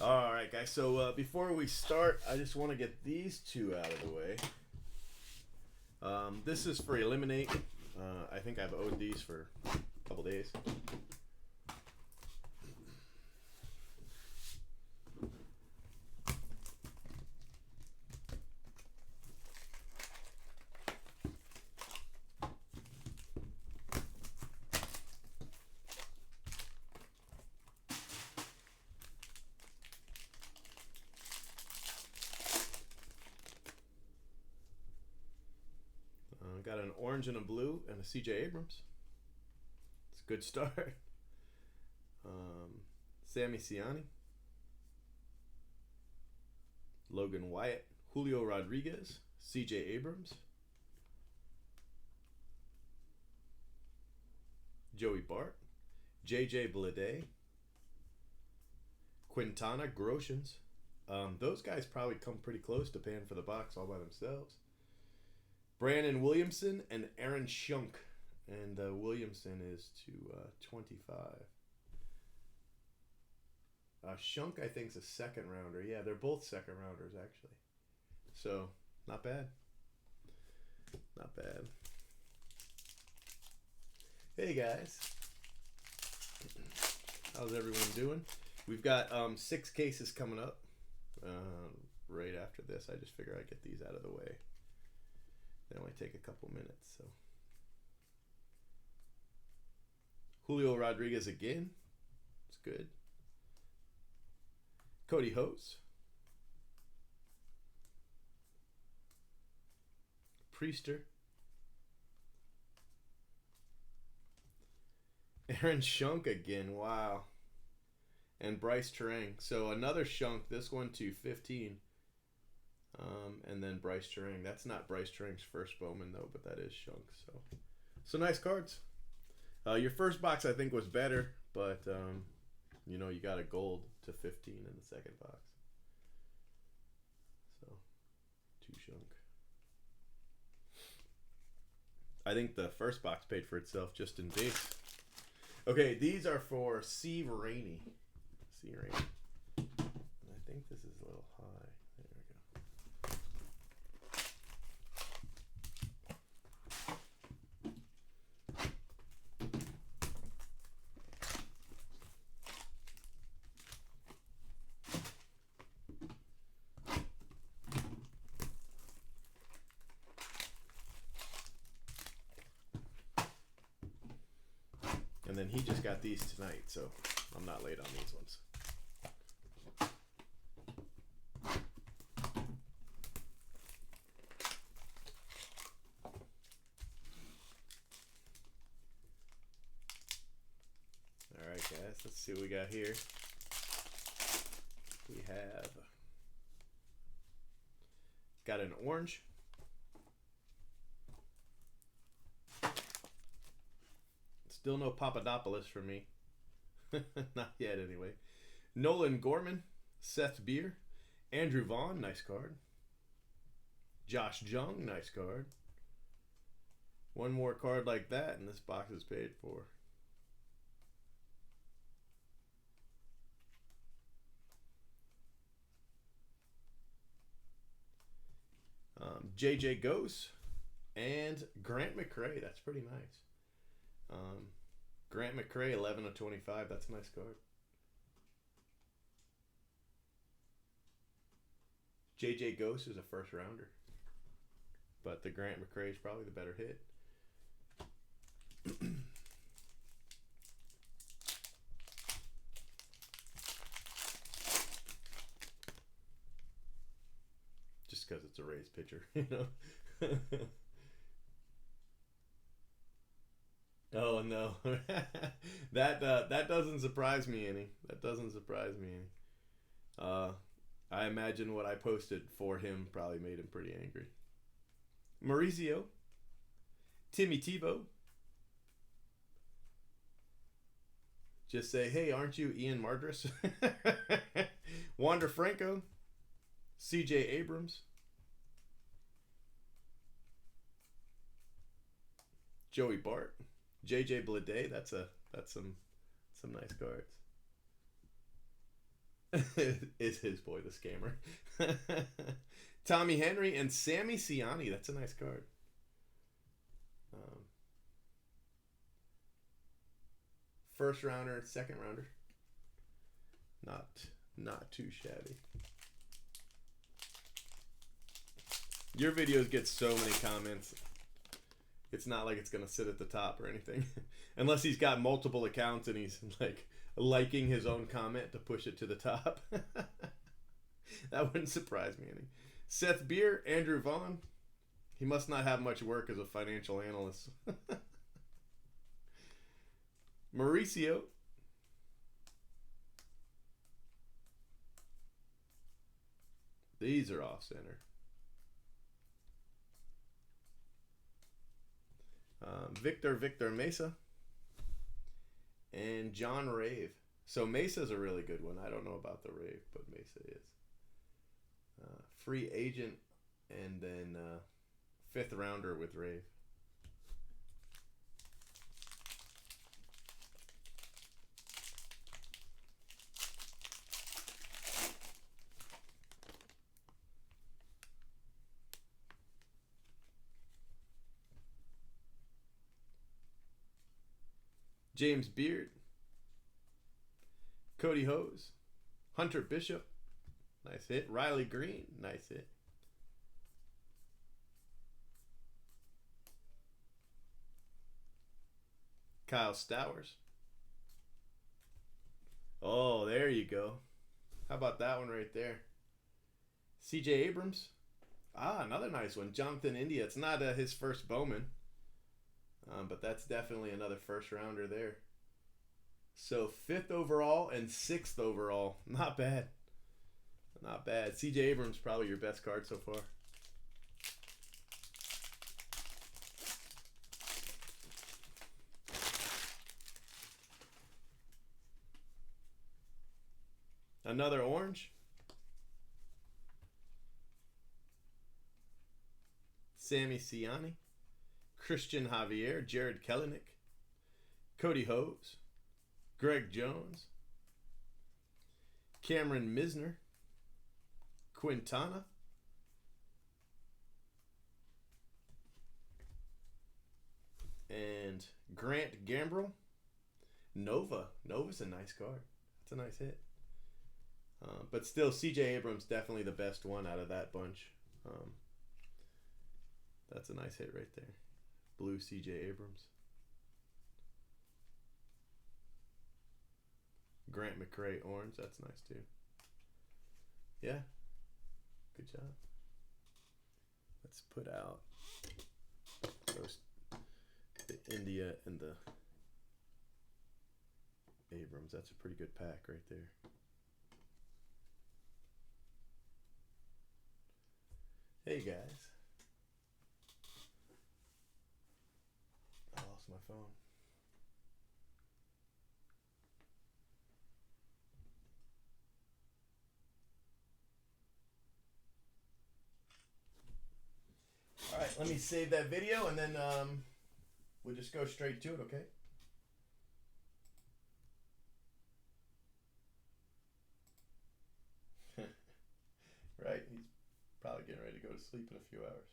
All right, guys. So before we start, I just want to get these two out of the way. This is for Eliminate. I think I've owed these for a couple days. Got an orange and a blue and a CJ Abrams. It's a good start. Sammy Ciani, Logan Wyatt, Julio Rodriguez, CJ Abrams, Joey Bart, JJ Bleday, Quintana Groshans. Those guys probably come pretty close to paying for the box all by themselves. Brandon Williamson and Aaron Shunk. And Williamson is to 25. Shunk, I think, is a second rounder. Yeah, they're both second rounders, actually. So, not bad. Not bad. Hey, guys. How's everyone doing? We've got 6 cases coming up right after this. I just figure I'd get these out of the way. They only take a couple minutes, so. Julio Rodriguez again. It's good. Cody Hose. Priester. Aaron Shunk again. Wow. And Bryce Terang. So another Shunk. This one to 15. And then Bryce Terang. That's not Bryce Terang's first Bowman, though, but that is Shunk. So nice cards. Your first box, I think, was better, but, you got a gold to 15 in the second box. So, 2 Shunk. I think the first box paid for itself just in base. Okay, these are for C. Rainey. C. Rainey. I think this is a little high. There we go. And then he just got these tonight, so I'm not late on these ones. All right, guys, let's see what we got here. We have got an orange. Still no Papadopoulos for me. Not yet, anyway. Nolan Gorman, Seth Beer, Andrew Vaughn, nice card. Josh Jung, nice card. One more card like that, and this box is paid for. JJ Gose and Grant McCray. That's pretty nice. Grant McCray, 11 of 25. That's a nice card. JJ Gose is a first rounder, but the Grant McCray is probably the better hit. Just because it's a Rays pitcher, Oh no, that doesn't surprise me any. That doesn't surprise me any. I imagine what I posted for him probably made him pretty angry. Mauricio, Timmy Tebow. Just say, hey, aren't you Ian Mardress? Wander Franco, C.J. Abrams, Joey Bart, J.J. Bleday. That's some nice cards. Is his boy the scammer? Tommy Henry and Sammy Ciani. That's a nice card. Um, First rounder, second rounder. Not too shabby. Your videos get so many comments. It's not like it's gonna sit at the top or anything, unless he's got multiple accounts and he's like liking his own comment to push it to the top. That wouldn't surprise me any. Seth Beer, Andrew Vaughn. He must not have much work as a financial analyst. Mauricio. These are off center. Victor Mesa. And John Rave. So Mesa's a really good one. I don't know about the Rave, but Mesa is. Free agent and then fifth rounder with Rave. James Beard. Cody Hose. Hunter Bishop. Nice hit. Riley Green. Nice hit. Kyle Stowers. Oh, there you go. How about that one right there? CJ Abrams. Another nice one. Jonathan India. It's not his first Bowman. But that's definitely another first rounder there. So 5th overall and 6th overall. Not bad. Not bad. CJ Abrams probably your best card so far. Another orange. Sammy Ciani. Christian Javier. Jared Kelenic. Cody Hose. Greg Jones. Cameron Misner. Quintana. And Grant Gambrell. Nova. Nova's a nice card. That's a nice hit. But still, CJ Abrams definitely the best one out of that bunch. That's a nice hit right there. Blue CJ Abrams. Grant McCray orange. That's nice too. Yeah. Good job. Let's put out those, the India and the Abrams. That's a pretty good pack right there. Hey guys. I lost my phone. All right, let me save that video and then we'll just go straight to it, okay? Right, he's probably getting ready to go to sleep in a few hours.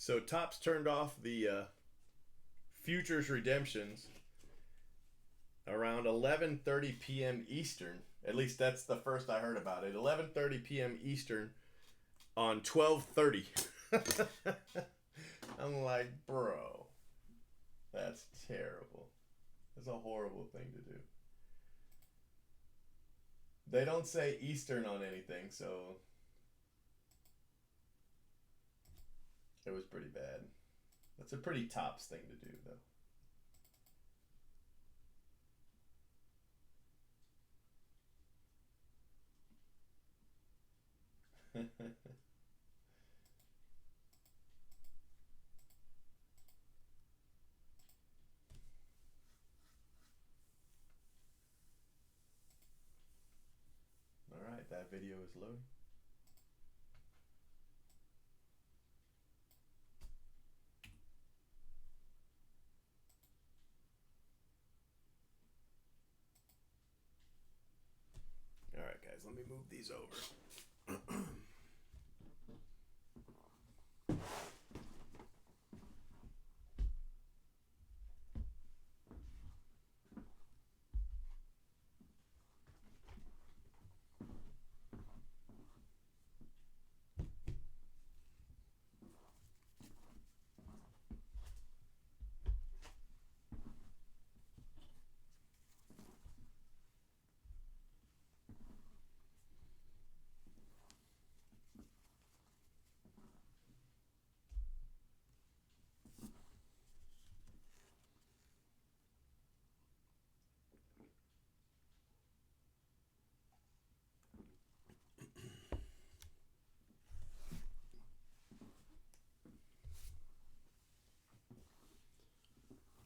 So Topps turned off the futures redemptions around 11:30 p.m. Eastern. At least that's the first I heard about it. 11:30 p.m. Eastern on 12:30. I'm like, bro, that's terrible. That's a horrible thing to do. They don't say Eastern on anything, so it was pretty bad. That's a pretty Topps thing to do, though. All right, that video is loading. All right, guys, let me move these over.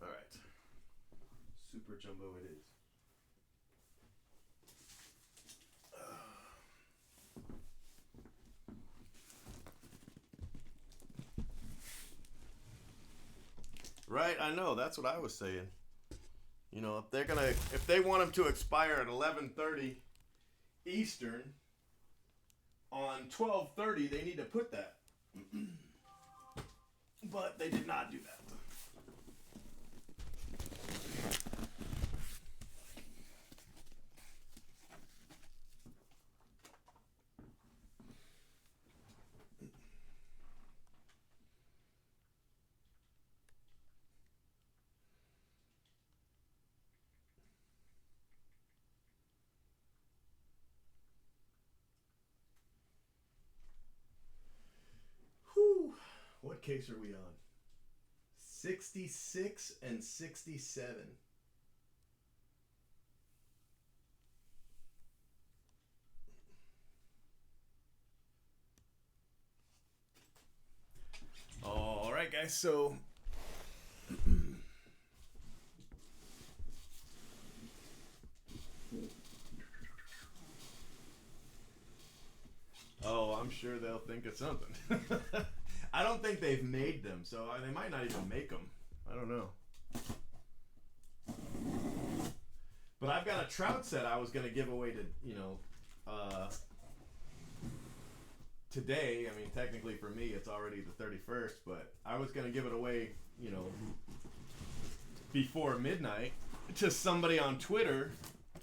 All right, super jumbo it is. Right, I know. That's what I was saying. You know, if they want them to expire at 11:30 Eastern on 12:30, they need to put that. But they did not do that. Whew. What case are we on? 66 and 67. All right, guys. So oh, I'm sure they'll think of something. I don't think they've made them, so they might not even make them. I don't know. But I've got a Trout set I was going to give away to, today. I mean, technically for me, it's already the 31st, but I was going to give it away, before midnight to somebody on Twitter,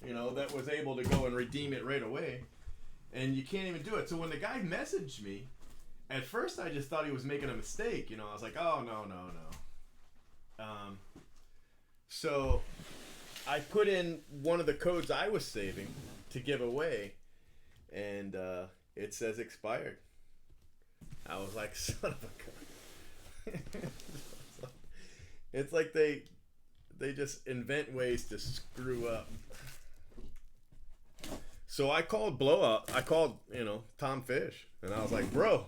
that was able to go and redeem it right away. And you can't even do it. So when the guy messaged me, at first I just thought he was making a mistake. I was like, oh, no. So I put in one of the codes I was saving to give away, and it says expired. I was like, son of a gun. It's like they just invent ways to screw up. So I called Blow Up. I called, Tom Fish. And I was like, bro,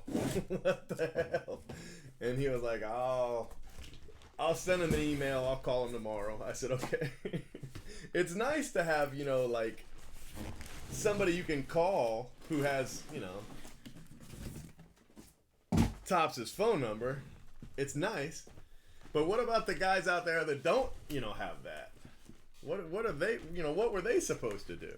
what the hell? And he was like, I'll send him an email. I'll call him tomorrow. I said, okay. It's nice to have, like somebody you can call who has, Topps' phone number. It's nice. But what about the guys out there that don't, have that? What are they, what were they supposed to do?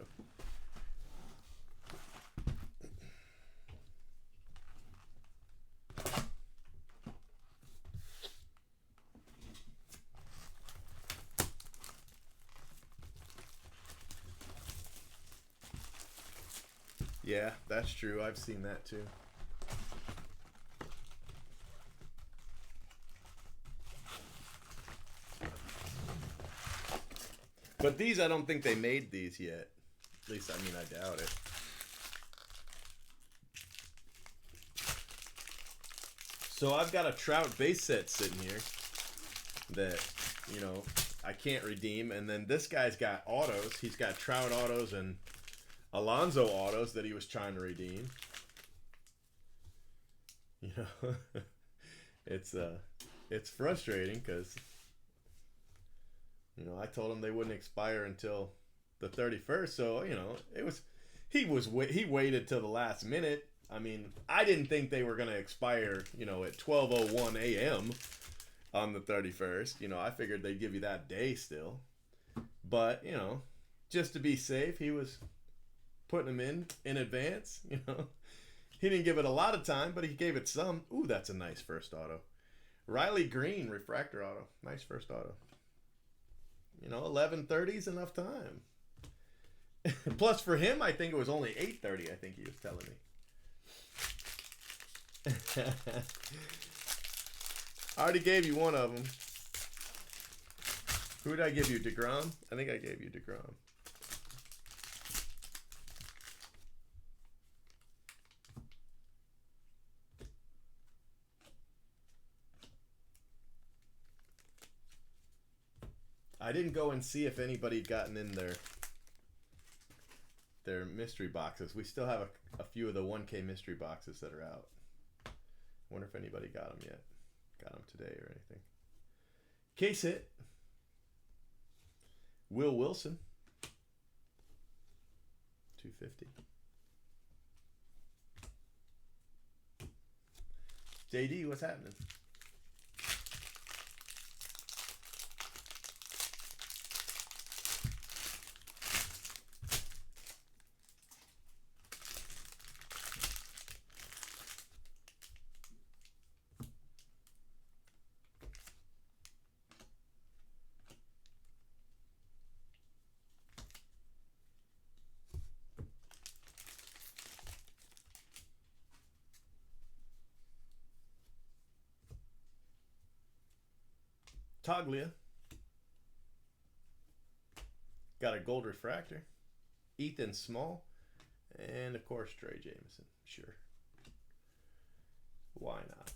Yeah, that's true. I've seen that too. But these, I don't think they made these yet. At least, I mean, I doubt it. So I've got a Trout base set sitting here that, you know, I can't redeem. And then this guy's got autos. He's got Trout autos and Alonso autos that he was trying to redeem. You know, it's frustrating because, you know, I told him they wouldn't expire until the 31st. So, you know, he waited till the last minute. I mean, I didn't think they were going to expire, you know, at 12:01 a.m. on the 31st. You know, I figured they'd give you that day still. But, you know, just to be safe, he was putting them in advance, you know. He didn't give it a lot of time, but he gave it some. Ooh, that's a nice first auto. Riley Green, refractor auto. Nice first auto. You know, 11:30 is enough time. Plus, for him, I think it was only 8:30, I think he was telling me. I already gave you one of them. Who did I give you? DeGrom? I think I gave you DeGrom. I didn't go and see if anybody had gotten in their mystery boxes. We still have a few of the 1K mystery boxes that are out. I wonder if anybody got them yet. Got them today or anything. Case hit. Will Wilson. 250. JD, what's happening? Toglia. Got a gold refractor. Ethan Small. And of course, Trey Jameson. Sure. Why not?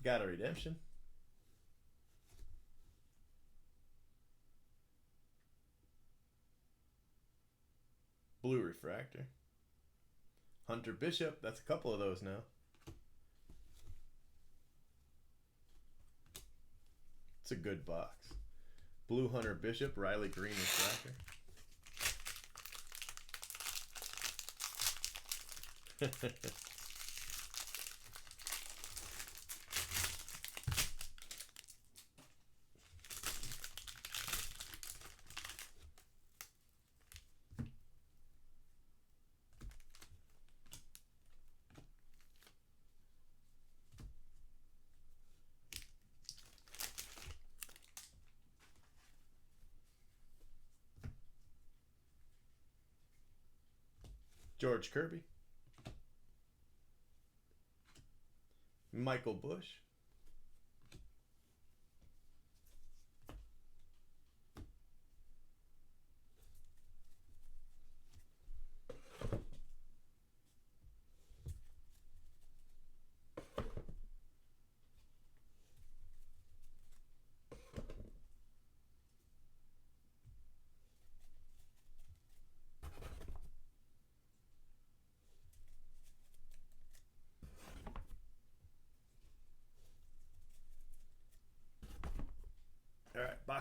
Got a redemption. Blue refractor. Hunter Bishop. That's a couple of those now. It's a good box. Blue Hunter Bishop. Riley Green refractor. George Kirby. Michael Bush.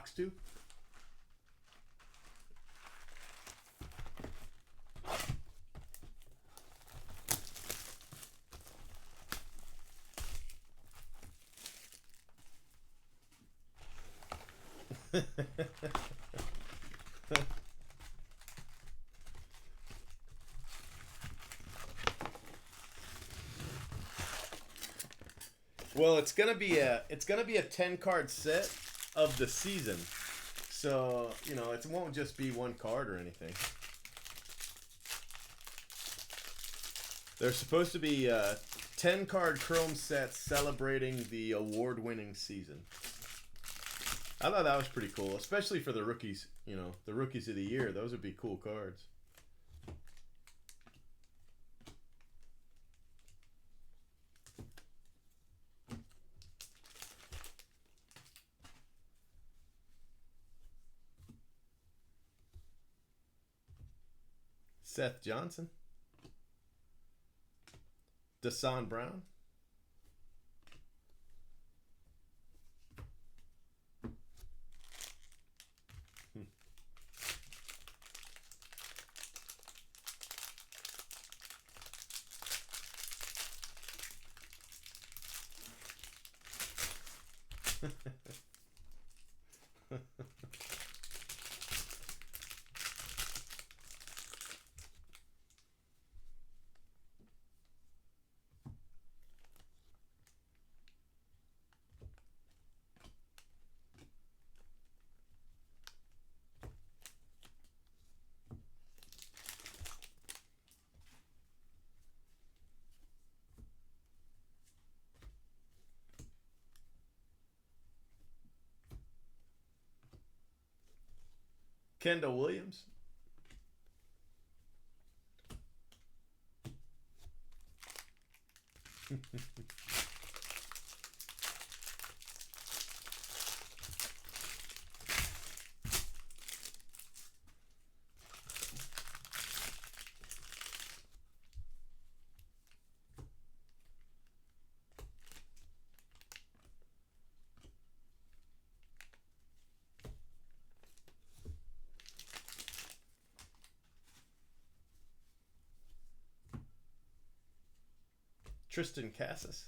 box to. Well, it's gonna be a 10 card set of the season, so it won't just be one card or anything. There's supposed to be 10 card Chrome sets celebrating the award-winning season. I thought that was pretty cool, especially for the rookies. The rookies of the year. Those would be cool cards. Seth Johnson. Desan Brown. Kendall Williams. Tristan Cassis.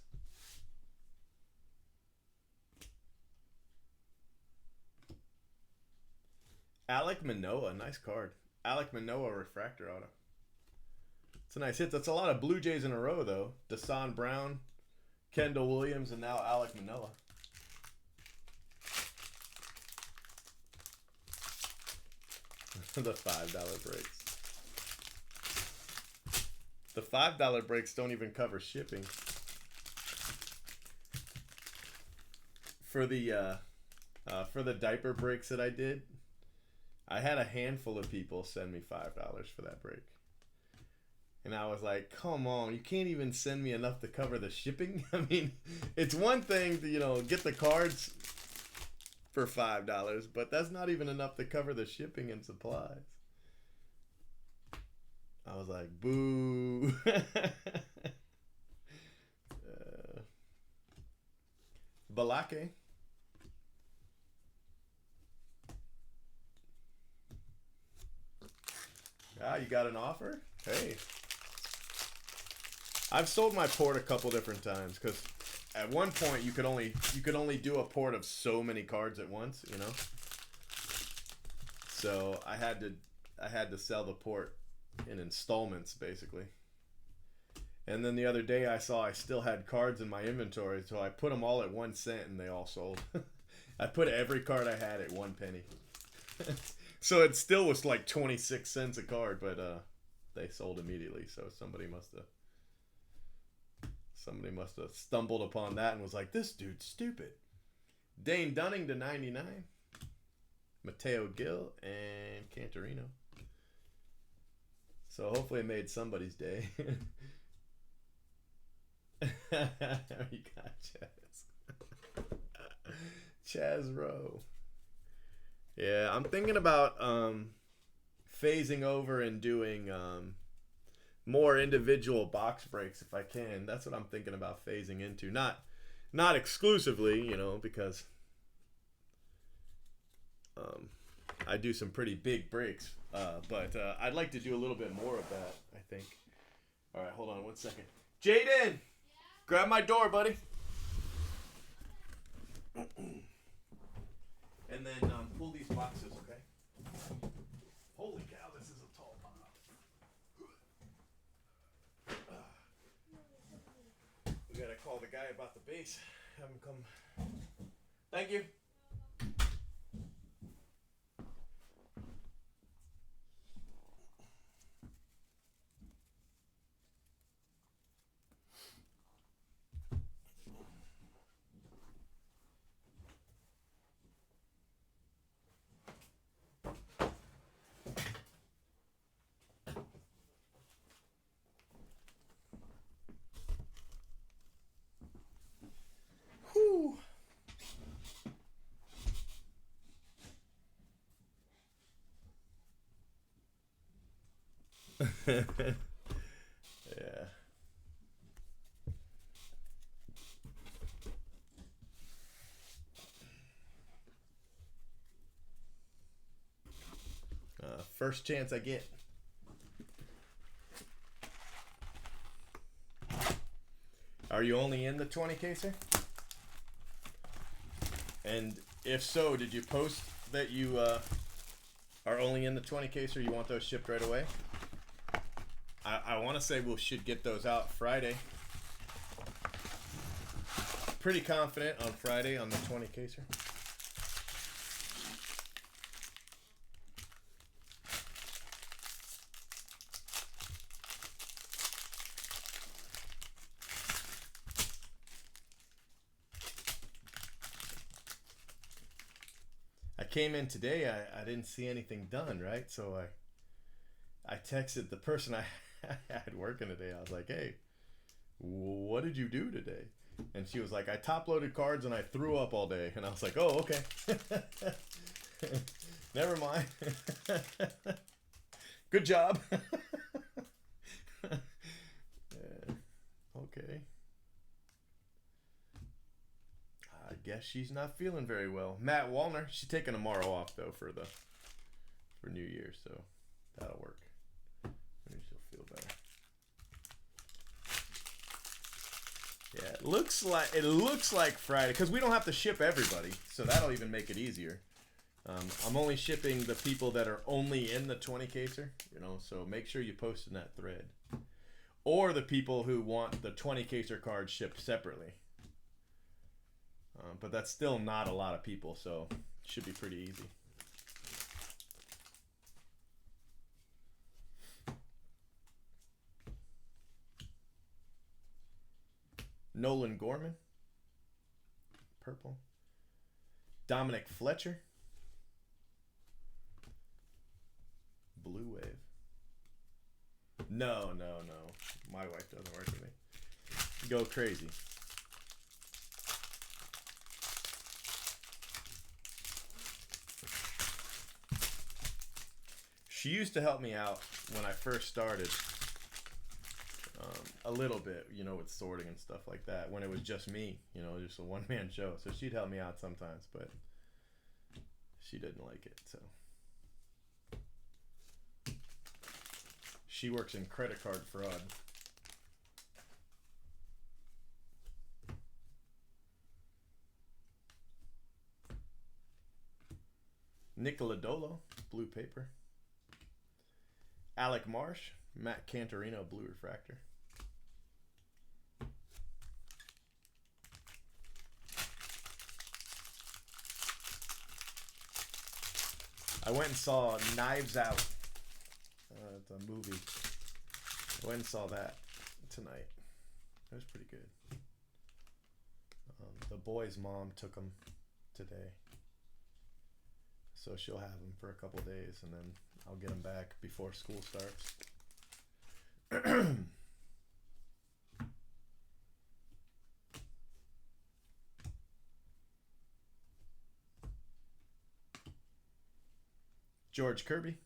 Alec Manoah, nice card. Alec Manoah refractor auto. It's a nice hit. That's a lot of Blue Jays in a row, though. Desan Brown, Kendall Williams, and now Alec Manoah. The $5 breaks. The $5 breaks don't even cover shipping. For the diaper breaks that I did, I had a handful of people send me $5 for that break. And I was like, come on, you can't even send me enough to cover the shipping? I mean, it's one thing to, get the cards for $5, but that's not even enough to cover the shipping and supplies. I was like, boo. Balake. Ah, you got an offer? Hey. I've sold my port a couple different times because at one point you could only do a port of so many cards at once, So I had to sell the port in installments basically. And then the other day I saw I still had cards in my inventory, so I put them all at 1 cent and they all sold. I put every card I had at 1 penny. So it still was like 26 cents a card, but they sold immediately. So somebody must have stumbled upon that and was like, this dude's stupid. Dane Dunning to 99. Mateo Gil and Cantorino. So hopefully it made somebody's day. You got Chaz. Chaz Rowe. Yeah, I'm thinking about phasing over and doing more individual box breaks if I can. That's what I'm thinking about phasing into. Not exclusively, because Um, I do some pretty big breaks, but I'd like to do a little bit more of that, I think. All right, hold on 1 second. Jaden, grab my door, buddy. And then pull these boxes, okay? Holy cow, this is a tall pile. We gotta call the guy about the base. Have him come. Thank you. Whew. Yeah. First chance I get. Are you only in the 20 caser? And if so, did you post that you are only in the 20 caser? You want those shipped right away? I want to say we should get those out Friday. Pretty confident on Friday on the 20 caser. I came in today, I didn't see anything done, right? So I texted the person I had working today. I was like, hey, what did you do today? And she was like, I top loaded cards and I threw up all day. And I was like, oh, okay. Never mind. Good job. Okay. I guess she's not feeling very well. Matt Wallner, she's taking tomorrow off though for New Year's, so that'll work. Maybe she'll feel better. Yeah, it looks like Friday because we don't have to ship everybody, so that'll even make it easier. I'm only shipping the people that are only in the 20 caser, so make sure you post in that thread, or the people who want the 20 caser cards shipped separately. But that's still not a lot of people, so it should be pretty easy. Nolan Gorman, purple. Dominic Fletcher, blue wave. No. My wife doesn't work with me. Go crazy. She used to help me out when I first started. A little bit, with sorting and stuff like that. When it was just me, just a one-man show. So she'd help me out sometimes, but she didn't like it, so. She works in credit card fraud. Nicola Dolo, blue paper. Alec Marsh, Matt Cantorino, blue refractor. I went and saw Knives Out. It's a movie. I went and saw that tonight. It was pretty good. The boy's mom took him today. So she'll have him for a couple days, and then I'll get him back before school starts. George Kirby.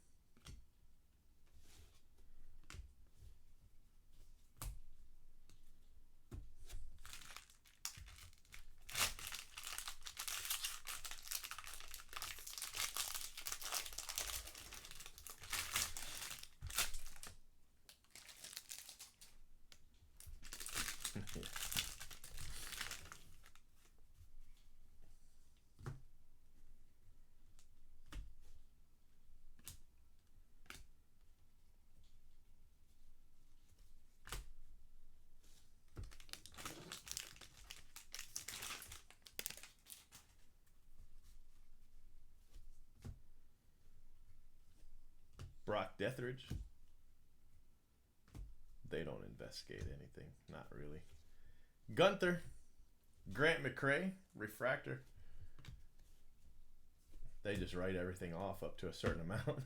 Brock Deathridge. They don't investigate anything. Not really. Gunther. Grant McCrae. Refractor. They just write everything off up to a certain amount.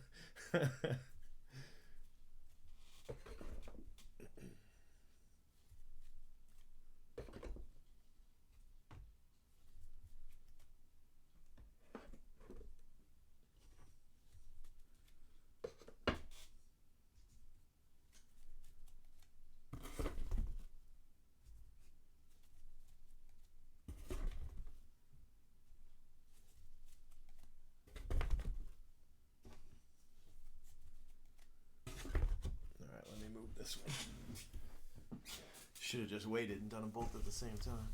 This one. Should have just waited and done them both at the same time.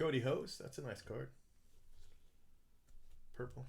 Cody Hose, that's a nice card. Purple.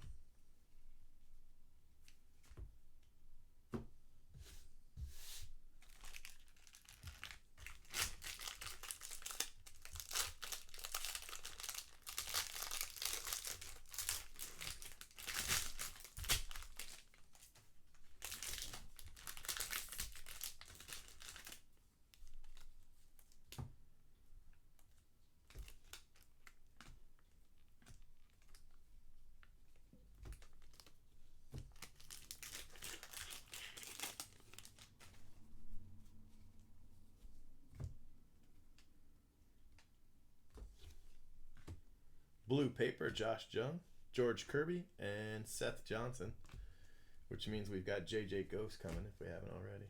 Blue paper, Josh Jung, George Kirby, and Seth Johnson, which means we've got JJ Ghost coming if we haven't already.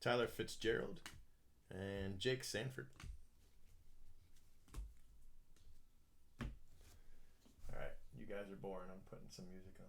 Tyler Fitzgerald and Jake Sanford. All right, you guys are boring. I'm putting some music on.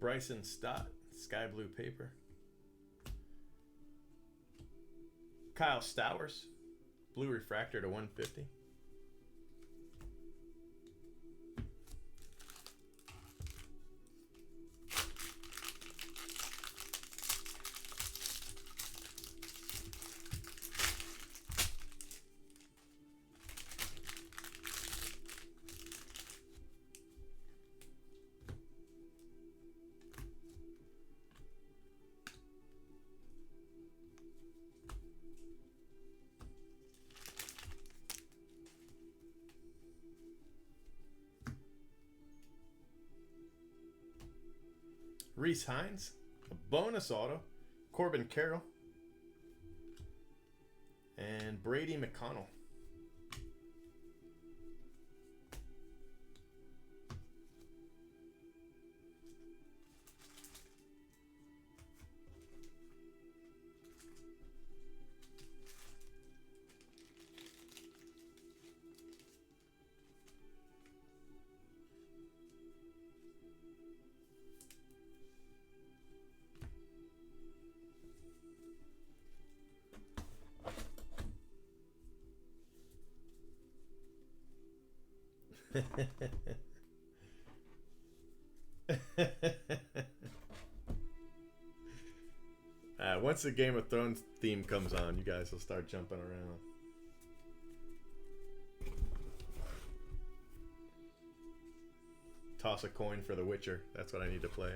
Bryson Stott, sky blue paper. Kyle Stowers, blue refractor to 150. Reese Hines, a bonus auto. Corbin Carroll. And Brady McConnell. Once the Game of Thrones theme comes on, you guys will start jumping around. Toss a coin for The Witcher. That's what I need to play.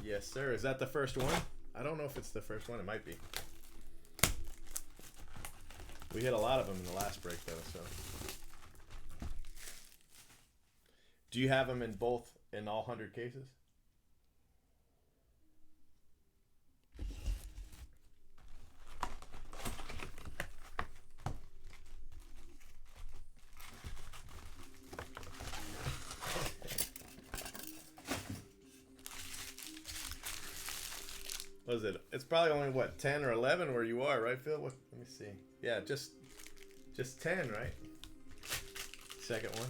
Yes, sir. Is that the first one? I don't know if it's the first one. It might be. We hit a lot of them in the last break, though, so. Do you have them in both, in all 100 cases? What is it? It's probably only, what, 10 or 11 where you are, right, Phil? Let me see. Yeah, just 10, right? Second one.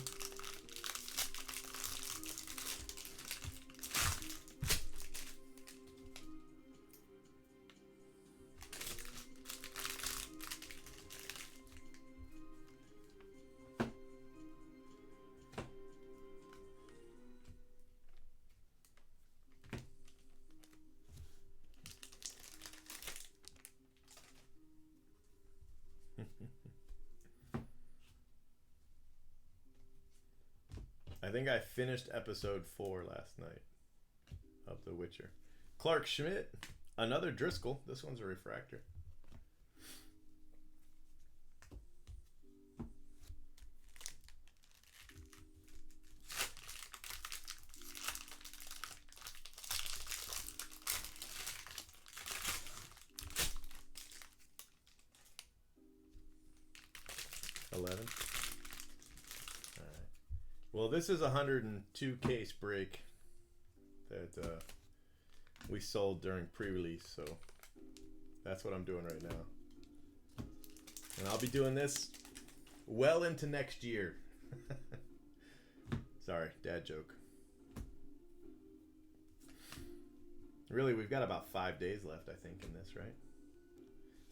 I think I finished episode 4 last night of The Witcher. Clark Schmidt, another Driscoll. This one's a refractor. Well, this is a 102 case break that we sold during pre-release, so that's what I'm doing right now. And I'll be doing this well into next year. Sorry, dad joke. Really, we've got about 5 days left, I think, in this, right?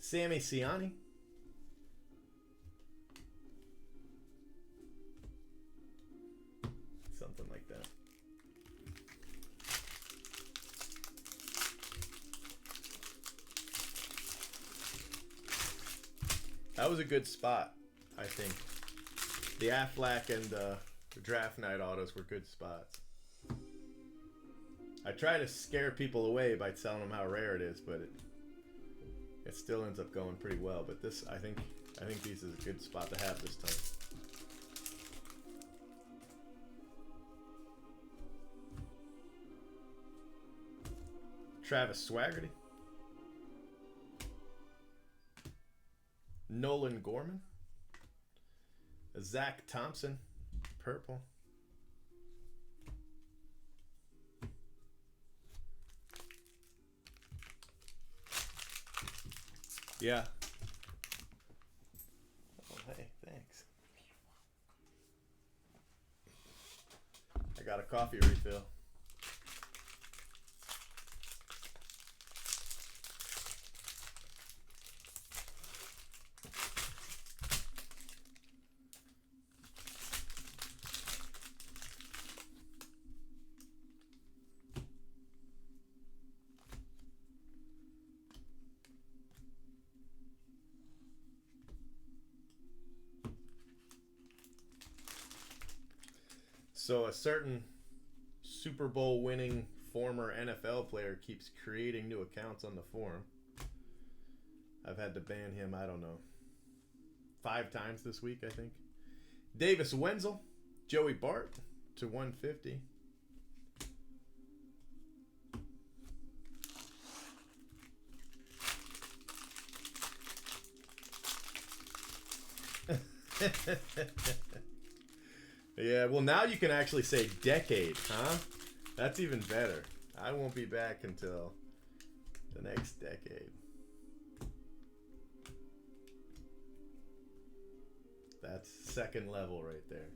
Sammy Siani. Something like that. That was a good spot, I think. The Aflac and the draft night autos were good spots. I try to scare people away by telling them how rare it is, but it still ends up going pretty well. But this, I think these is a good spot to have this time. Travis Swaggerty. Nolan Gorman. Zach Thompson. Purple. Yeah. got a coffee refill. So a certain Super Bowl winning former NFL player keeps creating new accounts on the forum. I've had to ban him, I don't know, 5 times this week, I think. Davis Wenzel, Joey Bart to 150. Yeah, well, now you can actually say decade, huh? That's even better. I won't be back until the next decade. That's second level right there.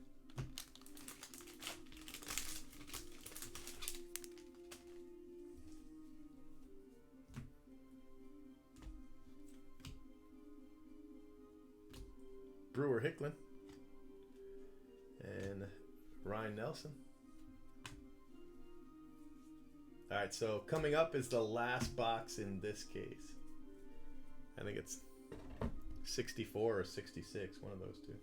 Brewer Hicklin and Ryan Nelson. All right, so coming up is the last box in this case. I think it's 64 or 66, one of those two.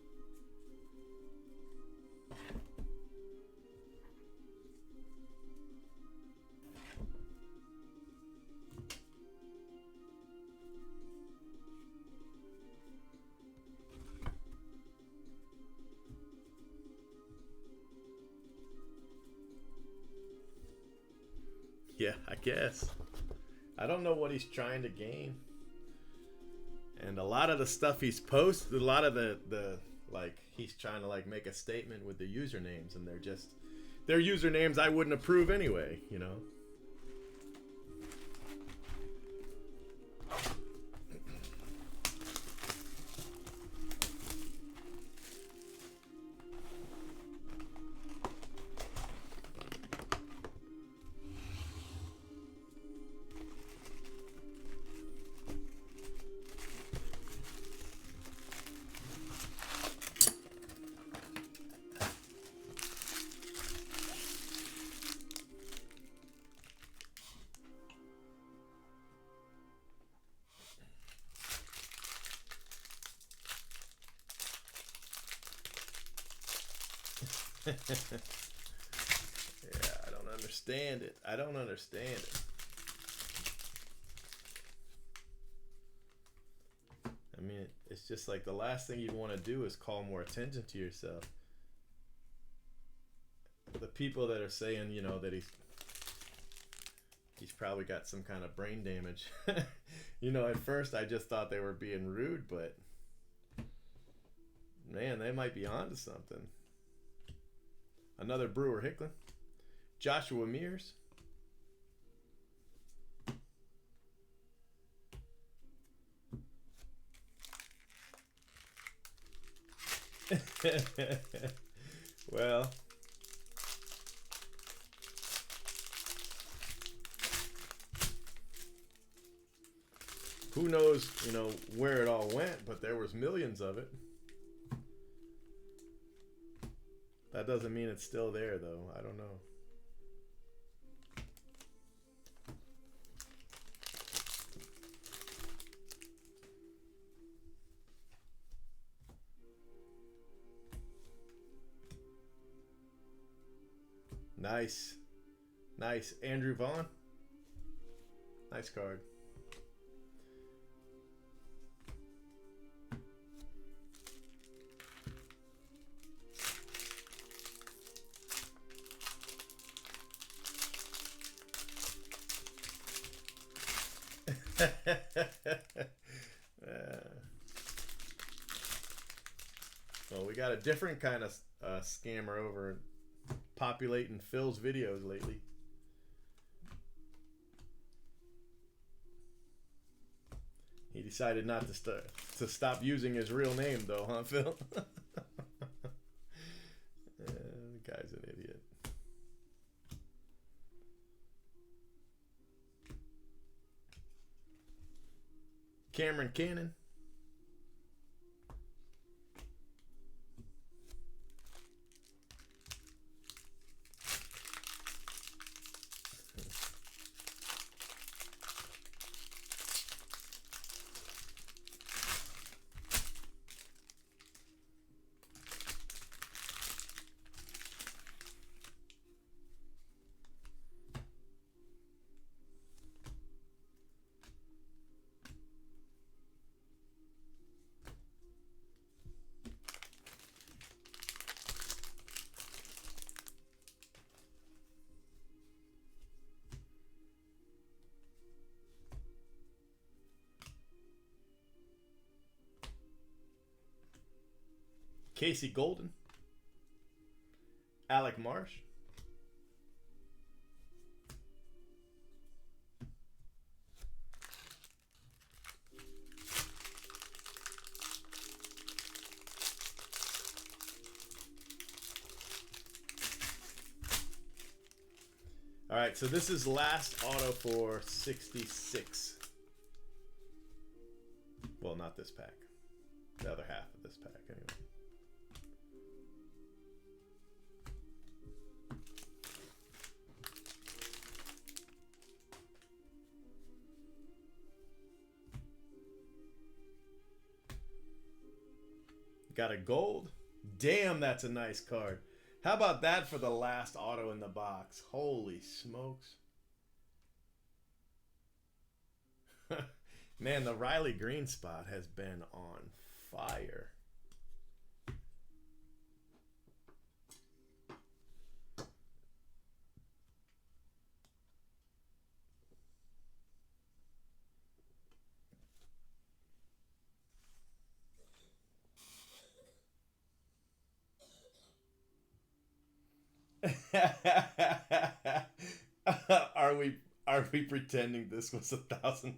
Yeah, I guess. I don't know what he's trying to gain. And a lot of the stuff he's posted, a lot of the like, he's trying to like make a statement with the usernames, and they're usernames I wouldn't approve anyway, you know. Yeah, I don't understand it. I don't understand it. I mean, it's just like the last thing you'd want to do is call more attention to yourself. The people that are saying, you know, that he's probably got some kind of brain damage. You know, at first I just thought they were being rude, but man, they might be onto something. Another Brewer Hicklin. Joshua Mears. Well, who knows, you know, where it all went, but there was millions of it. That doesn't mean it's still there, though. I don't know. Nice. Nice. Andrew Vaughn. Nice card. Well, we got a different kind of scammer over populating Phil's videos lately. He decided not to stop using his real name, though, huh, Phil? The guy's an idiot. Cameron Cannon. Casey Golden. Alec Marsh. All right, so this is last auto for 66. Well, not this pack. The other half of this pack, anyway. Got a gold. Damn, that's a nice card. How about that for the last auto in the box? Holy smokes. Man, the Riley Green spot has been on fire. are we pretending this was $1,000?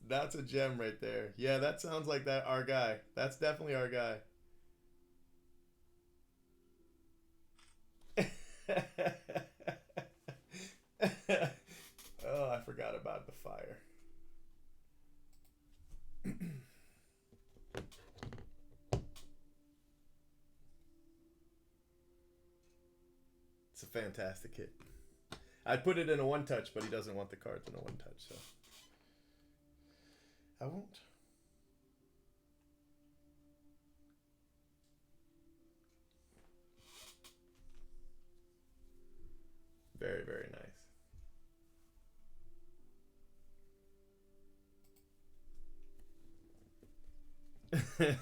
That's a gem right there. Yeah, that sounds like that our guy. That's definitely our guy. Oh, I forgot about the fire. It's a fantastic hit. I'd put it in a one-touch, but he doesn't want the cards in a one-touch, so I won't. Very, very nice. Yeah.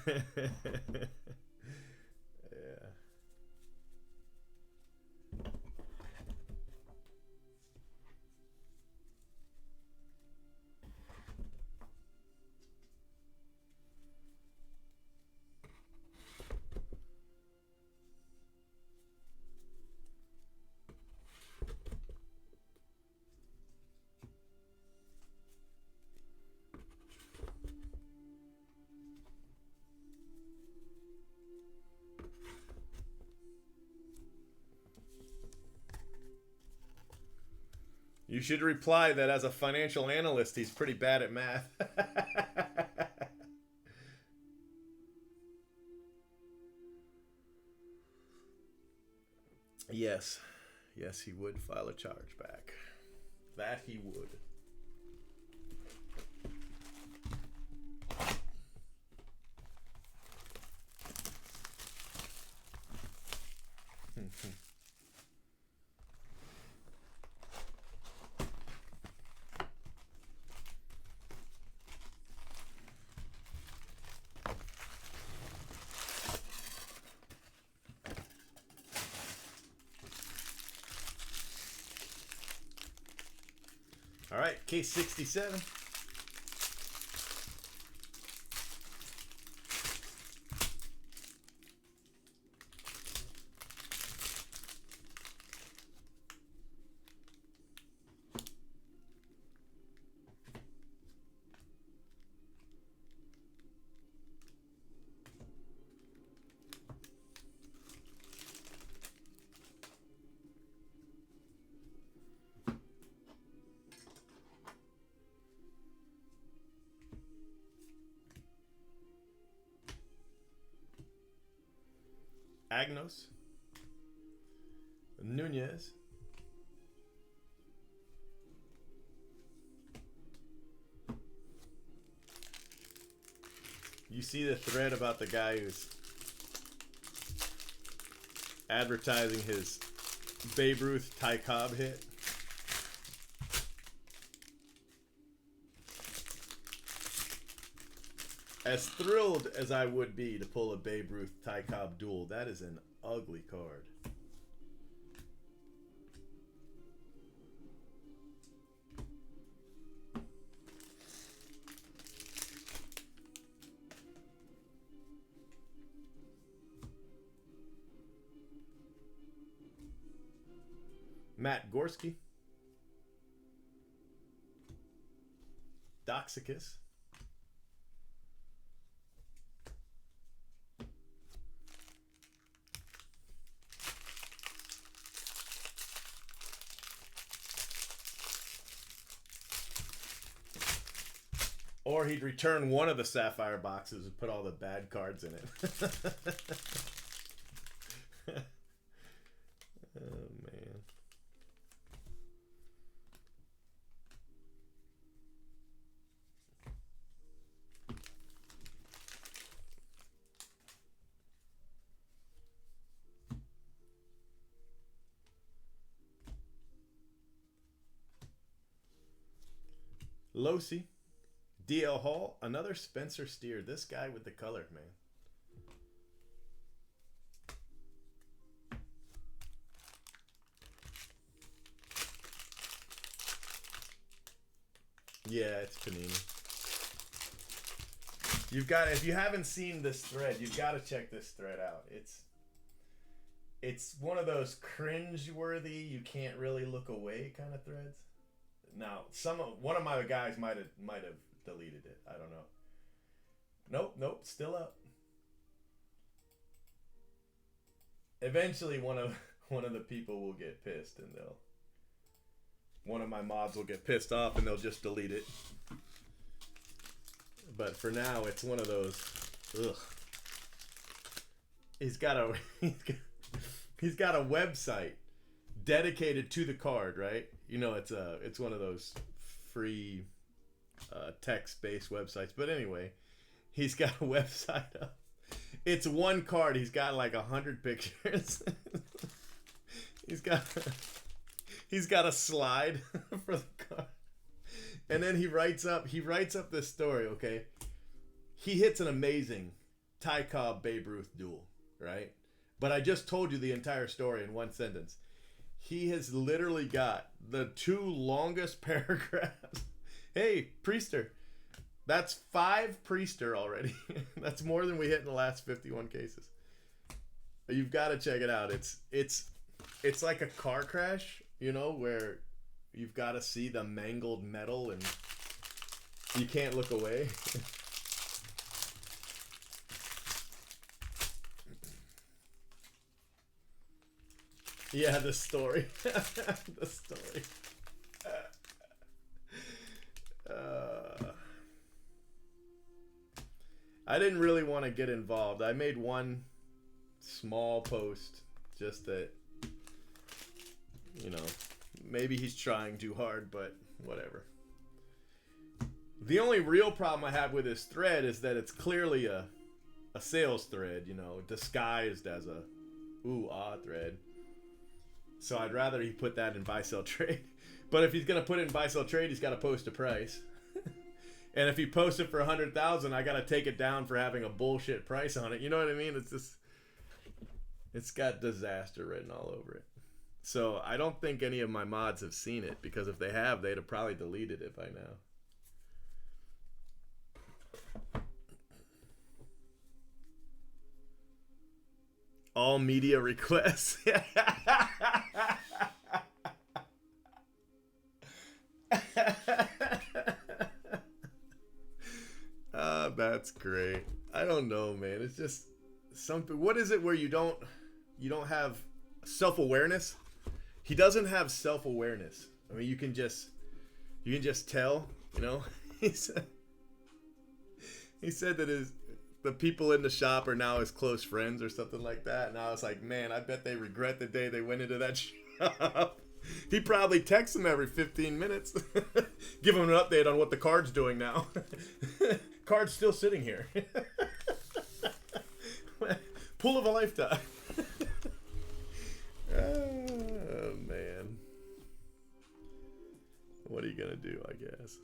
You should reply that as a financial analyst, he's pretty bad at math. Yes. Yes, he would file a charge back. That he would. All right, case 67. Agnos. Nunez. You see the thread about the guy who's advertising his Babe Ruth Ty Cobb hit? As thrilled as I would be to pull a Babe Ruth Ty Cobb duel, that is an ugly card. Matt Gorski. Doxicus. Or he'd return one of the Sapphire boxes and put all the bad cards in it. Oh, man. Losi. DL Hall, another Spencer Steer. This guy with the color, man. Yeah, it's Panini. You've got, if you haven't seen this thread, you've got to check this thread out. It's one of those cringe-worthy, you can't really look away kind of threads. Now, one of my guys might have deleted it. I don't know. Nope, still up. Eventually, one of the people will get pissed, and one of my mods will get pissed off, and they'll just delete it. But for now, it's one of those. Ugh. He's got a website dedicated to the card, right? You know, it's one of those free text-based websites. But anyway, he's got a website up. It's one card. He's got like 100 pictures. he's got a slide for the card. And then he writes up this story, okay? He hits an amazing Ty Cobb Babe Ruth duel, right? But I just told you the entire story in one sentence. He has literally got the 2 longest paragraphs. Hey, Priester. That's 5 Priester already. That's more than we hit in the last 51 cases. You've got to check it out. It's like a car crash, you know, where you've got to see the mangled metal and you can't look away. Yeah, the story. The story. I didn't really want to get involved. I made one small post just that, you know, maybe he's trying too hard, but whatever. The only real problem I have with this thread is that it's clearly a sales thread, you know, disguised as a ooh-ah thread. So I'd rather he put that in buy-sell trade. But if he's going to put it in buy-sell trade, he's got to post a price. And if he posts it for 100,000, I got to take it down for having a bullshit price on it. You know what I mean? It's just, it's got disaster written all over it. So I don't think any of my mods have seen it, because if they have, they'd have probably deleted it by now. All media requests. That's great. I don't know, man. It's just something. What is it where you don't have self-awareness? He doesn't have self-awareness. I mean, you can just tell, you know. He said that the people in the shop are now his close friends or something like that. And I was like, man, I bet they regret the day they went into that shop. He probably texts them every 15 minutes. Give them an update on what the card's doing now. Card's still sitting here. Pull of a lifetime. Oh, man. What are you going to do, I guess?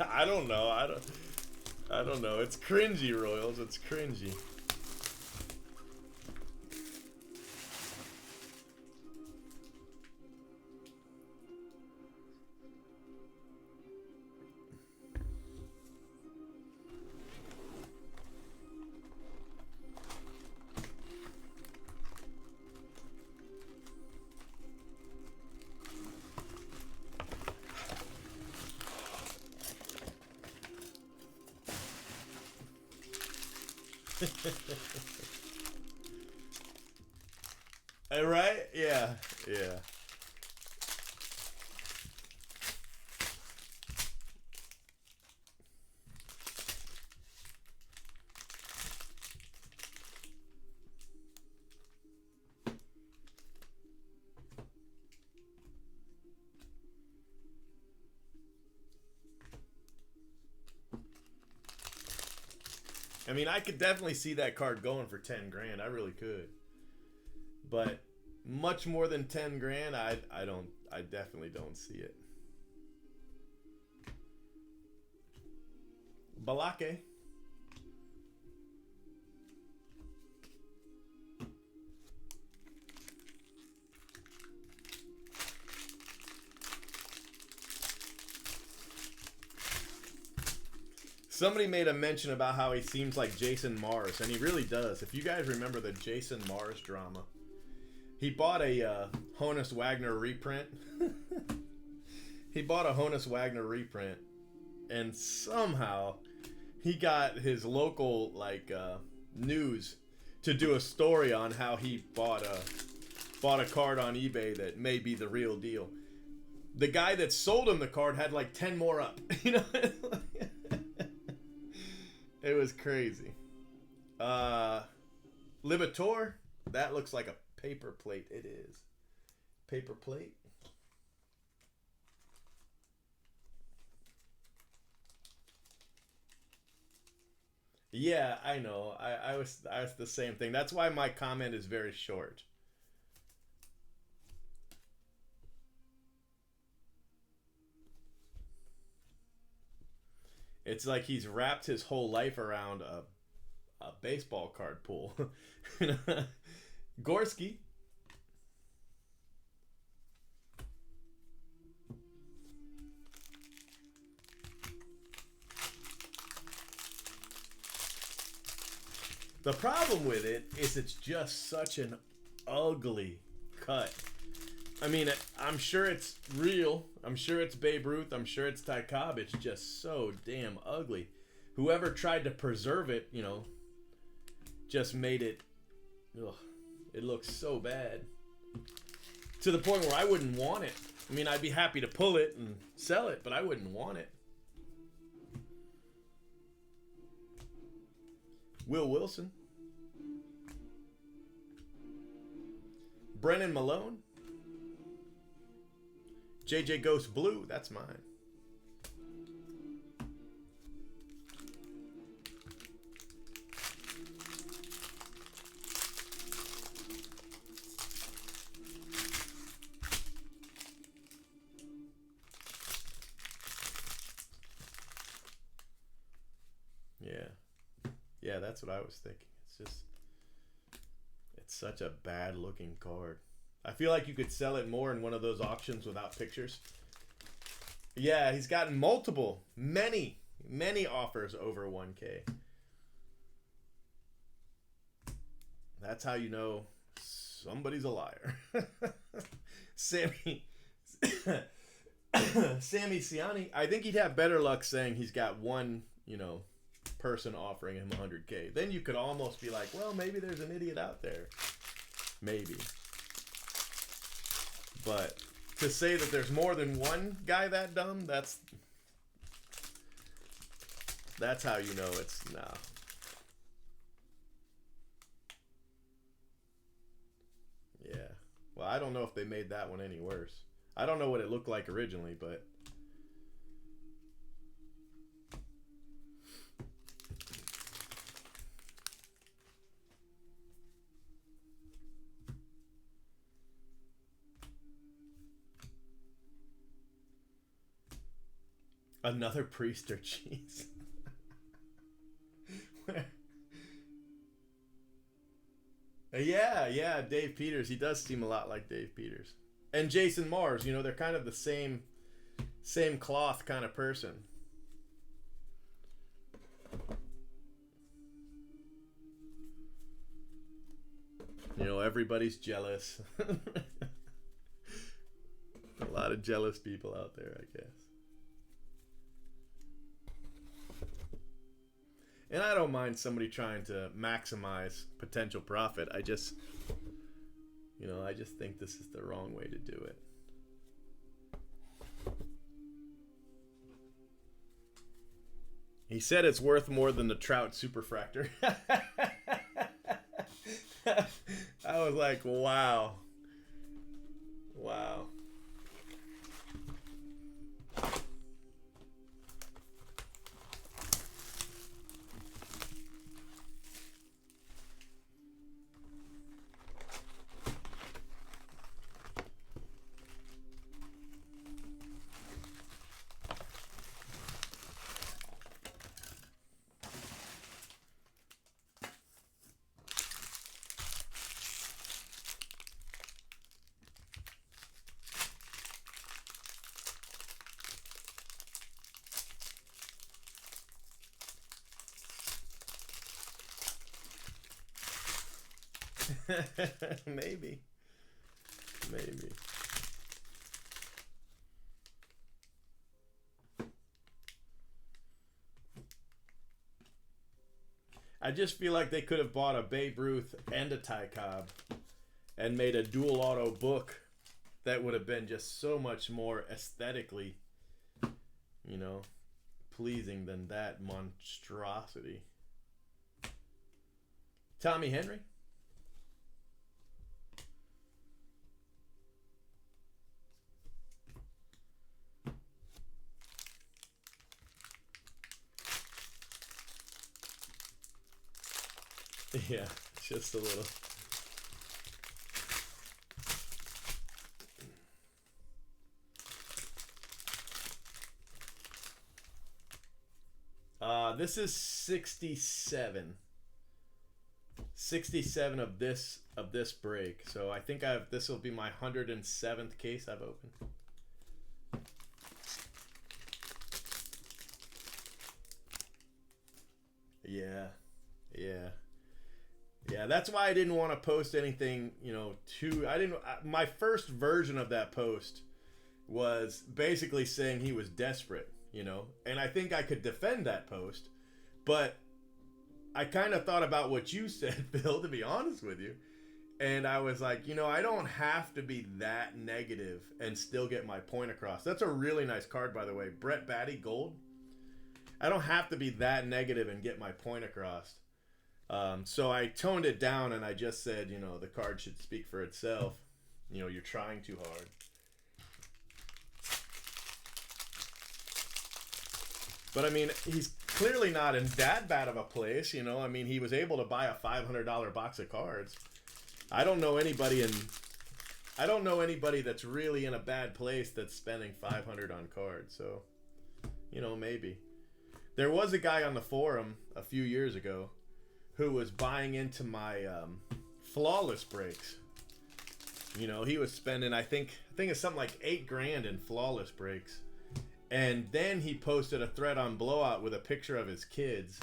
I don't know. I don't know. It's cringy, Royals. It's cringy. Right? Yeah. Yeah. I mean, I could definitely see that card going for 10 grand. I really could. But much more than 10 grand, I definitely don't see it. Balake. Somebody made a mention about how he seems like Jason Mars, and he really does. If you guys remember the Jason Mars drama, he bought a Honus Wagner reprint. He bought a Honus Wagner reprint, and somehow he got his local news to do a story on how he bought a card on eBay that may be the real deal. The guy that sold him the card had like 10 more up. You know. It was crazy. Libator, that looks like a paper plate. It is. Paper plate. Yeah, I know. I was the same thing. That's why my comment is very short. It's like he's wrapped his whole life around a baseball card pool. Gorski. The problem with it is it's just such an ugly cut. I mean, I'm sure it's real. I'm sure it's Babe Ruth. I'm sure it's Ty Cobb. It's just so damn ugly. Whoever tried to preserve it, just made it... Ugh, it looks so bad. To the point where I wouldn't want it. I mean, I'd be happy to pull it and sell it, but I wouldn't want it. Will Wilson. Brennan Malone. JJ Ghost Blue, that's mine. Yeah, that's what I was thinking. It's such a bad looking card. I feel like you could sell it more in one of those auctions without pictures. Yeah, he's gotten many offers over 1K. That's how you know somebody's a liar. Sammy Siani, I think he'd have better luck saying he's got one, person offering him 100K. Then you could almost be like, well, maybe there's an idiot out there. Maybe. But to say that there's more than one guy that dumb, that's how you know it's nah. Yeah. Well, I don't know if they made that one any worse. I don't know what it looked like originally, but another priest or cheese. Yeah, Dave Peters. He does seem a lot like Dave Peters. And Jason Mars, you know, they're kind of the same cloth kind of person. You know, everybody's jealous. A lot of jealous people out there, I guess. And I don't mind somebody trying to maximize potential profit. I just think this is the wrong way to do it. He said it's worth more than the Trout Superfractor. I was like, wow. Wow. Maybe. I just feel like they could have bought a Babe Ruth and a Ty Cobb and made a dual auto book that would have been just so much more aesthetically, you know, pleasing than that monstrosity. Tommy Henry? Yeah, just a little. This is 67. 67 of this break. So I think this will be my 107th case I've opened. Yeah. That's why I didn't want to post anything, you know, my first version of that post was basically saying he was desperate, you know, and I think I could defend that post, but I kind of thought about what you said, Bill, to be honest with you, and I was like, you know, I don't have to be that negative and still get my point across. That's a really nice card, by the way. Brett Batty, gold. I don't have to be that negative and get my point across. So I toned it down and I just said, you know, the card should speak for itself. You know, you're trying too hard. But I mean, he's clearly not in that bad of a place, you know. I mean, he was able to buy a $500 box of cards. I don't know anybody that's really in a bad place that's spending $500 on cards. So, you know, maybe. There was a guy on the forum a few years ago who was buying into my flawless breaks. You know, he was spending, I think it's something like $8,000 in flawless breaks. And then he posted a thread on Blowout with a picture of his kids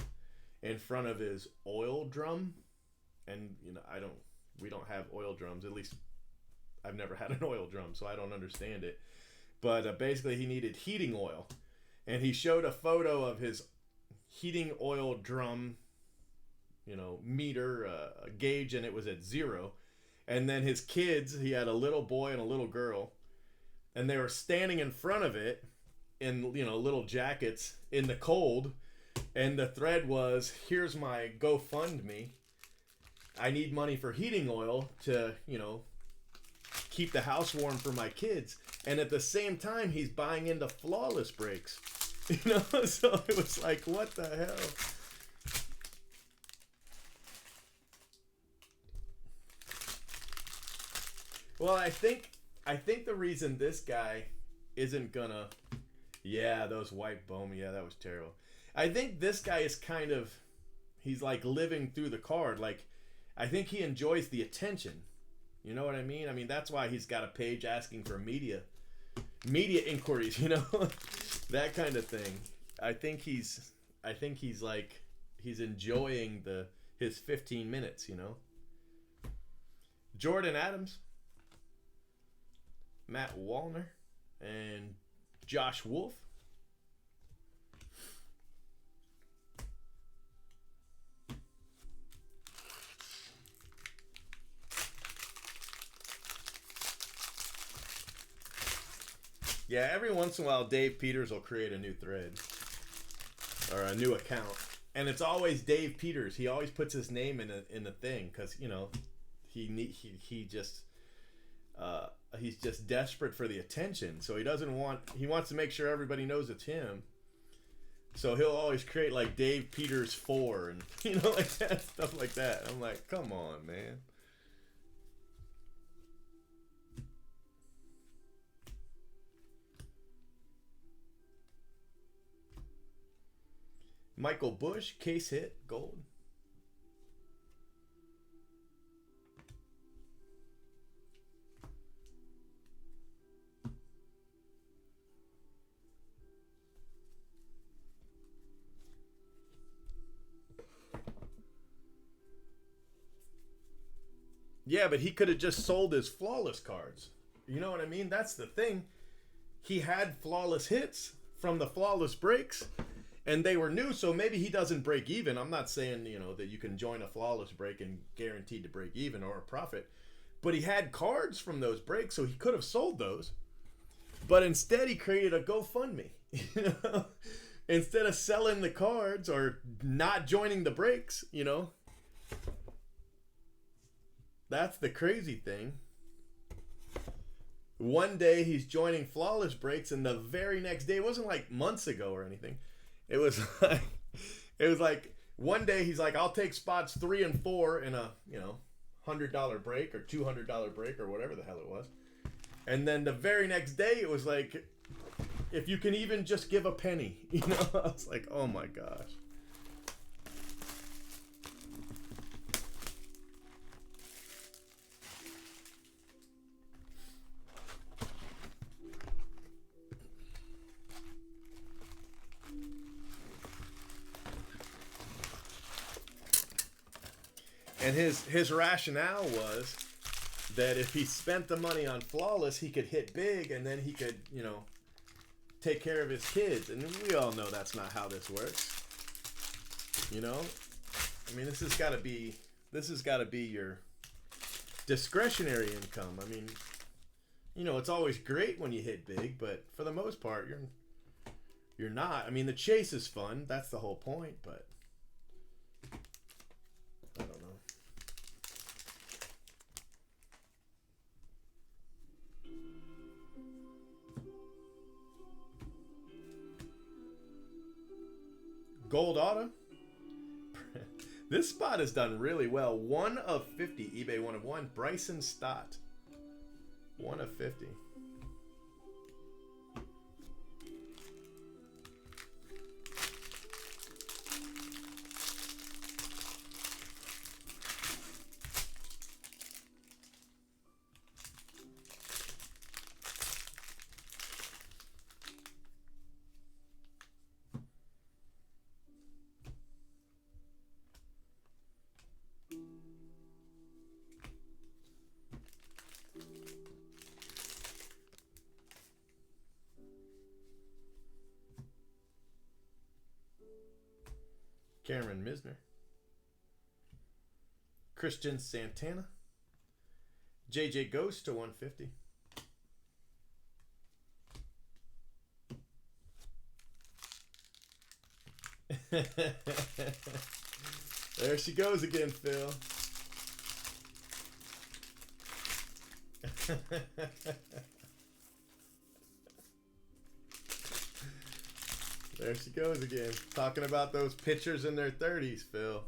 in front of his oil drum. And, you know, we don't have oil drums. At least I've never had an oil drum, so I don't understand it. But basically he needed heating oil. And he showed a photo of his heating oil drum, meter gauge, and it was at 0. And then his kids, he had a little boy and a little girl, and they were standing in front of it in little jackets in the cold, and the thread was, here's my GoFundMe. I need money for heating oil to keep the house warm for my kids. And at the same time, he's buying into Flawless brakes. So it was like, what the hell? Well, I think the reason this guy isn't gonna, yeah, those white Bowman, yeah, that was terrible. I think this guy is kind of, he's like living through the card. Like, I think he enjoys the attention. You know what I mean? I mean, that's why he's got a page asking for media inquiries, that kind of thing. I think he's like, he's enjoying his 15 minutes, Jordan Adams, Matt Wallner, and Josh Wolf. Yeah, every once in a while, Dave Peters will create a new thread or a new account, and it's always Dave Peters. He always puts his name in the thing because he just he's just desperate for the attention. So he wants to make sure everybody knows it's him. So he'll always create like Dave Peters 4 and like that, stuff like that. I'm like, come on, man. Michael Bush, case hit, gold. Yeah, but he could have just sold his Flawless cards. You know what I mean? That's the thing. He had Flawless hits from the Flawless breaks, and they were new, so maybe he doesn't break even. I'm not saying, that you can join a Flawless break and guaranteed to break even or a profit. But he had cards from those breaks, so he could have sold those. But instead, he created a GoFundMe. Instead of selling the cards or not joining the breaks, That's the crazy thing. One day he's joining Flawless breaks, and the very next day, it wasn't like months ago or anything. It was like one day he's like, I'll take spots 3 and 4 in a $100 break or $200 break or whatever the hell it was. And then the very next day it was like, if you can even just give a penny, I was like, oh my gosh. And his rationale was that if he spent the money on Flawless, he could hit big, and then he could, take care of his kids. And we all know that's not how this works. I mean, this has got to be your discretionary income. I mean, it's always great when you hit big, but for the most part, you're not. I mean, the chase is fun. That's the whole point, but I don't know. Gold auto. This spot has done really well. 1 of 50. eBay 1 of 1. Bryson Stott. 1 of 50. Cameron Misner. Christian Santana. JJ Ghost to 150. There she goes again, Phil. There she goes again. Talking about those pitchers in their 30s, Phil.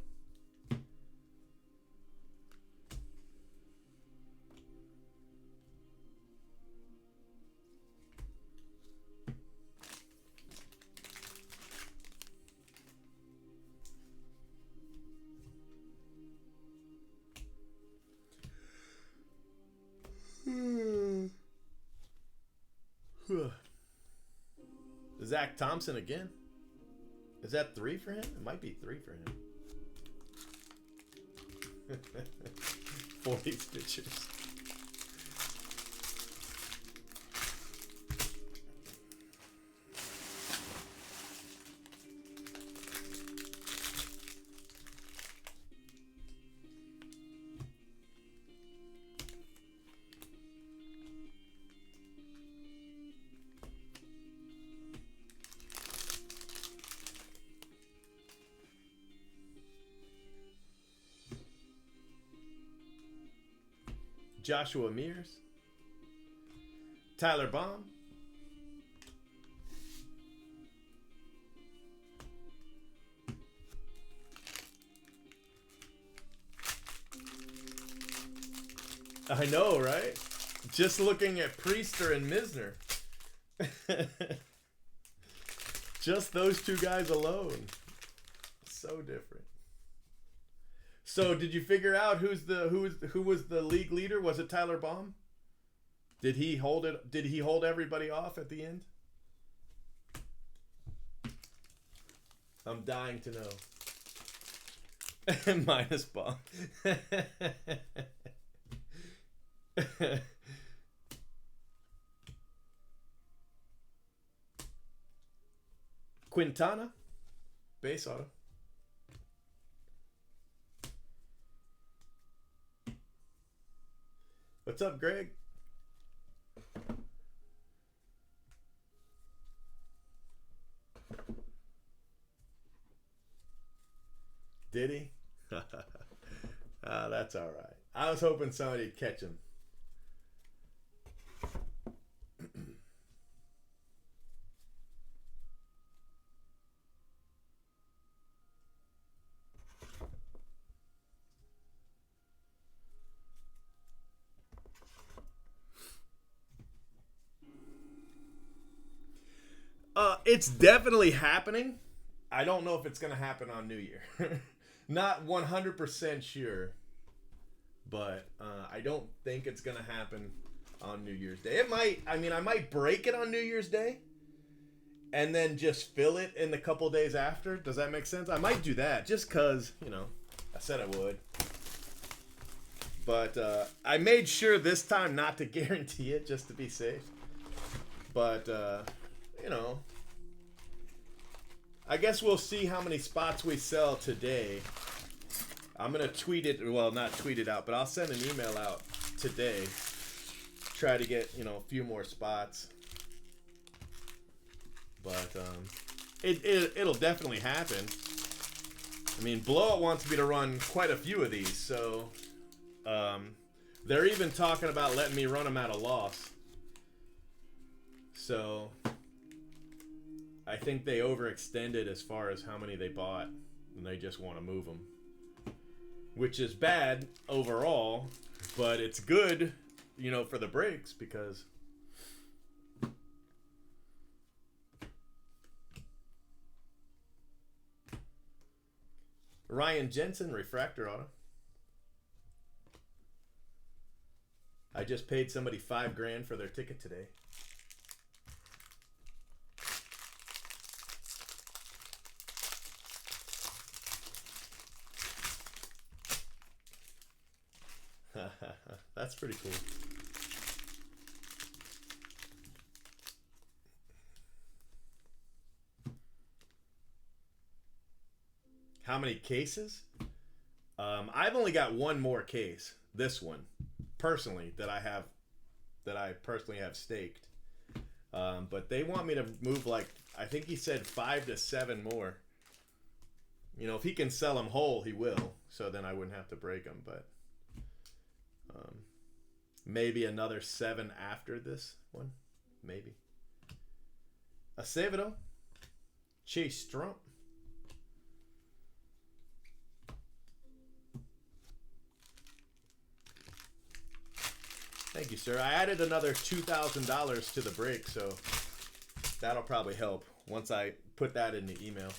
Zach Thompson again. Is that 3 for him? It might be 3 for him. 40 pitchers. Joshua Mears. Tyler Baum. I know, right? Just looking at Priester and Misner. Just those two guys alone. So different. So did you figure out who was the league leader? Was it Tyler Baum? Did he hold it? Did he hold everybody off at the end? I'm dying to know. Minus Baum. Quintana, base auto. What's up, Greg? Did he? That's all right. I was hoping somebody'd catch him. It's definitely happening. I don't know if it's going to happen on New Year. Not 100% sure. But I don't think it's going to happen on New Year's Day. It might. I mean, I might break it on New Year's Day. And then just fill it in the couple days after. Does that make sense? I might do that. Just because, you know, I said I would. But I made sure this time not to guarantee it, just to be safe. But, you know, I guess we'll see how many spots we sell today. I'm going to tweet it. Well, not tweet it out, but I'll send an email out today. Try to get, you know, a few more spots. But it'll definitely happen. I mean, Blowout wants me to run quite a few of these, so they're even talking about letting me run them at a loss. So I think they overextended as far as how many they bought, and they just want to move them. Which is bad overall, but it's good, you know, for the breaks because Ryan Jensen, refractor auto. I just paid somebody $5,000 for their ticket today. That's pretty cool. How many cases? I've only got one more case. This one, personally, that I personally have staked. But they want me to move like, I think he said 5 to 7 more. You know, if he can sell them whole, he will. So then I wouldn't have to break them. But maybe another 7 after this one. Maybe. Acevedo. Chase Trump. Thank you, sir. I added another $2,000 to the break, so that'll probably help once I put that in the email.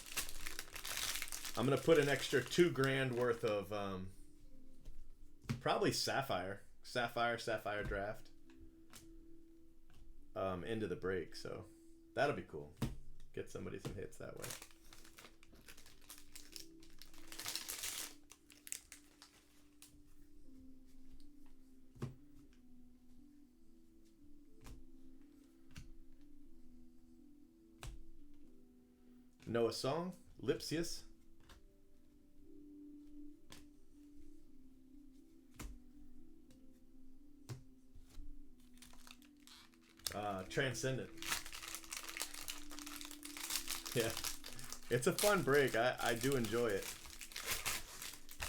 I'm gonna put an extra $2,000 worth of probably Sapphire draft into the break, so that'll be cool. Get somebody some hits that way. Noah Song, Lipsius. Transcendent. Yeah. It's a fun break. I do enjoy it.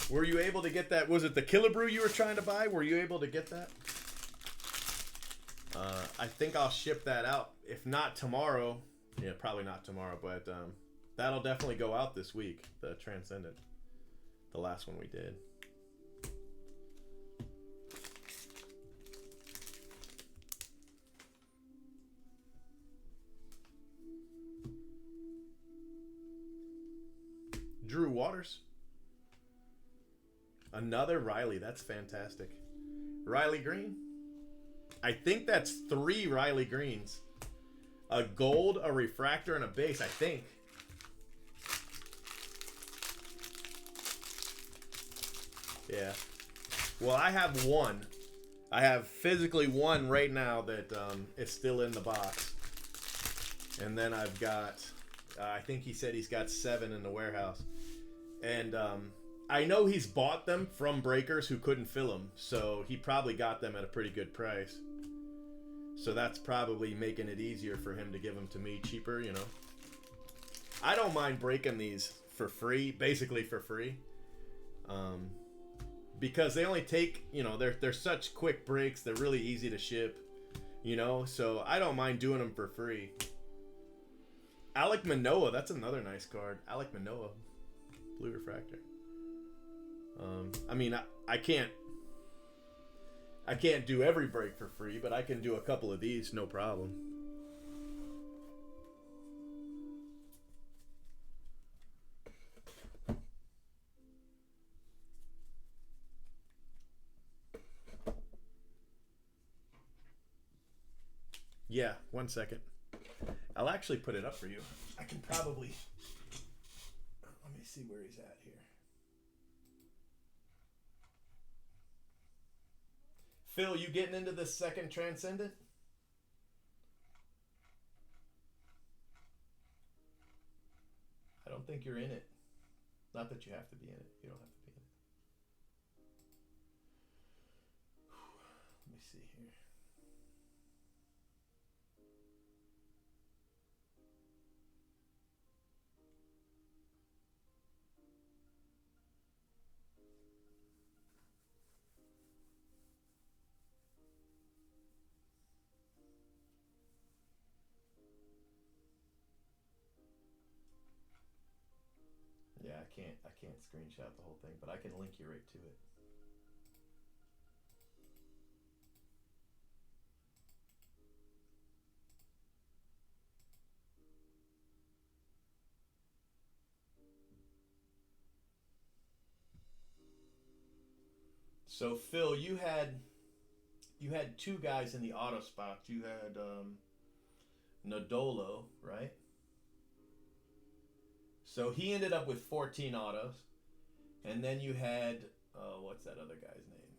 Were you able to get that? Was it the Killebrew you were trying to buy? Were you able to get that? I think I'll ship that out. If not tomorrow. Yeah, probably not tomorrow, but that'll definitely go out this week. The Transcendent. The last one we did. Drew Waters. Another Riley. That's fantastic. Riley Green. I think that's 3 Riley Greens. A gold, a refractor, and a base, I think. Yeah. Well, I have one. I have physically one right now that is still in the box. And then I've got, I think he said he's got 7 in the warehouse. And I know he's bought them from breakers who couldn't fill them. So he probably got them at a pretty good price. So that's probably making it easier for him to give them to me cheaper, you know. I don't mind breaking these for free, basically for free. Because they only take, you know, they're such quick breaks. They're really easy to ship, you know. So I don't mind doing them for free. Alek Manoah, that's another nice card. Alek Manoah, blue refractor. I mean, I can't do every break for free, but I can do a couple of these, no problem. Yeah, 1 second. I'll actually put it up for you. I can probably... Let me see where he's at here. Phil, you getting into the second Transcendent? I don't think you're in it. Not that you have to be in it. You don't have to be in it. Let me see here. Yeah, I can't screenshot the whole thing, but I can link you right to it. So Phil, you had 2 guys in the auto spot. You had Nadolo, right? So he ended up with 14 autos. And then you had, what's that other guy's name?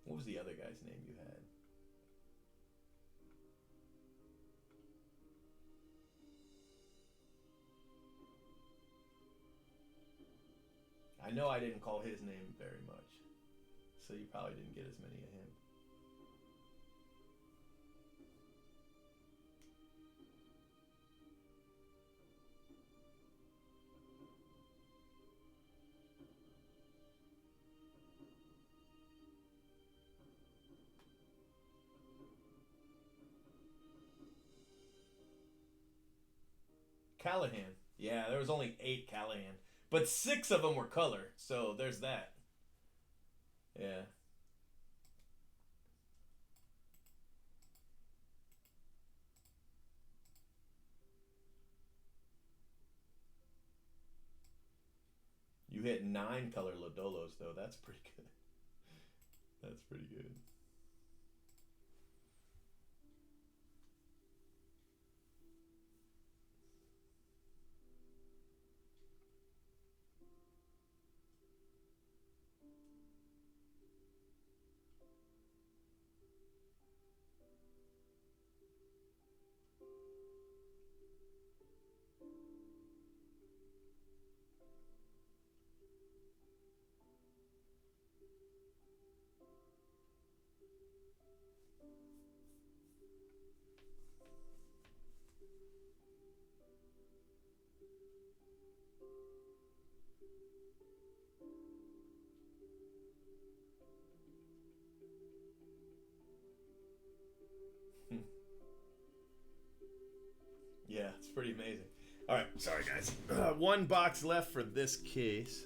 What was the other guy's name you had? I know I didn't call his name very much, so you probably didn't get as many of him. Callahan. Yeah, there was only 8 Callahan, but 6 of them were color, so there's that. Yeah. You hit 9 color Lodolos, though. That's pretty good. That's pretty good. Yeah, it's pretty amazing. All right, sorry guys. One box left for this case.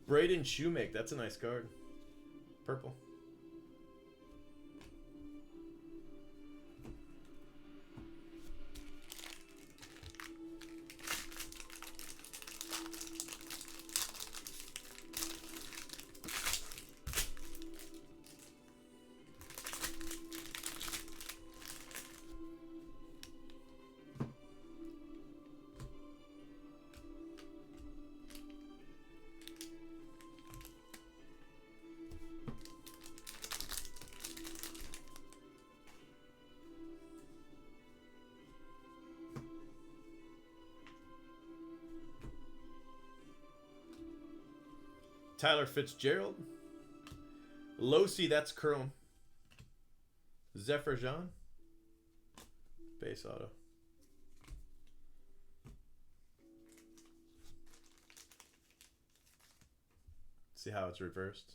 Braden Shoemake, that's a nice card. Purple. Tyler Fitzgerald. Losi, that's Chrome. Zephyr Jean. Base auto. See how it's reversed?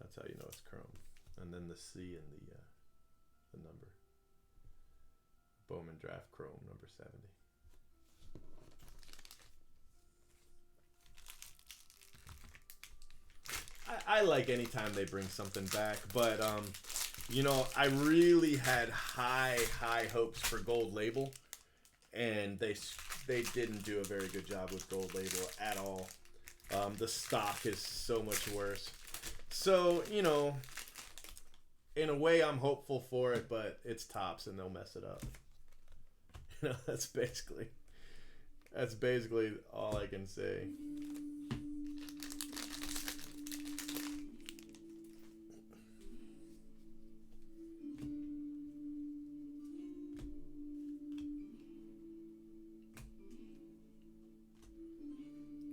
That's how you know it's Chrome. And then the C and the number. Bowman Draft Chrome number 70. I like anytime they bring something back, but you know, I really had high hopes for Gold Label, and they didn't do a very good job with Gold Label at all. The stock is so much worse. So, you know, in a way I'm hopeful for it, but it's Topps and they'll mess it up. You know, that's basically all I can say.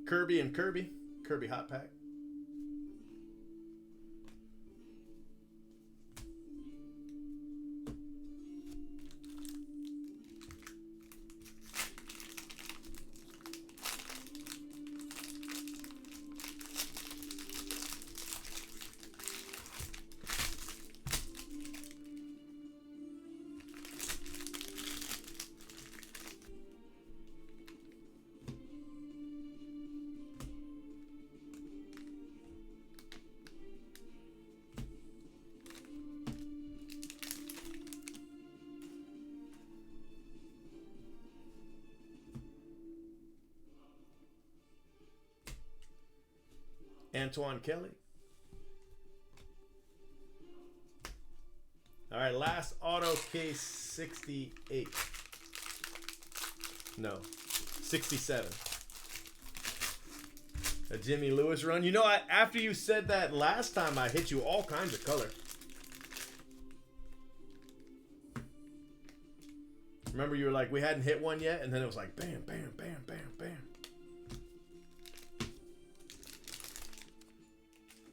Kirby and Kirby. Kirby Hot Pack. Antoine Kelly. All right, last auto case 68. No, 67. A Jimmy Lewis run. You know, after you said that last time, I hit you all kinds of color. Remember, you were like, we hadn't hit one yet, and then it was like, bam, bam, bam, bam, bam.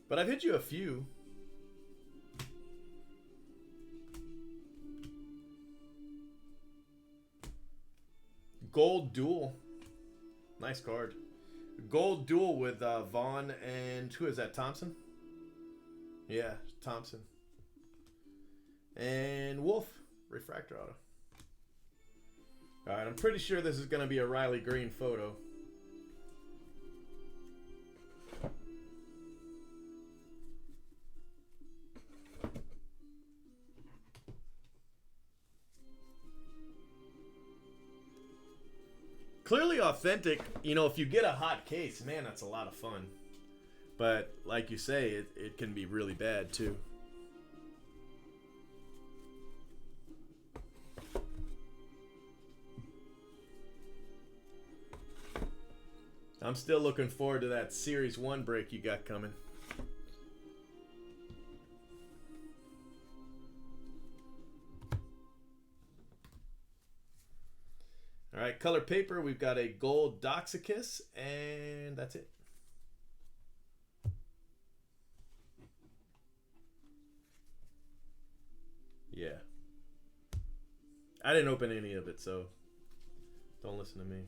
But I've hit you a few. Gold Duel. Nice card. Gold Duel with Vaughn and who is that? Thompson? Yeah, Thompson. And Wolf. Refractor auto. Alright, I'm pretty sure this is going to be a Riley Green photo. Clearly authentic. You know, if you get a hot case, man, that's a lot of fun. But like you say, it can be really bad too. I'm still looking forward to that Series 1 break you got coming. All right, color paper, we've got a gold Doxicus, and that's it. Yeah. I didn't open any of it, so don't listen to me.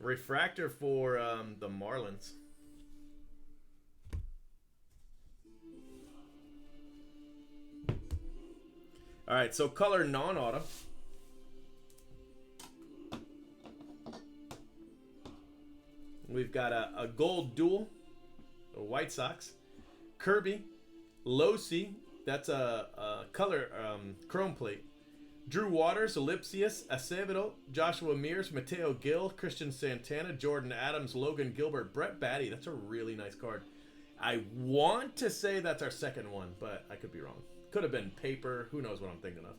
Refractor for the Marlins. All right, so color non-auto. We've got a gold duel, the White Sox. Kirby, Losi, that's a color chrome plate. Drew Waters, Ellipsius, Acevedo, Joshua Mears, Mateo Gil, Christian Santana, Jordan Adams, Logan Gilbert, Brett Batty. That's a really nice card. I want to say that's our second one, but I could be wrong. Could have been paper. Who knows what I'm thinking of.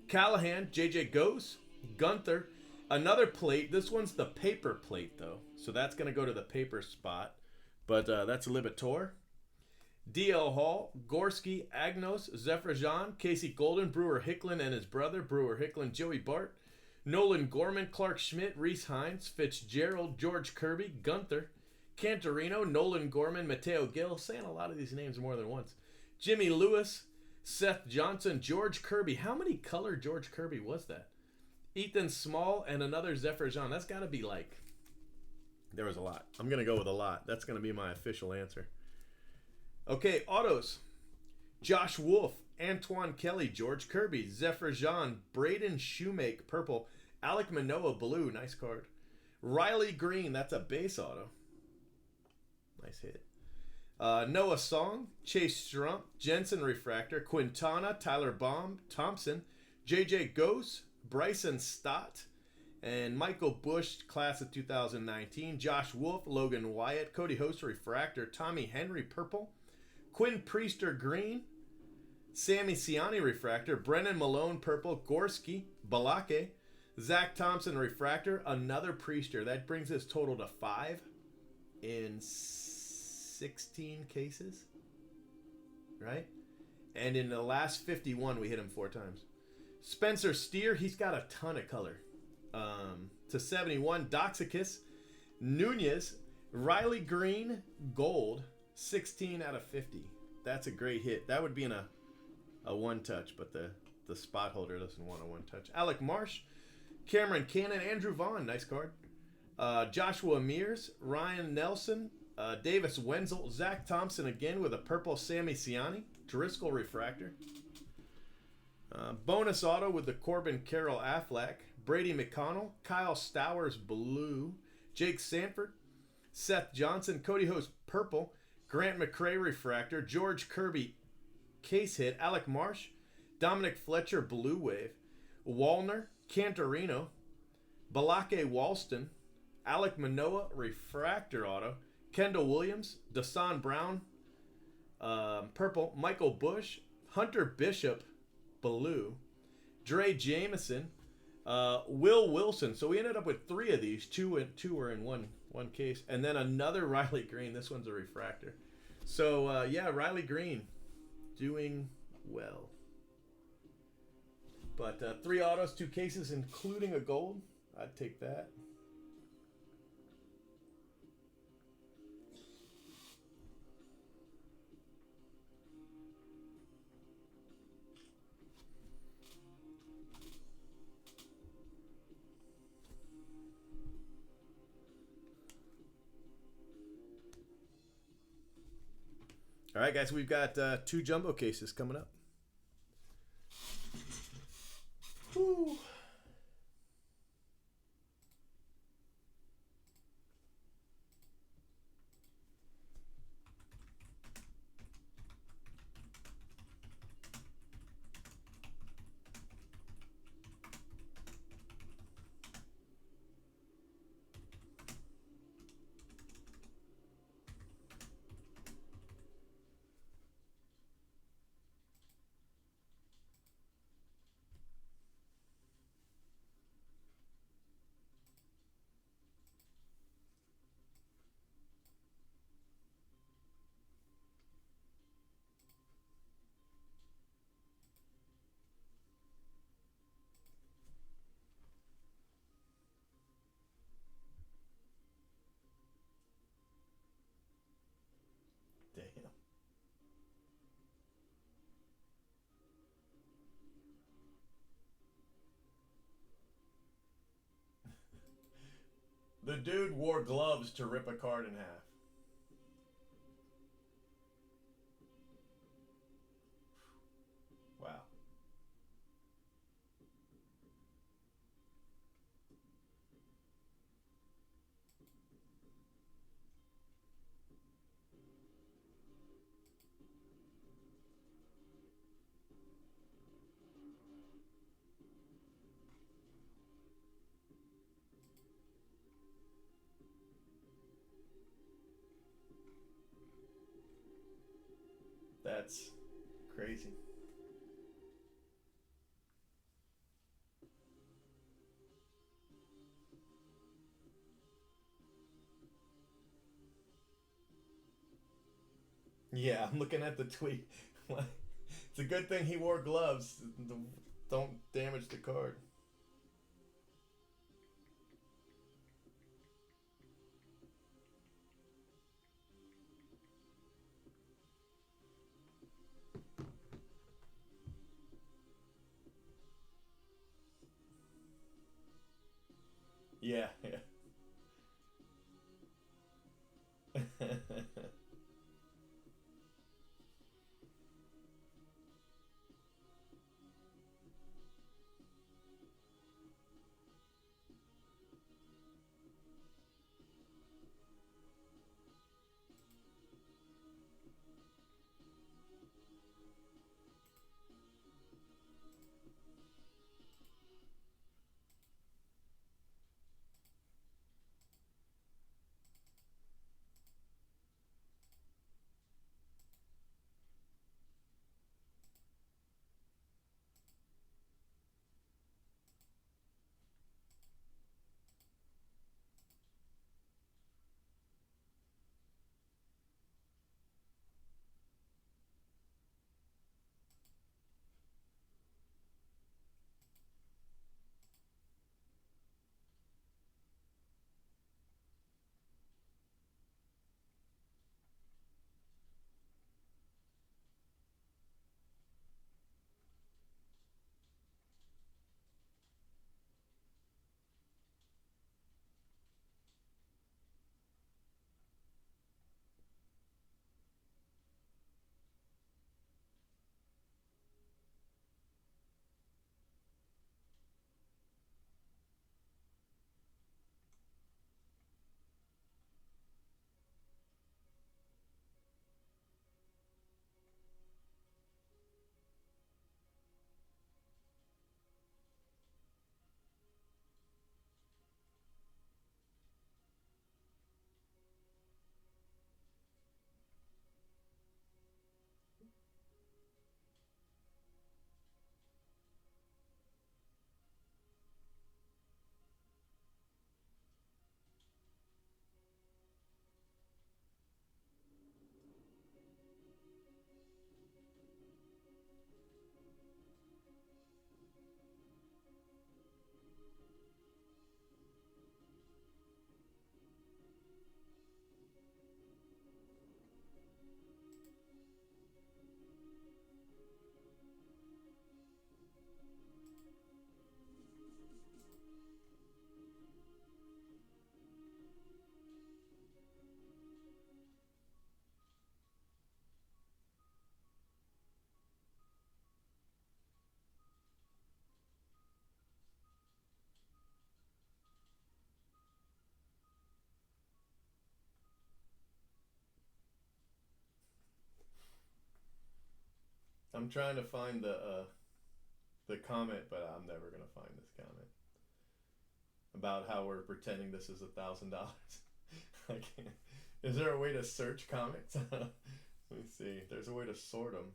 Callahan, JJ Goes, Gunther. Another plate. This one's the paper plate, though. So that's going to go to the paper spot. But that's Libator. D.L. Hall, Gorski, Agnos, Zephyr Jean, Casey Golden, Brewer Hicklin and his brother, Brewer Hicklin, Joey Bart, Nolan Gorman, Clark Schmidt, Reese Hines, Fitzgerald, George Kirby, Gunther, Cantorino, Nolan Gorman, Mateo Gill, saying a lot of these names more than once, Jimmy Lewis, Seth Johnson, George Kirby. How many color George Kirby was that? Ethan Small and another Zephyr Jean. That's got to be like, there was a lot. I'm going to go with a lot. That's going to be my official answer. Okay, autos. Josh Wolf, Antoine Kelly, George Kirby, Zephyr Jean, Braden Shoemake, purple, Alec Manoah, blue, nice card. Riley Green, that's a base auto. Nice hit. Noah Song, Chase Strump, Jensen Refractor, Quintana, Tyler Baum, Thompson, JJ Ghost, Bryson Stott, and Michael Bush, class of 2019. Josh Wolf, Logan Wyatt, Cody Host Refractor, Tommy Henry, purple. Quinn Priester green, Sammy Ciani refractor, Brennan Malone purple, Gorski, Balake, Zach Thompson refractor, another Priester. That brings his total to 5 in 16 cases, right? And in the last 51, we hit him 4 times. Spencer Steer, he's got a ton of color. To 71, Doxicus, Nunez, Riley Green, gold, 16 out of 50. That's a great hit. That would be in a one touch, but the spot holder doesn't want a one touch. Alec Marsh, Cameron Cannon, Andrew Vaughn, nice card. Joshua Mears, Ryan Nelson, Davis Wenzel, Zach Thompson again with a purple Sammy Siani, Driscoll refractor. Bonus auto with the Corbin Carroll Affleck, Brady McConnell, Kyle Stowers blue, Jake Sanford, Seth Johnson, Cody Hose purple, Grant McCrae refractor, George Kirby case hit, Alec Marsh, Dominic Fletcher blue wave, Wallner, Cantorino, Balake Walston, Alec Manoa refractor auto, Kendall Williams, Dasan Brown purple, Michael Bush, Hunter Bishop blue, Dre Jameson, Will Wilson. So we ended up with 3 of these. Two were in one case, and then another Riley Green. This one's a refractor. So yeah, Riley Green doing well. But 3 autos, 2 cases, including a gold. I'd take that. All right, guys, we've got 2 jumbo cases coming up. Whew. Damn. The dude wore gloves to rip a card in half. Wow. That's crazy. Yeah, I'm looking at the tweet. It's a good thing he wore gloves. Don't damage the card. Yeah, yeah. I'm trying to find the comment, but I'm never gonna find this comment about how we're pretending this is $1,000. I can't. Is there a way to search comics? Let me see. There's a way to sort them.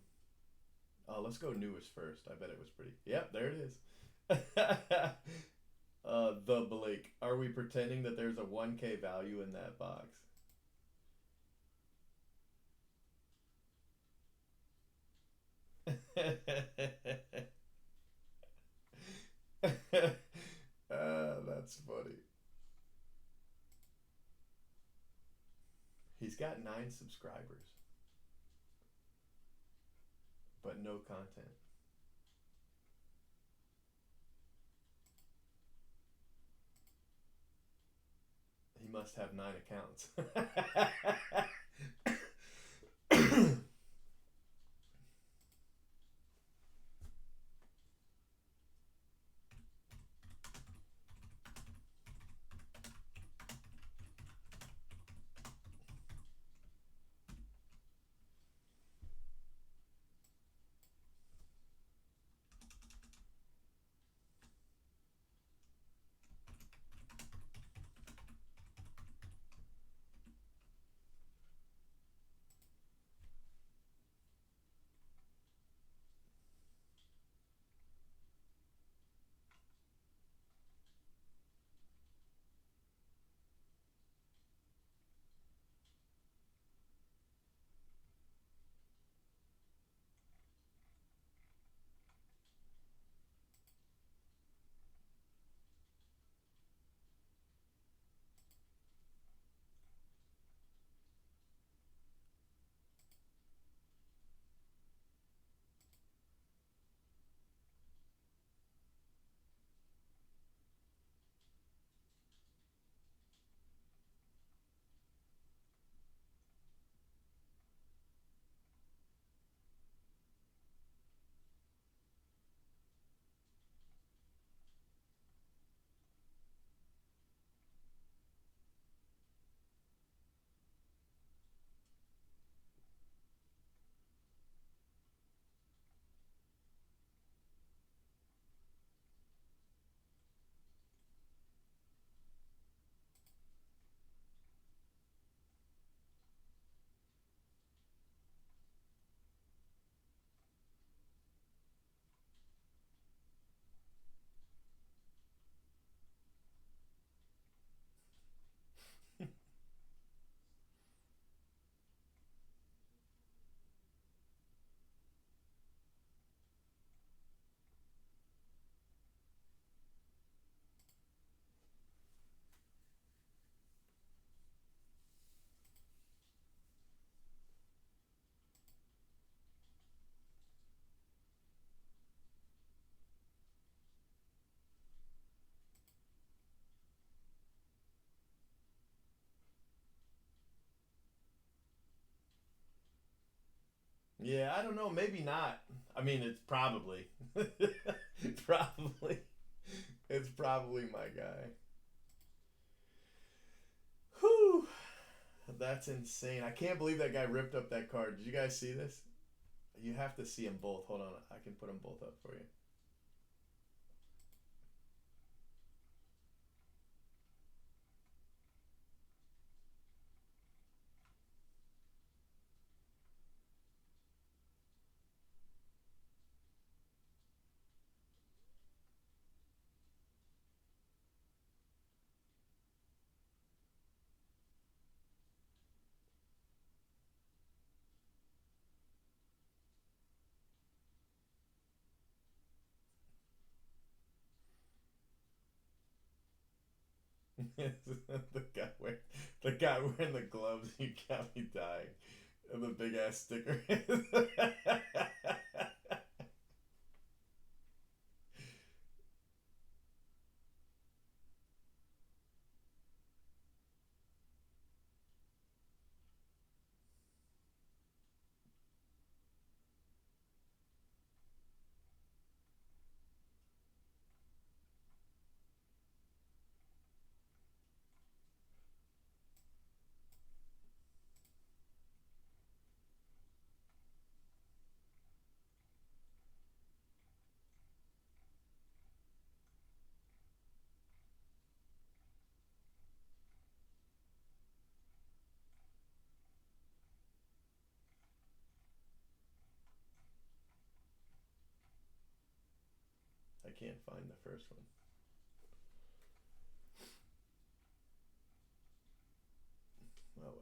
Oh, let's go newest first. I bet it was pretty. Yep, there it is. The Blake. Are we pretending that there's a 1K value in that box? That's funny. He's got 9 subscribers, but no content. He must have 9 accounts. Yeah, I don't know. Maybe not. I mean, it's probably, probably, it's probably my guy. Whew, that's insane. I can't believe that guy ripped up that card. Did you guys see this? You have to see them both. Hold on, I can put them both up for you. the guy wearing the guy wearing the gloves. You got me dying. And the big ass sticker. can't find the first one. Oh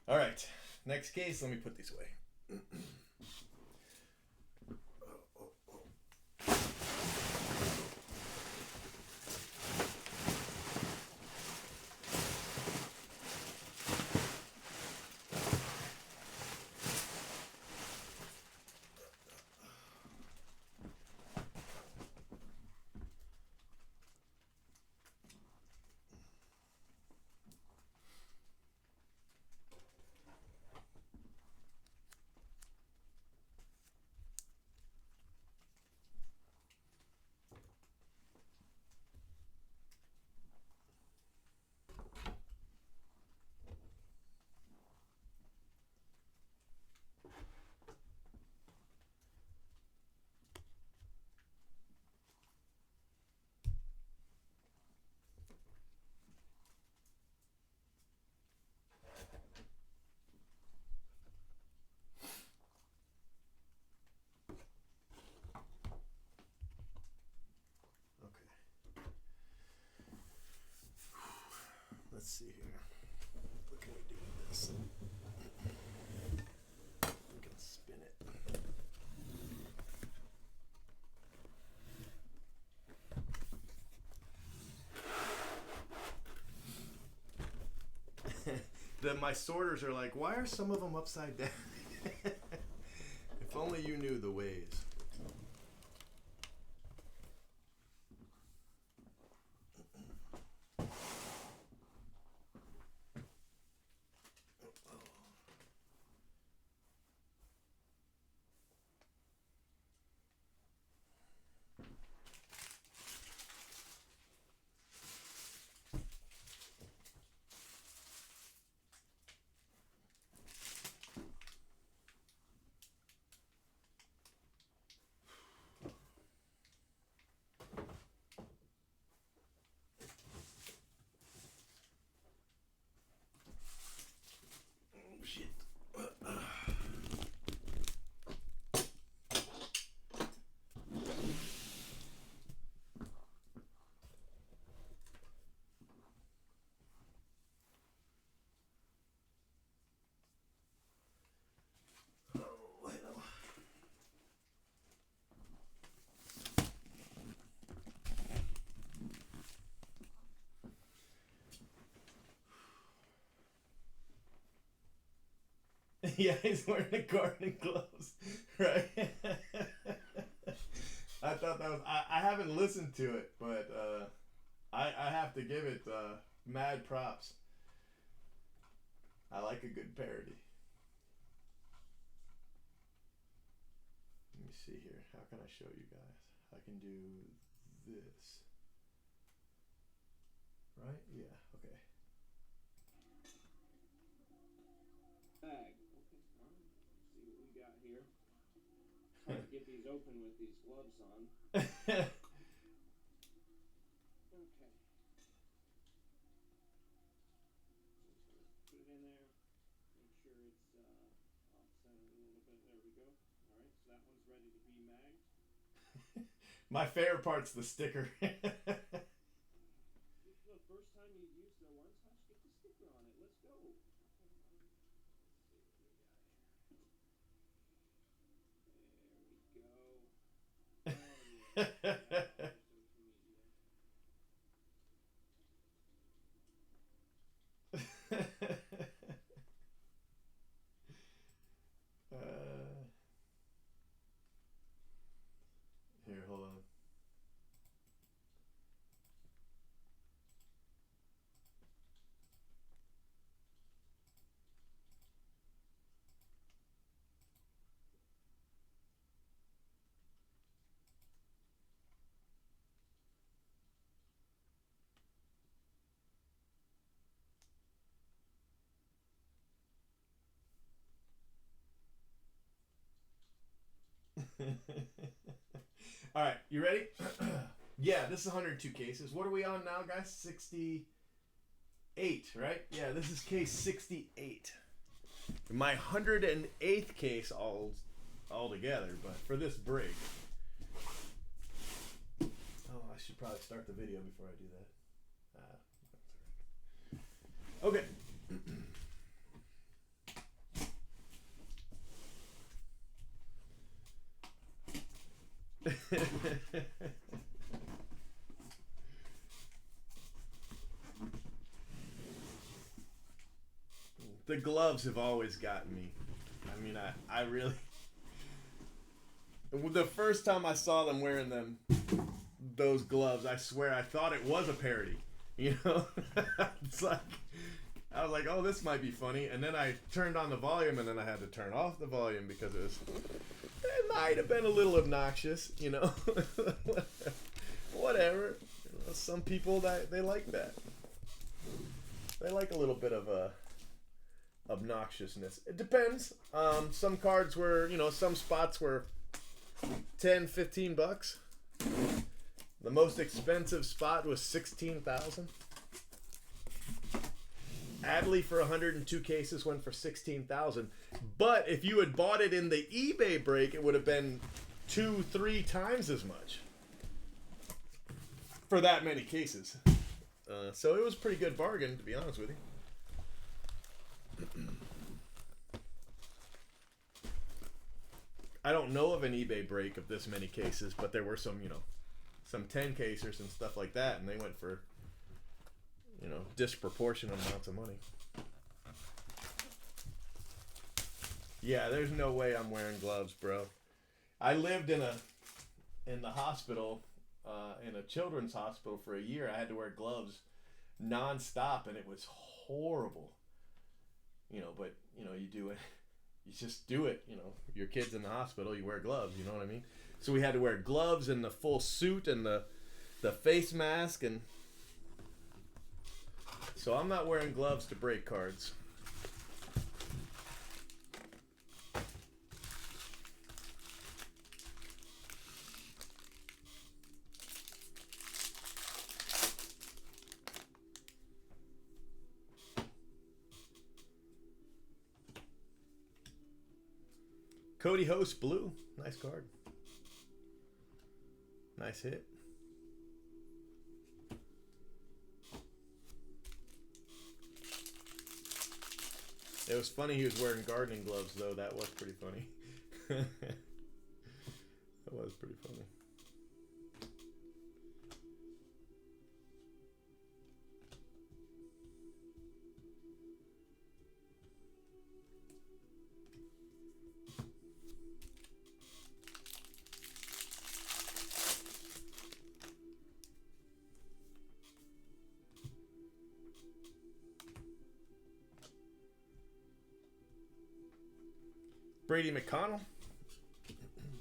well. All right. Next case. Let me put these away. Let's see here. What can we do with this? We can spin it. My sorters are like, why are some of them upside down? If only you knew the ways. Shit. Yeah, he's wearing the gardening gloves, right? I thought that was. I haven't listened to it, but I have to give it mad props. I like a good parody. Let me see here. How can I show you guys? I can do this. Right? Yeah. Okay. Bag. Okay, all right. See what we got here. Hard to get these open with these gloves on. Okay. So put it in there. Make sure it's off-centered a little bit. There we go. All right, so that one's ready to be magged. My favorite part's the sticker. This is the first time you've used the One Touch. Get the sticker on it. Let's go. Okay, let's see what we got here. There we go. Oh, yeah. Here, hold on. All right, you ready? Yeah, this is 102 cases. What are we on now, guys? 68, right? Yeah, this is case 68. My 108th case, I'll altogether, but for this break. Oh, I should probably start the video before I do that. Okay. The gloves have always gotten me. I mean, I really... The first time I saw them wearing those gloves, I swear I thought it was a parody. You know? It's like... I was like, oh, this might be funny. And then I turned on the volume, and then I had to turn off the volume because it might have been a little obnoxious, you know? Whatever. You know, some people, they like that. They like a little bit of obnoxiousness. It depends. Some cards were, you know, some spots were $10-15. The most expensive spot was $16,000. Adley for 102 cases went for $16,000. But if you had bought it in the eBay break, it would have been 2-3 times as much for that many cases. So it was a pretty good bargain, to be honest with you. I don't know of an eBay break of this many cases, but there were some, you know, some 10 casers and stuff like that, and they went for, you know, disproportionate amounts of money. Yeah, there's no way I'm wearing gloves, bro. I lived in the hospital, in a children's hospital for a year. I had to wear gloves nonstop, and it was horrible. You know, but, you know, you do it. You just do it, you know. Your kid's in the hospital, you wear gloves, you know what I mean? So we had to wear gloves and the full suit and the face mask, and so I'm not wearing gloves to break cards. Cody Host blue. Nice card. Nice hit. It was funny he was wearing gardening gloves, though. That was pretty funny. That was pretty funny. Brady McConnell,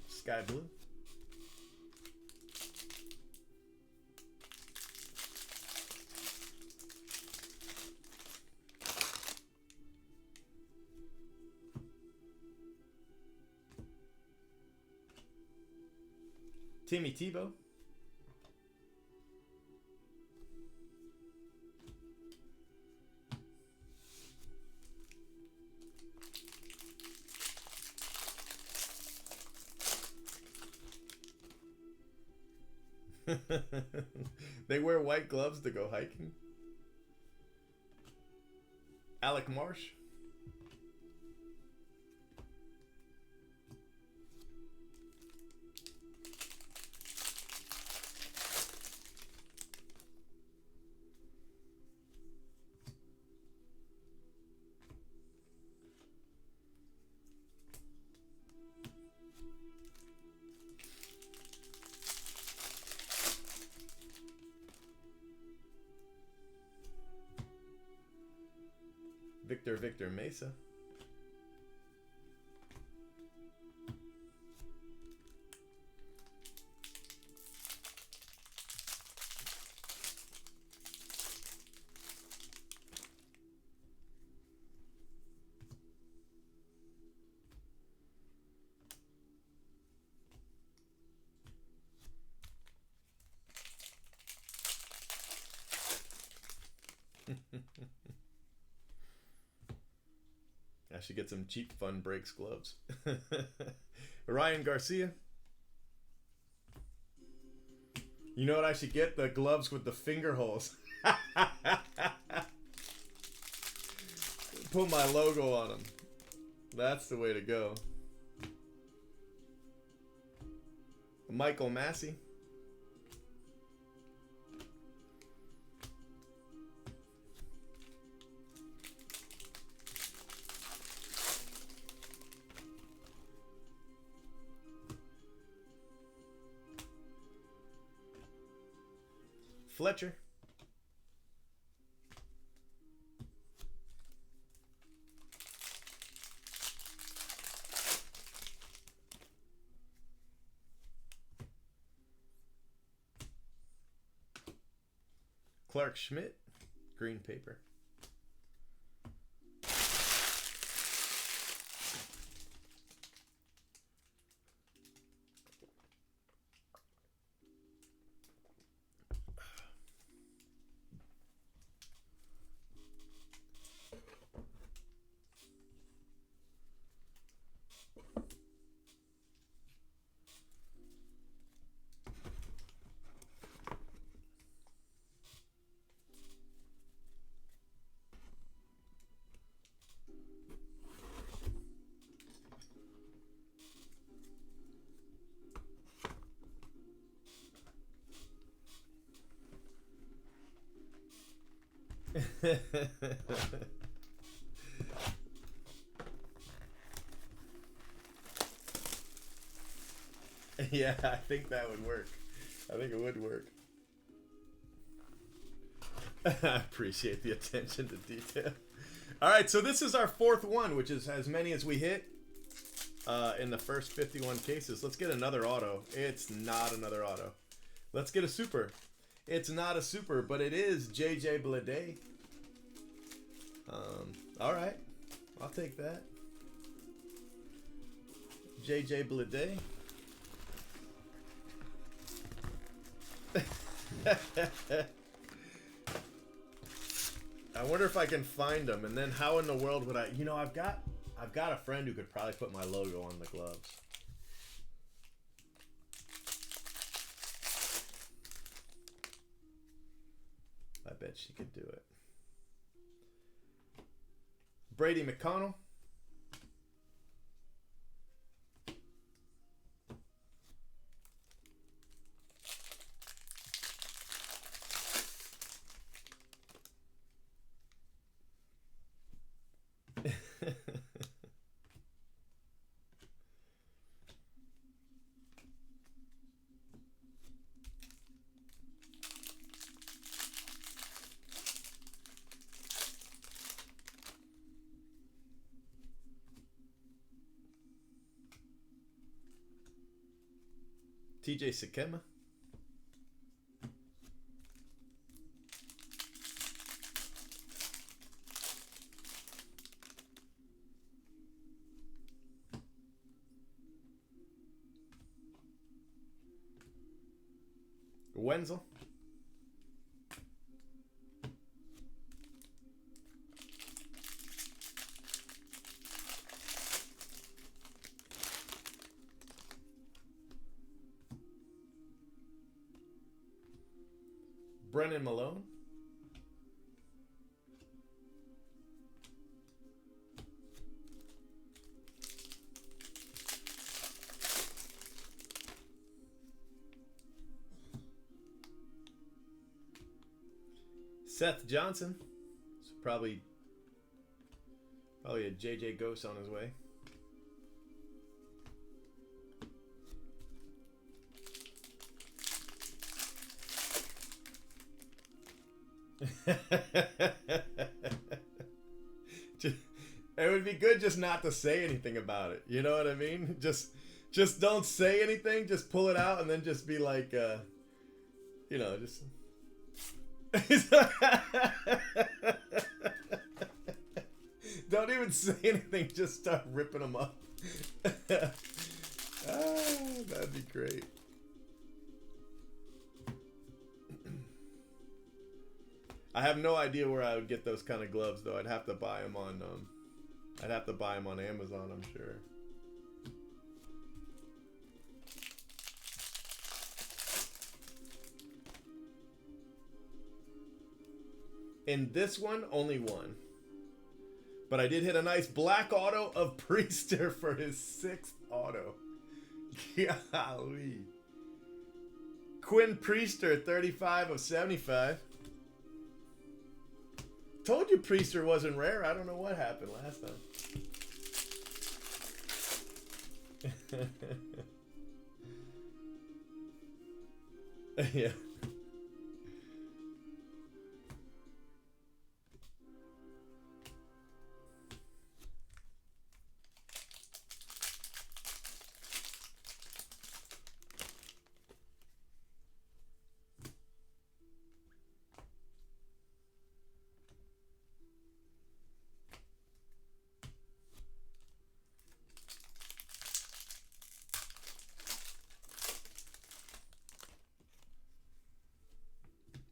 sky blue. Timmy Tebow. They wear white gloves to go hiking. Alec Marsh. Victor Mesa. I should get some cheap Fun Breaks gloves. Ryan Garcia. You know what I should get? The gloves with the finger holes. Put my logo on them. That's the way to go. Michael Massey. Fletcher. Clark Schmidt, green paper. Yeah, I think that would work. I think it would work. I appreciate the attention to detail. All right, so this is our fourth one, which is as many as we hit in the first 51 cases. Let's get another auto. It's not another auto. Let's get a super. It's not a super, but it is JJ Bleday. All right, I'll take that. JJ Bleday. I wonder if I can find them, and then how in the world would I? You know, I've got a friend who could probably put my logo on the gloves. I bet she could do it. Brady McConnell. TJ Sakema. Wenzel. Brennan Malone. Seth Johnson. So probably a JJ Ghost on his way. It would be good just not to say anything about it. You know what I mean? Just don't say anything. Just pull it out and then just be like, you know, just. Don't even say anything. Just start ripping them up. That'd be great. I have no idea where I would get those kind of gloves, though. I'd have to buy them on. I'd have to buy them on Amazon, I'm sure. In this one, only one. But I did hit a nice black auto of Priester for his 6th auto. Golly. Quinn Priester, 35 of 75. Told you Priester wasn't rare. I don't know what happened last time. Yeah.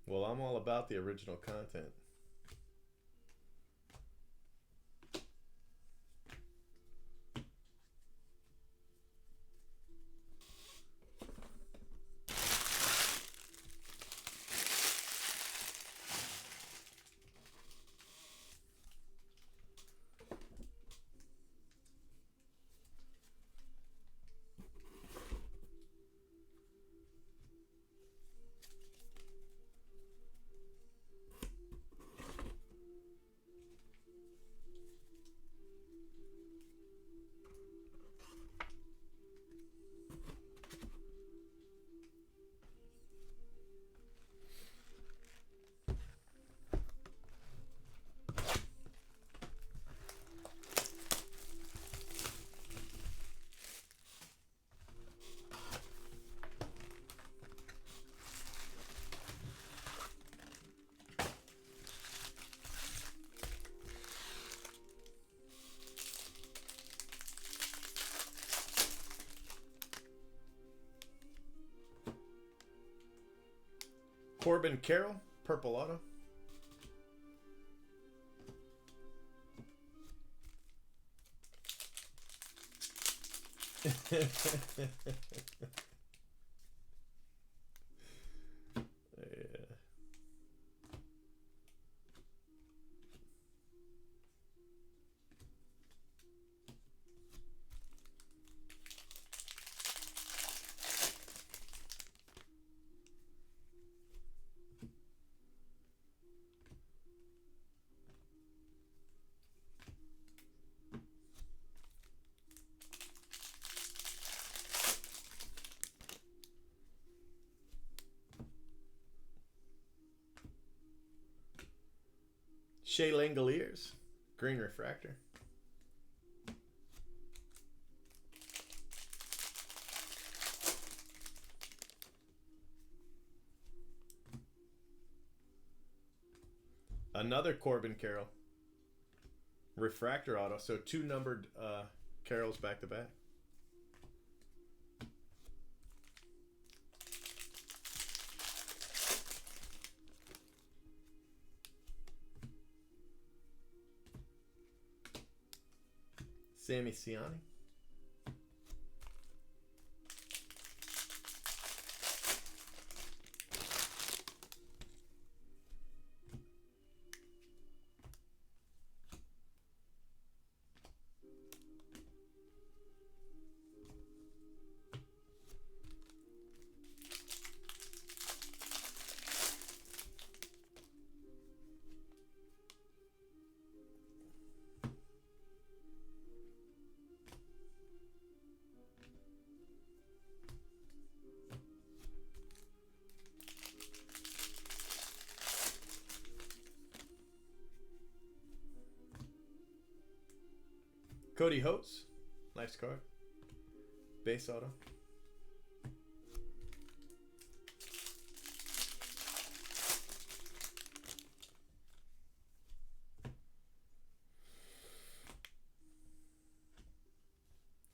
Well, I'm all about the original content. Corbin Carroll, purple auto. Yeah. Shea Langoliers, green refractor. Another Corbin Carroll. Refractor auto, so 2 numbered Carrolls back to back. Sammy Siani. Cody Hose, nice card. Base auto.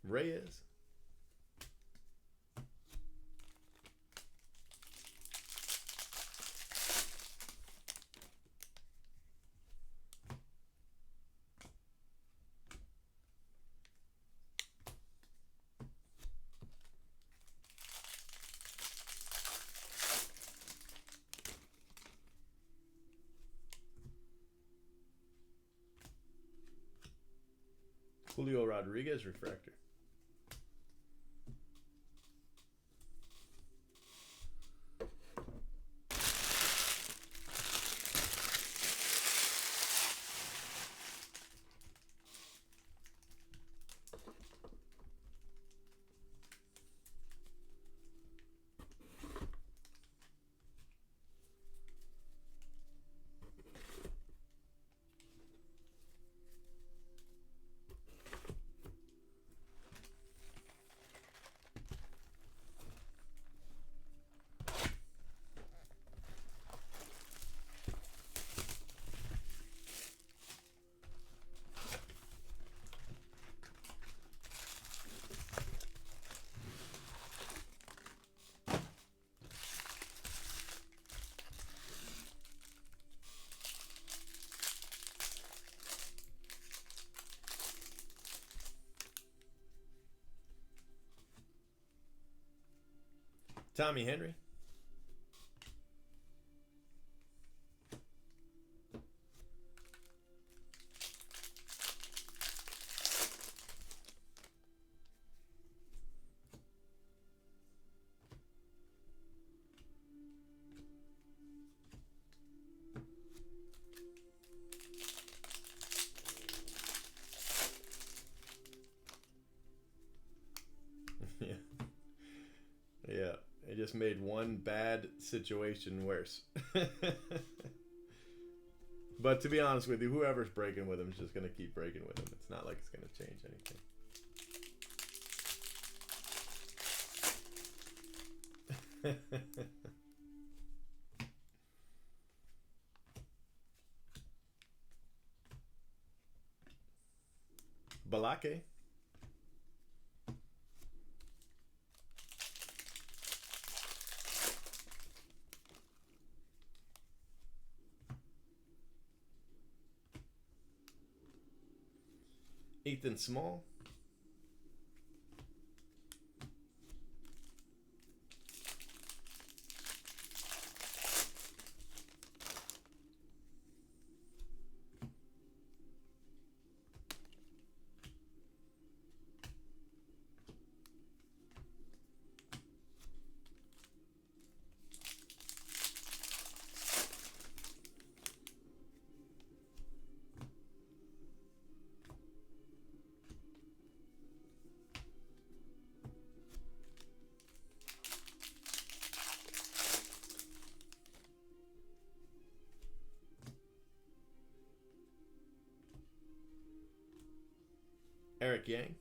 Reyes. Julio Rodriguez refractor. Tommy Henry. Yeah. Yeah. It just made one bad situation worse. But to be honest with you, whoever's breaking with him is just going to keep breaking with him. It's not like it's going to change anything. Balake. Ethan Small. Eric Yang.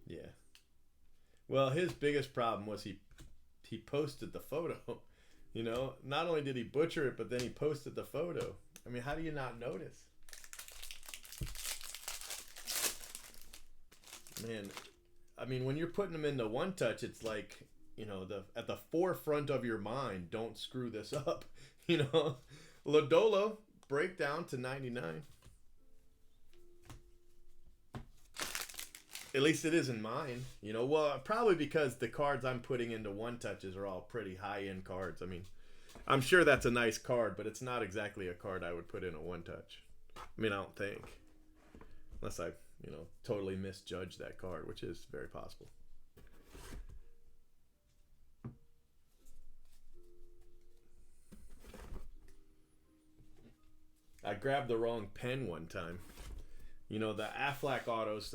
Yeah. Well, his biggest problem was he posted the photo. You know, not only did he butcher it, but then he posted the photo. I mean, how do you not notice? Man, I mean, when you're putting them into one touch, it's like, you know, the at the forefront of your mind, don't screw this up. You know, Lodolo breakdown to 99. At least it is in mine. You know, well, probably because the cards I'm putting into one touches are all pretty high end cards. I mean, I'm sure that's a nice card, but it's not exactly a card I would put in a one touch. I mean, I don't think, unless I, you know, totally misjudged that card, which is very possible. I grabbed the wrong pen one time. You know, the Aflac autos,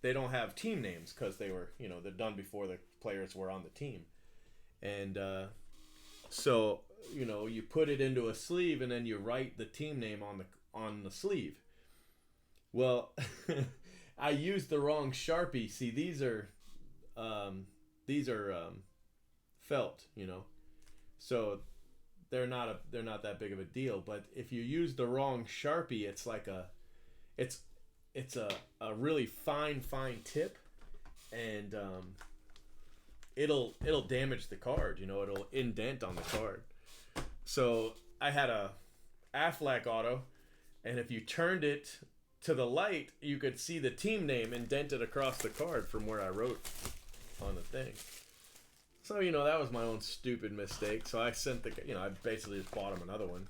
they don't have team names because they were, you know, they're done before the players were on the team. And so, you know, you put it into a sleeve and then you write the team name on the sleeve. Well, I used the wrong Sharpie. See, these are felt, you know, so they're not that big of a deal. But if you use the wrong Sharpie, it's like it's a really fine tip, and it'll damage the card. You know, it'll indent on the card. So I had a Aflac auto, and if you turned it to the light, you could see the team name indented across the card from where I wrote on the thing. So, you know, that was my own stupid mistake. So I sent I basically just bought him another one.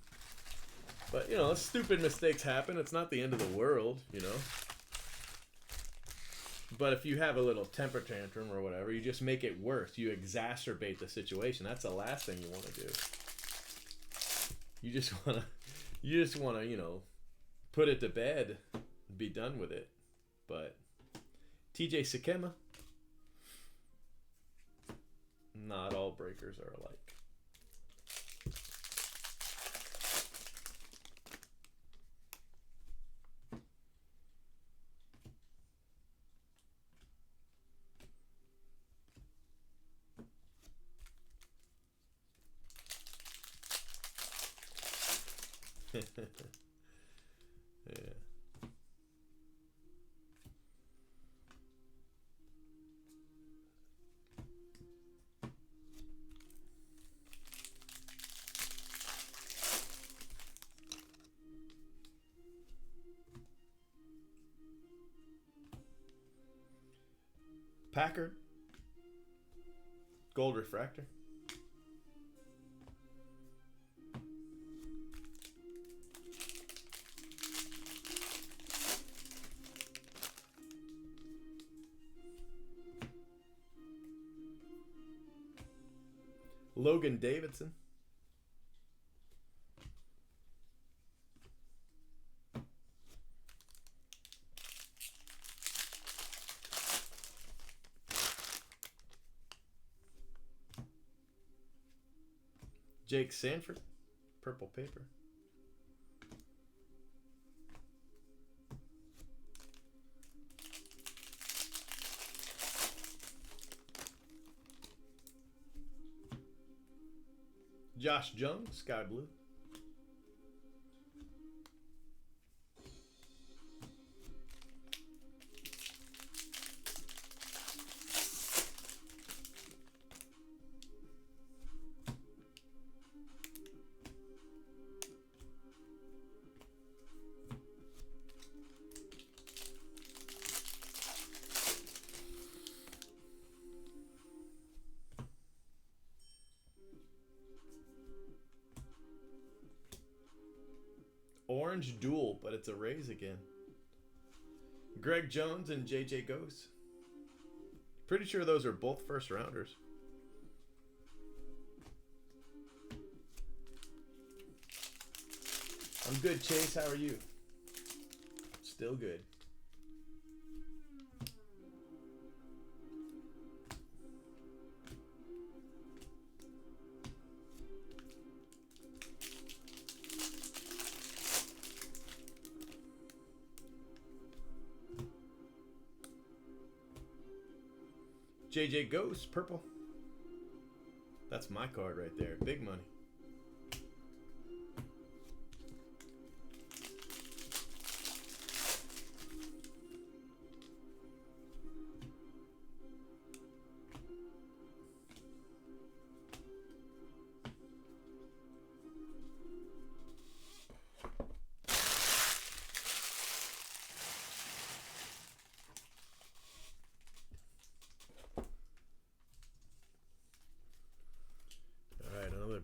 But, you know, stupid mistakes happen. It's not the end of the world, you know. But if you have a little temper tantrum or whatever, you just make it worse. You exacerbate the situation. That's the last thing you want to do. You just want to, you know, put it to bed and be done with it. But TJ Sakema, not all breakers are alike. Yeah. Packard, gold refractor. Logan Davidson. Jake Sanford, purple paper. Josh Jung, sky blue. Orange dual, but it's a Rays again. Greg Jones and JJ Ghost. Pretty sure those are both first rounders. I'm good, Chase. How are you? Still good. JJ Ghost, purple. That's my card right there. Big money.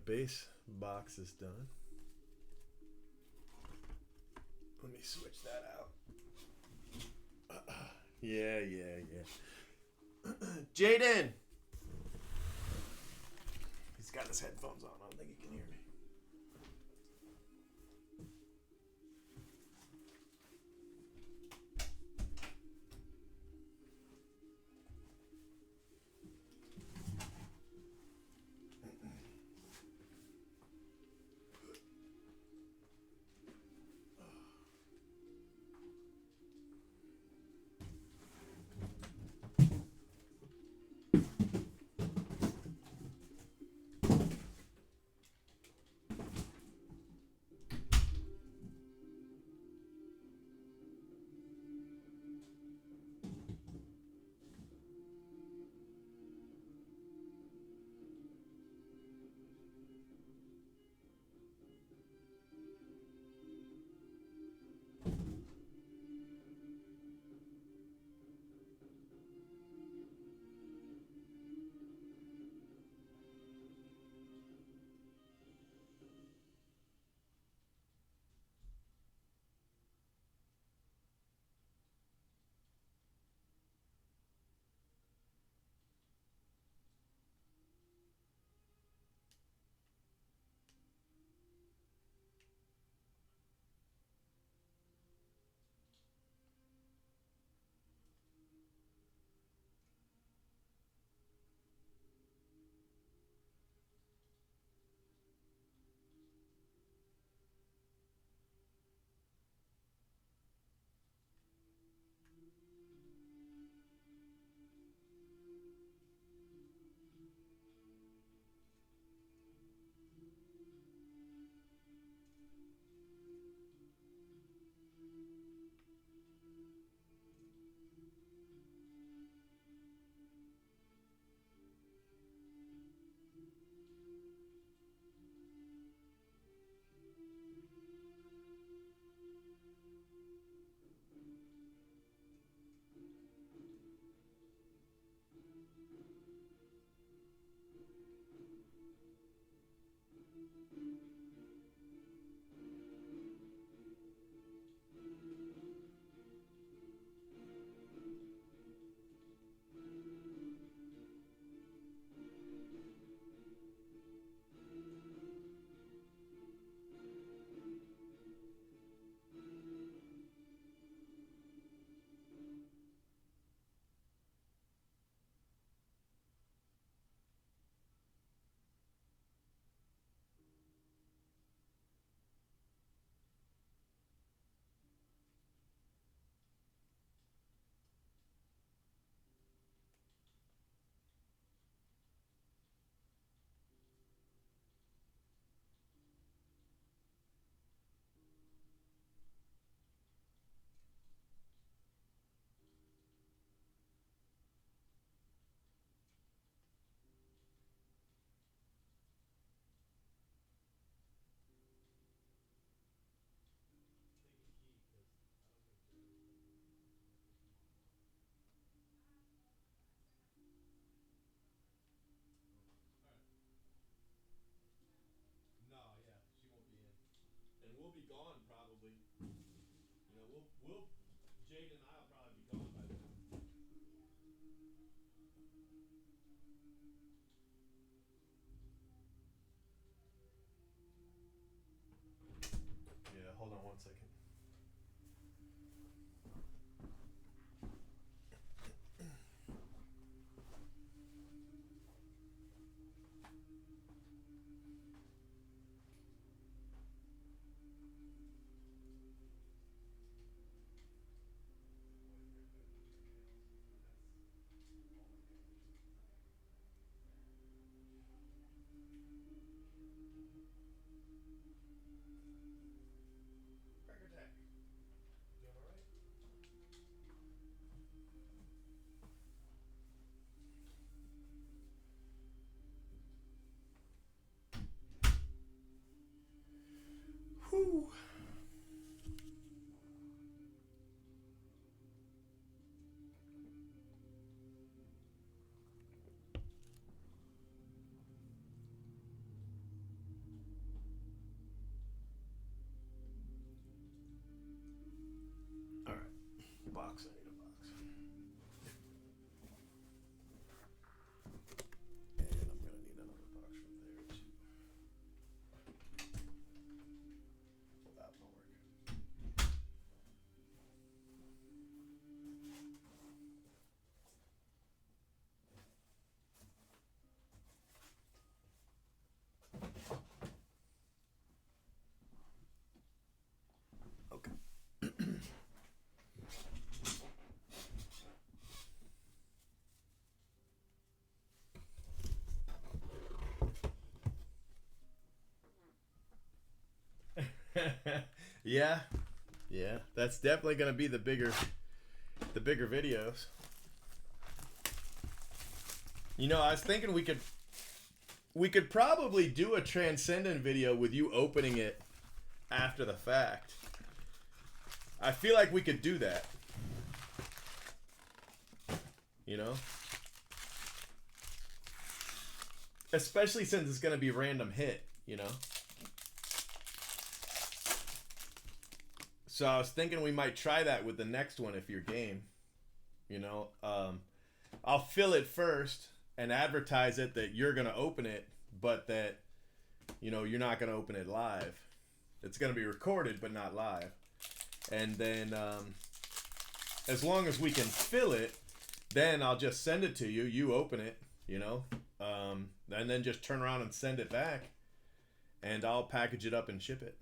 Base box is done. Let me switch that out. Yeah. Jaden! He's got his headphones on. I don't think he can hear me. No, yeah, she won't be in, and we'll be gone probably. You know, we'll Jade and I'll probably be gone by then. Yeah, hold on 1 second. Cracker Jack, doing all right? Whew. All right, box. I need a box. And I'm gonna need another box from there too. Well, that won't work. Okay. Yeah, yeah, that's definitely gonna be the bigger videos. You know, I was thinking we could probably do a Transcendent video with you opening it after the fact. I feel like we could do that. You know? Especially since it's gonna be random hit, you know? So I was thinking we might try that with the next one if you're game. You know? I'll fill it first and advertise it that you're gonna open it, but that, you know, you're not gonna open it live. It's gonna be recorded but not live. And then as long as we can fill it, then I'll just send it to you. You open it, you know, and then just turn around and send it back, and I'll package it up and ship it.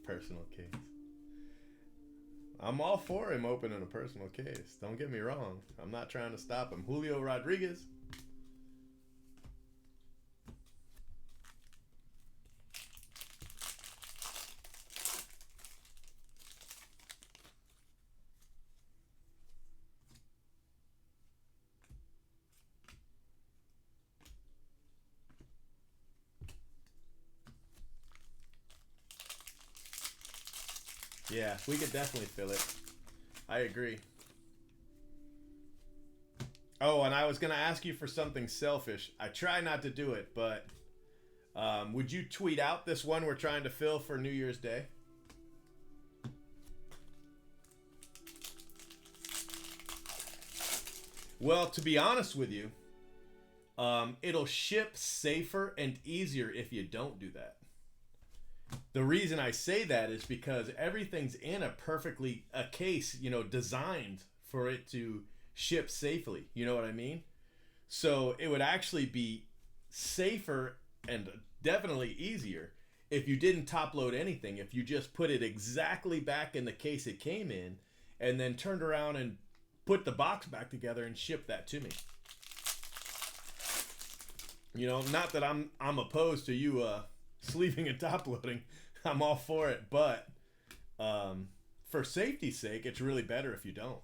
Personal case. I'm all for him opening a personal case. Don't get me wrong. I'm not trying to stop him. Julio Rodriguez. Yeah, we could definitely fill it. I agree. Oh, and I was going to ask you for something selfish. I try not to do it, but would you tweet out this one we're trying to fill for New Year's Day? Well, to be honest with you, it'll ship safer and easier if you don't do that. The reason I say that is because everything's in a case, designed for it to ship safely. You know what I mean? So it would actually be safer and definitely easier if you didn't top load anything. If you just put it exactly back in the case it came in and then turned around and put the box back together and shipped that to me. Not that I'm opposed to you sleeving and top loading. I'm all for it, but for safety's sake, it's really better if you don't.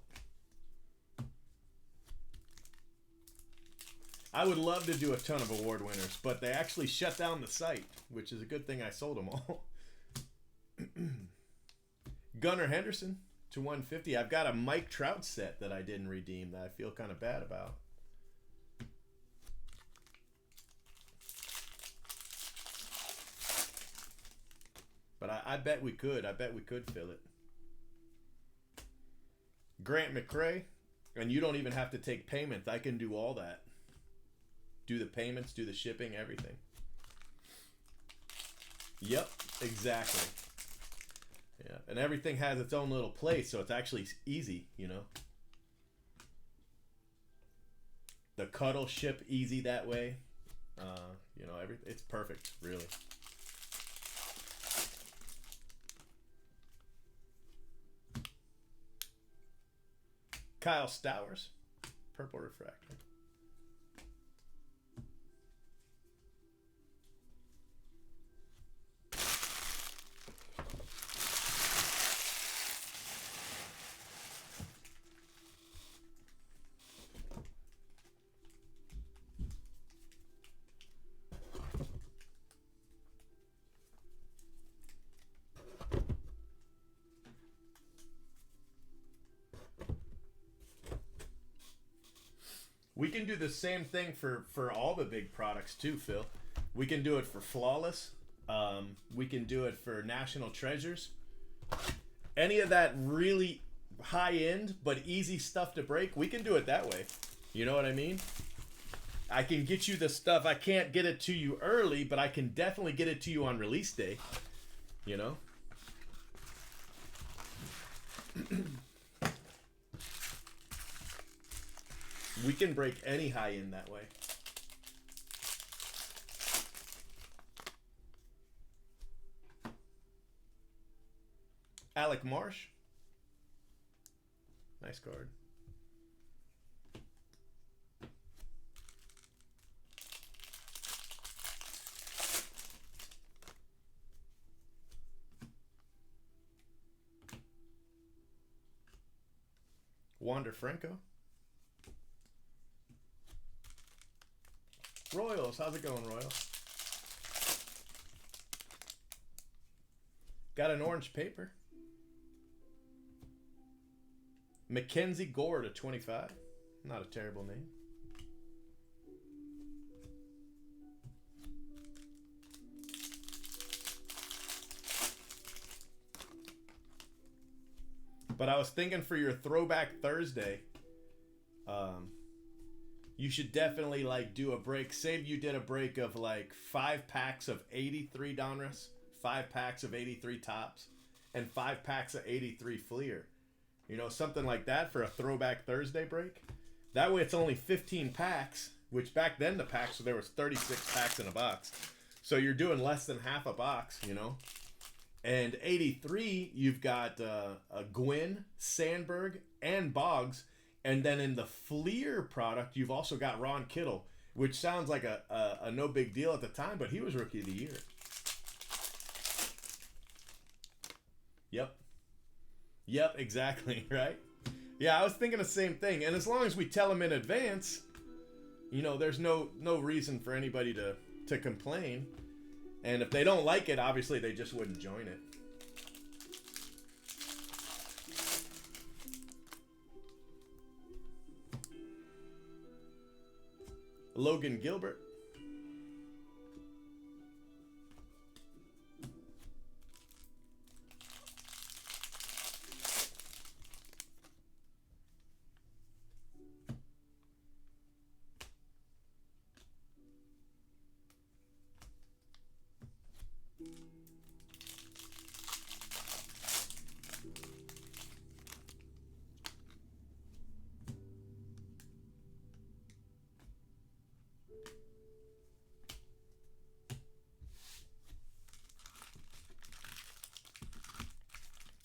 I would love to do a ton of award winners, but they actually shut down the site, which is a good thing I sold them all. Gunnar Henderson to 150. I've got a Mike Trout set that I didn't redeem that I feel kind of bad about. But I bet we could. I bet we could fill it. Grant McCrae. And you don't even have to take payments. I can do all that. Do the payments, do the shipping, everything. Yep, exactly. Yeah, and everything has its own little place, so it's actually easy, The cuddle ship easy that way. It's perfect, really. Kyle Stowers, purple refractor. We can do the same thing for all the big products too, Phil. We can do it for Flawless. We can do it for National Treasures. Any of that really high-end but easy stuff to break, we can do it that way. You know what I mean? I can get you the stuff. I can't get it to you early, but I can definitely get it to you on release day. We can break any high end that way. Alec Marsh. Nice card. Wander Franco. Royals, how's it going, Royals? Got an orange paper. Mackenzie Gore to 25. Not a terrible name. But I was thinking for your Throwback Thursday, you should definitely do a break. Say you did a break of 5 packs of 83 Donruss, 5 packs of 83 Tops, and 5 packs of 83 Fleer. Something like that for a Throwback Thursday break. That way it's only 15 packs, which back then the packs, there was 36 packs in a box. So you're doing less than half a box, And 83, you've got a Gwynn, Sandberg, and Boggs. And then in the Fleer product, you've also got Ron Kittle, which sounds like a no big deal at the time, but he was Rookie of the Year. Yep, exactly, right? Yeah, I was thinking the same thing. And as long as we tell them in advance, there's no reason for anybody to complain. And if they don't like it, obviously they just wouldn't join it. Logan Gilbert.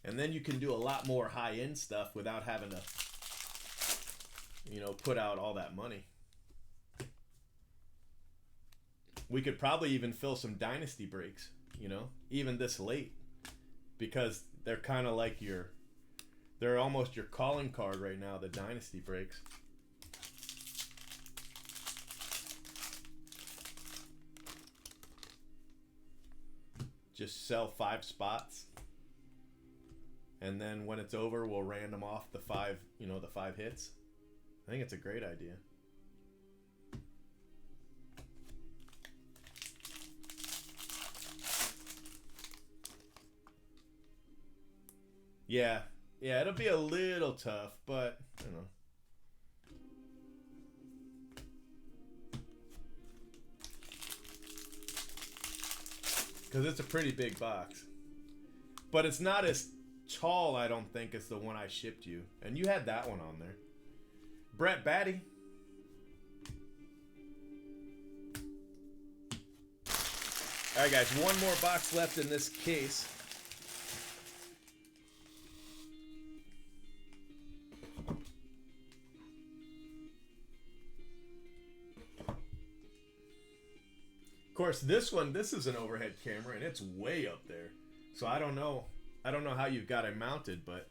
And then you can do a lot more high-end stuff without having to, you know, put out all that money. We could probably even fill some dynasty breaks, you know, even this late, because they're kind of like they're almost your calling card right now, the dynasty breaks. Just sell 5 spots. And then when it's over, we'll random off the 5, you know, the 5 hits. I think it's a great idea. Yeah, it'll be a little tough, but, you know. Because it's a pretty big box. But it's not as tall, I don't think, as the one I shipped you. And you had that one on there. Brett Batty. Alright guys, one more box left in this case. Of course, this is an overhead camera, and it's way up there. So I don't know how you've got it mounted, but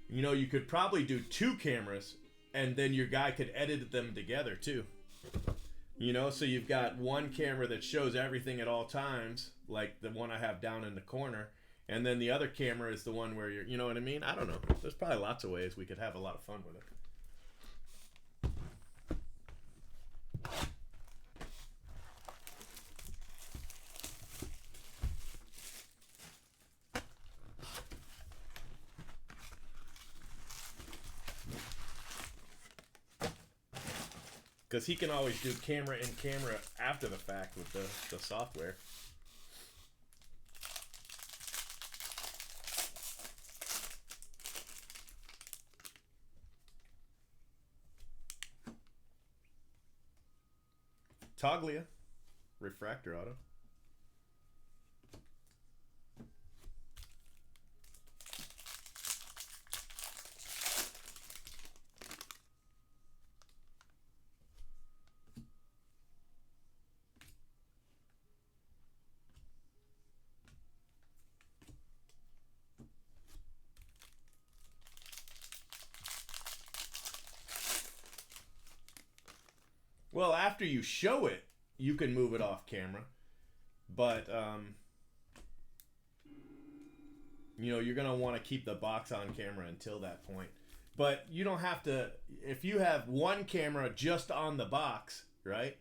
you know, you could probably do 2 cameras, and then your guy could edit them together too. You know, so you've got one camera that shows everything at all times, like the one I have down in the corner, and then the other camera is the one where you know what I mean? I don't know. There's probably lots of ways we could have a lot of fun with it. Because he can always do camera in camera after the fact with the software. Toglia, refractor auto. Well, after you show it, you can move it off camera. But, you know, you're going to want to keep the box on camera until that point. But you don't have to, if you have one camera just on the box, right?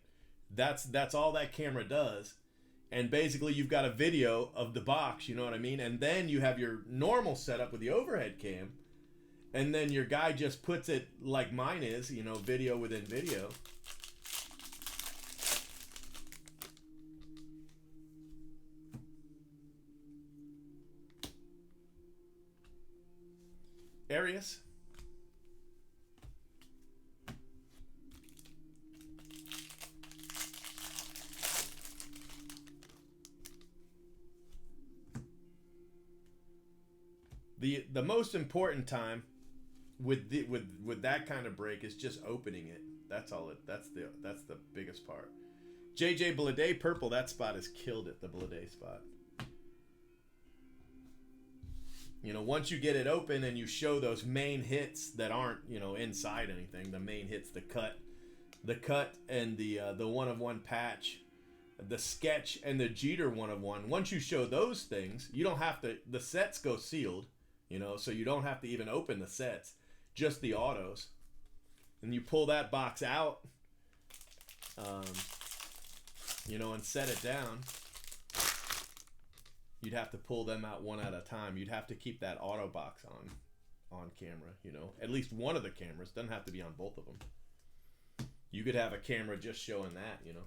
That's all that camera does. And basically you've got a video of the box, you know what I mean? And then you have your normal setup with the overhead cam. And then your guy just puts it like mine is, you know, video within video. Arias. The most important time with that kind of break is just opening it. That's the biggest part. JJ Bleday purple, that spot is killed it, the Bleday spot. You know, once you get it open and you show those main hits that aren't, you know, inside anything, the main hits, the cut and the 1-of-1 patch, the sketch and the Jeter 1-of-1. Once you show those things, you don't have to. The sets go sealed, you know, so you don't have to even open the sets. just the autos, and you pull that box out, you know, and set it down, you'd have to pull them out one at a time. You'd have to keep that auto box on camera, you know, at least one of the cameras. Doesn't have to be on both of them. You could have a camera just showing that, you know.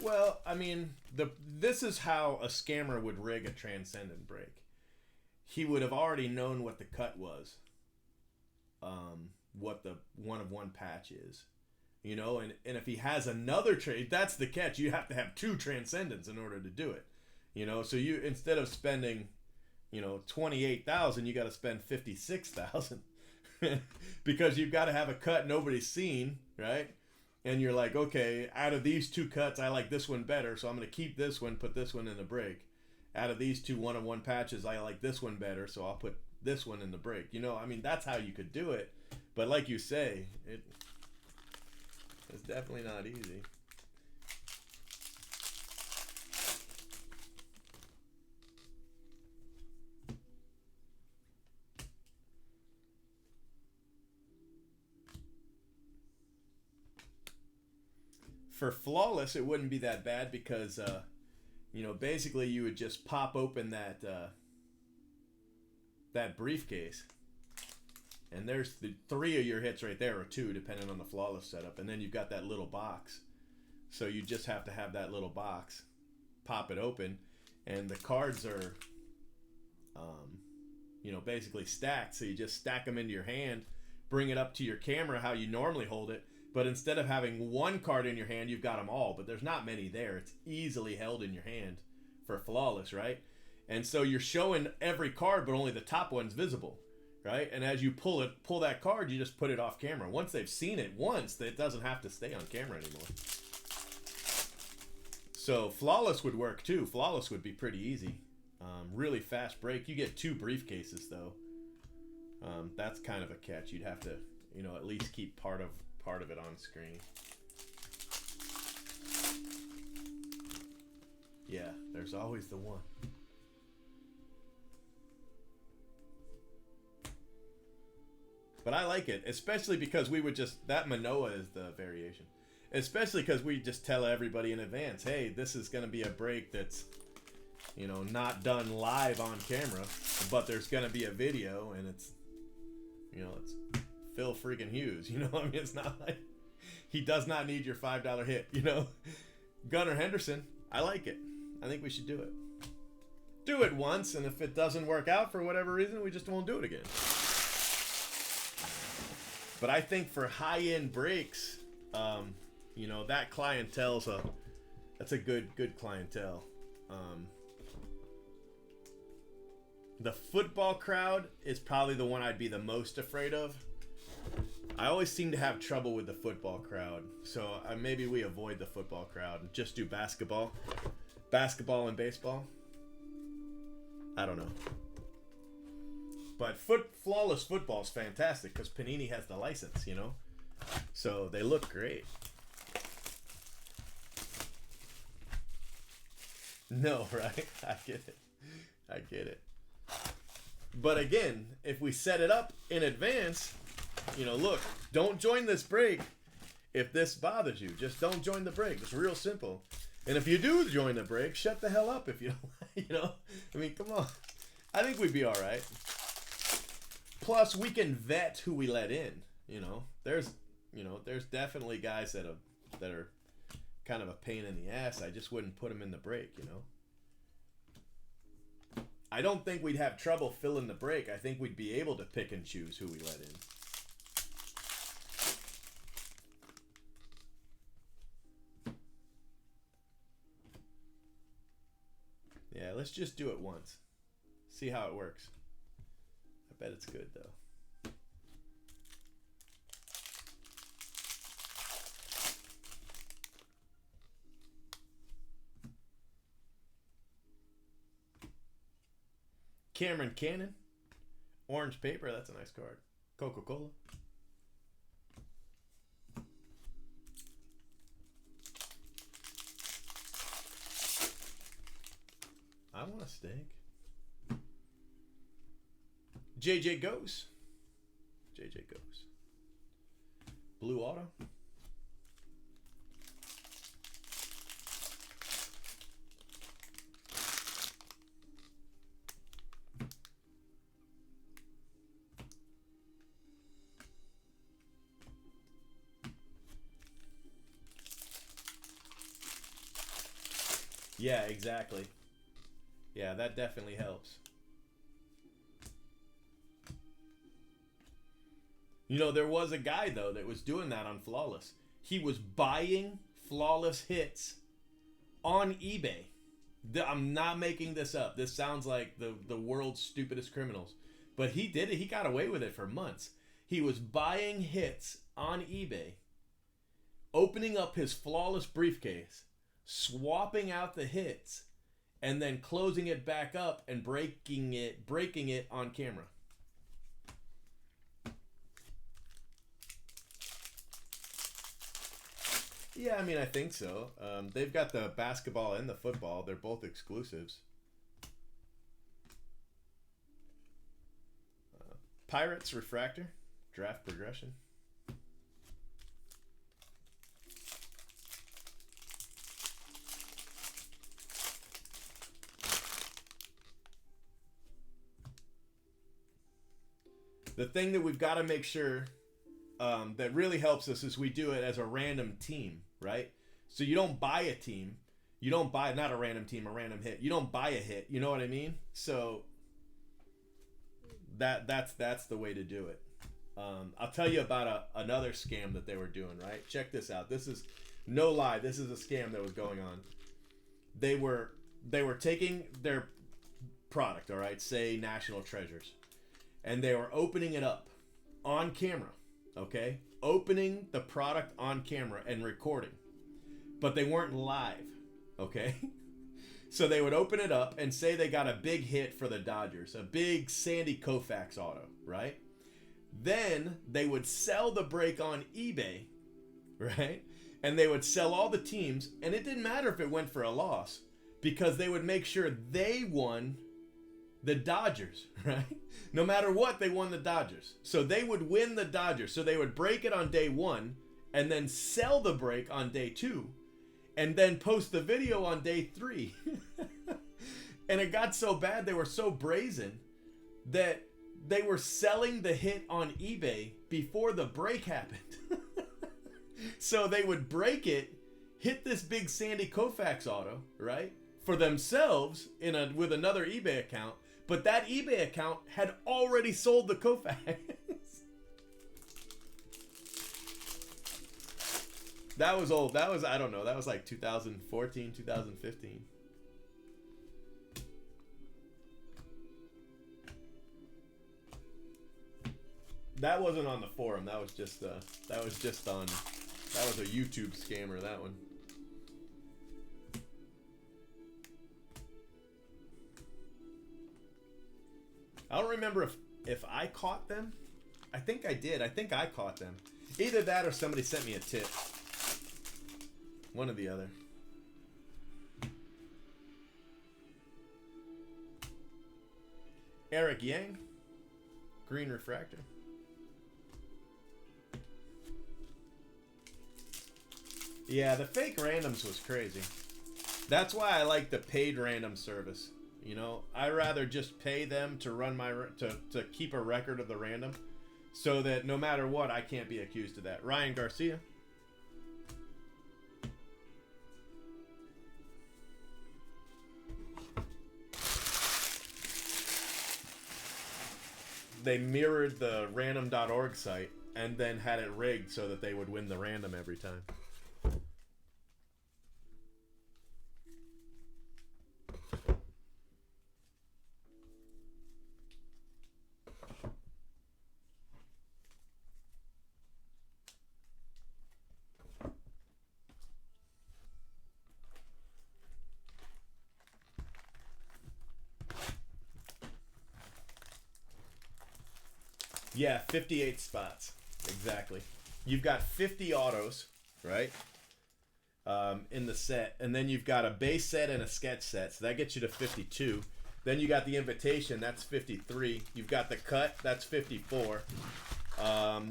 Well, I mean, this is how a scammer would rig a transcendent brake. He would have already known what the cut was, what the one-of-one patch is, you know, and if he has another trade, that's the catch. You have to have two transcendents in order to do it, you know. So you, instead of spending, you know, 28,000, you got to spend 56,000 because you've got to have a cut nobody's seen, right? And you're like, okay, out of these two cuts, I like this one better, so I'm going to keep this one, put this one in the brake. Out of these two one-on-one patches, I like this one better, so I'll put this one in the brake. You know, I mean, that's how you could do it. But like you say, it's definitely not easy. For flawless, it wouldn't be that bad because, you know, basically you would just pop open that briefcase, and there's the 3 of your hits right there, or 2, depending on the flawless setup, and then you've got that little box. So you just have to have that little box, pop it open, and the cards are, you know, basically stacked. So you just stack them into your hand, bring it up to your camera how you normally hold it. But instead of having one card in your hand, you've got them all. But there's not many there. It's easily held in your hand for flawless, right? And so you're showing every card, but only the top one's visible, right? And as you pull that card, you just put it off camera. Once they've seen it once, it doesn't have to stay on camera anymore. So flawless would work too. Flawless would be pretty easy. Really fast break. You get 2 briefcases though. That's kind of a catch. You'd have to, you know, at least keep part of it on screen. Yeah, there's always the one. But I like it, especially because we would just, that Manoa is the variation. Especially because we just tell everybody in advance, hey, this is going to be a break that's, you know, not done live on camera, but there's going to be a video, and it's, you know, it's Phil freaking Hughes, you know. I mean, it's not like he does not need your $5 hit, you know. Gunnar Henderson, I like it. I think we should do it. Do it once, and if it doesn't work out for whatever reason, we just won't do it again. But I think for high-end breaks, you know, that clientele's that's a good clientele. The football crowd is probably the one I'd be the most afraid of. I always seem to have trouble with the football crowd, so maybe we avoid the football crowd and just do basketball and baseball. I don't know. But flawless football is fantastic because Panini has the license, you know, so they look great. No, right? I get it. But again, if we set it up in advance, you know, look, don't join this break if this bothers you. Just don't join the break. It's real simple. And if you do join the break, shut the hell up if you don't, you know. I mean, come on. I think we'd be all right. Plus, we can vet who we let in, you know. There's definitely guys that are kind of a pain in the ass. I just wouldn't put them in the break, you know. I don't think we'd have trouble filling the break. I think we'd be able to pick and choose who we let in. Yeah, let's just do it once. See how it works. I bet it's good, though. Cameron Cannon, Orange paper, that's a nice card. Coca-Cola. I want a steak. JJ goes. JJ goes. Blue auto. Yeah, exactly. Yeah, that definitely helps. You know, there was a guy, though, that was doing that on Flawless. He was buying Flawless hits on eBay. I'm not making this up. This sounds like the world's stupidest criminals. But he did it. He got away with it for months. He was buying hits on eBay, opening up his Flawless briefcase, swapping out the hits, and then closing it back up and breaking it on camera. Yeah, I mean, I think so. They've got the basketball and the football. They're both exclusives. Pirates Refractor, draft progression. The thing that we've got to make sure that really helps us is we do it as a random team, right? So you don't buy a team. You don't buy, not a random team, a random hit. You don't buy a hit. You know what I mean? So that's the way to do it. I'll tell you about another scam that they were doing, right? Check this out. This is no lie. This is a scam that was going on. They were taking their product, all right, say National Treasures, and they were opening it up on camera, okay? Opening the product on camera and recording. But they weren't live, okay? So they would open it up and say they got a big hit for the Dodgers, a big Sandy Koufax auto, right? Then they would sell the break on eBay, right? And they would sell all the teams, and it didn't matter if it went for a loss because they would make sure they won the Dodgers, right? No matter what, they won the Dodgers. So they would win the Dodgers. So they would break it on day 1 and then sell the break on day 2 and then post the video on day 3. And it got so bad, they were so brazen that they were selling the hit on eBay before the break happened. So they would break it, hit this big Sandy Koufax auto, right? For themselves with another eBay account, but that eBay account had already sold the Koufax. That was old. That was, I don't know, that was like 2014, 2015. That wasn't on the forum. That was just on, that was a YouTube scammer, that one. I don't remember if I caught them. I think I did. I think I caught them. Either that or somebody sent me a tip. One or the other. Eric Yang. Green Refractor. Yeah, the fake randoms was crazy. That's why I like the paid random service. You know, I'd rather just pay them to run to keep a record of the random, so that no matter what, I can't be accused of that. Ryan Garcia. They mirrored the random.org site and then had it rigged so that they would win the random every time. Yeah, 58 spots. Exactly. You've got 50 autos, right? In the set. And then you've got a base set and a sketch set. So that gets you to 52. Then you got the invitation. That's 53. You've got the cut. That's 54.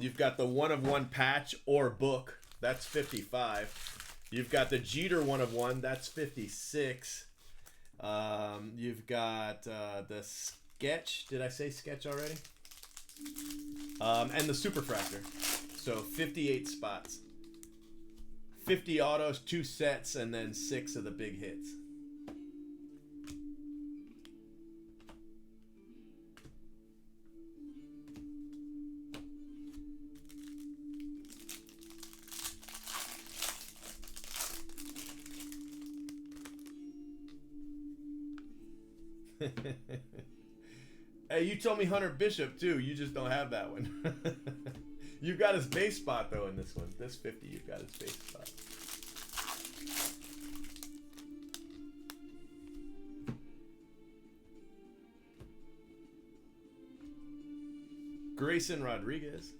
You've got the 1-of-1 patch or book. That's 55. You've got the Jeter 1-of-1. That's 56. You've got the sketch. Did I say sketch already? And the superfractor. So 58 spots. 50 autos, 2 sets, and then 6 of the big hits. Hey, you told me Hunter Bishop too. You just don't have that one. You've got his base spot though in this one. This 50, you've got his base spot. Grayson Rodriguez.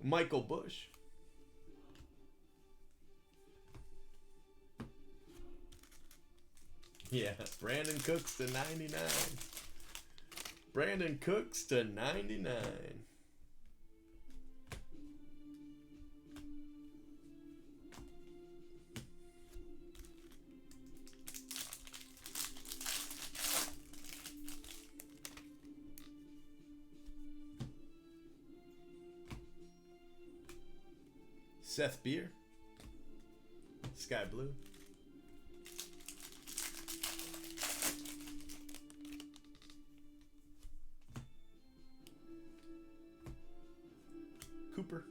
Michael Bush. Yeah, Brandon Cooks to 99. Brandon Cooks to 99. Seth Beer. Sky Blue. Cooper.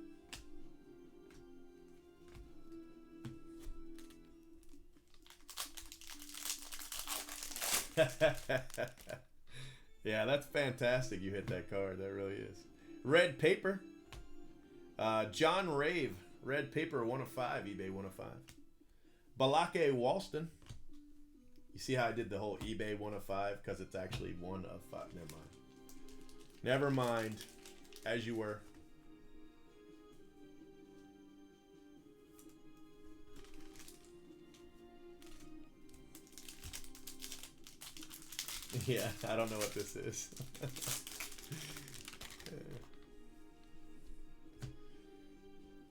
Yeah, that's fantastic. You hit that card. That really is. Red Paper. John Rave. Red Paper 1-of-5. eBay 1-of-5. Balake Walston. You see how I did the whole eBay 1-of-5? Because it's actually 1-of-5. Never mind. Never mind. As you were. Yeah, I don't know what this is.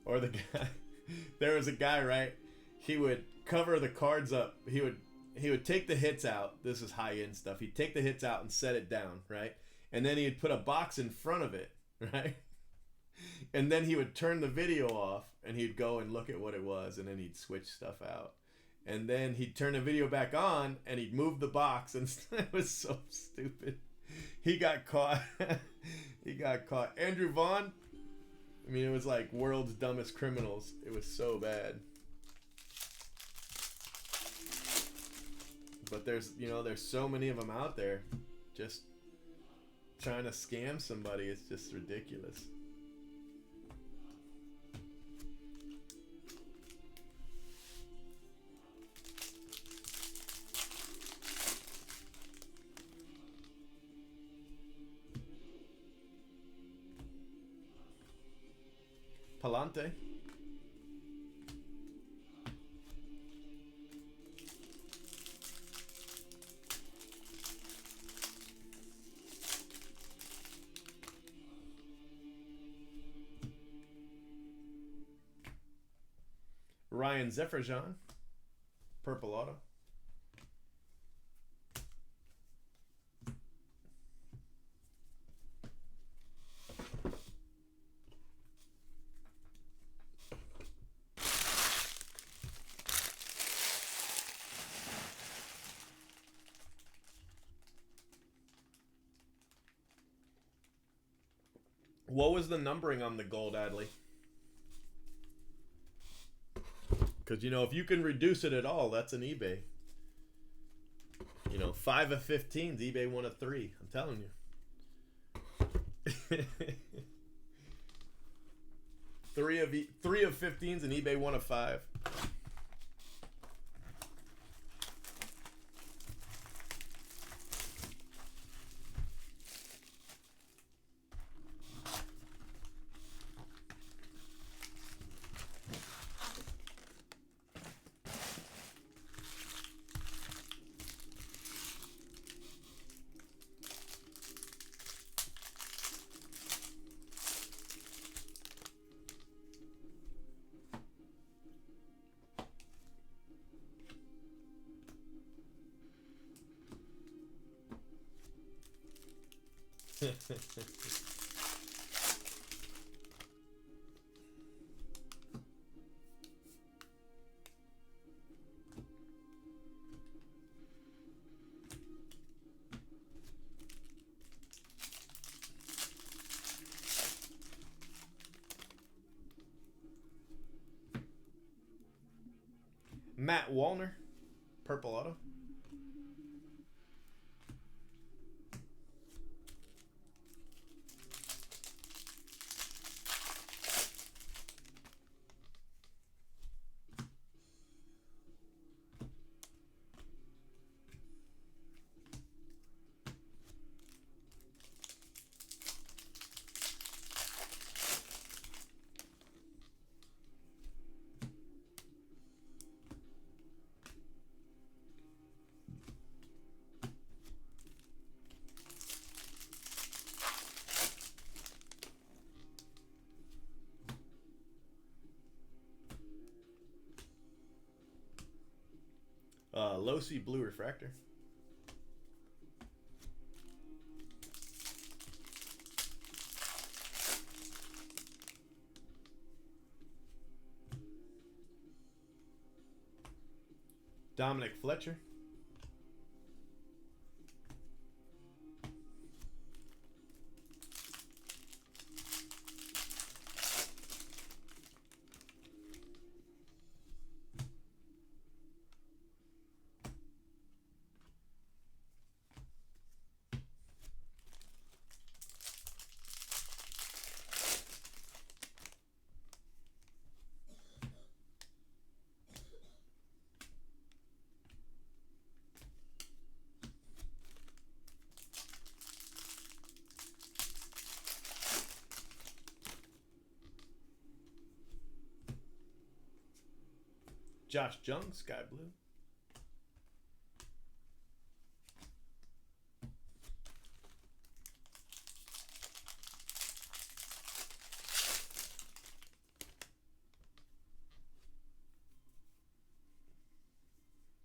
Or the guy, there was a guy, right? He would cover the cards up. He would take the hits out. This is high end stuff. He'd take the hits out and set it down, right? And then he'd put a box in front of it, right? And then he would turn the video off and he'd go and look at what it was, and then he'd switch stuff out. And then he'd turn the video back on and he'd move the box, and it was so stupid. He got caught. He got caught. Andrew Vaughn. I mean, it was like world's dumbest criminals. It was so bad. But there's so many of them out there just trying to scam somebody. It's just ridiculous. Palante. Ryan Zefferjan. Purple Auto. What was the numbering on the gold, Adley? Because, if you can reduce it at all, that's an eBay. 5 of 15's eBay 1-of-3. I'm telling you. Three of 15s and eBay 1 of 5. Matt Wallner, purple auto. Losi blue refractor. Dominic Fletcher. Josh Jung, sky blue.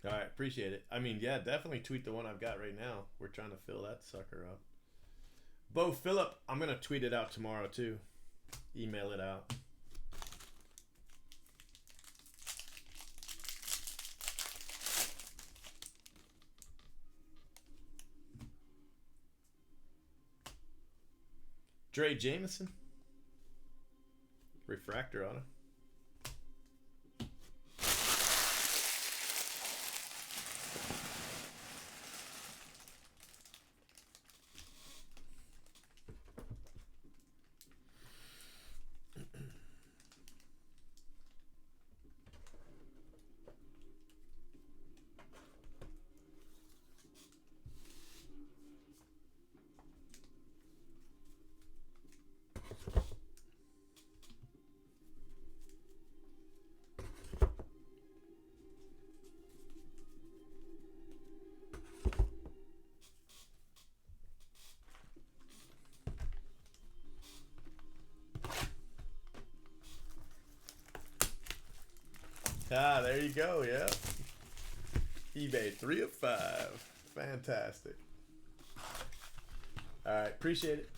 All right, appreciate it. I mean, yeah, definitely tweet the one I've got right now. We're trying to fill that sucker up. Bo Phillip, I'm going to tweet it out tomorrow too. Email it out. Dre Jameson. Refractor auto. Ah, there you go. Yeah. eBay 3 of 5. Fantastic. All right, appreciate it.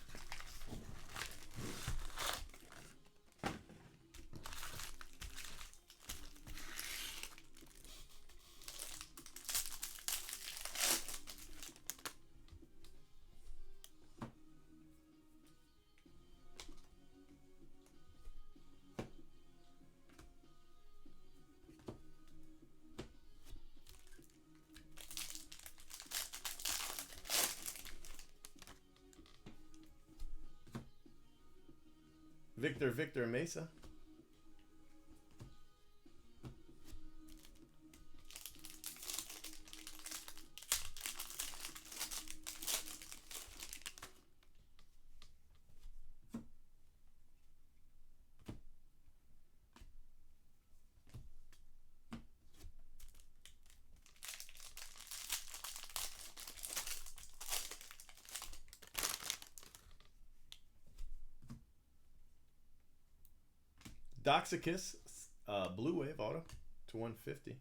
Victor Mesa. Doxicus, Blue Wave auto to 150.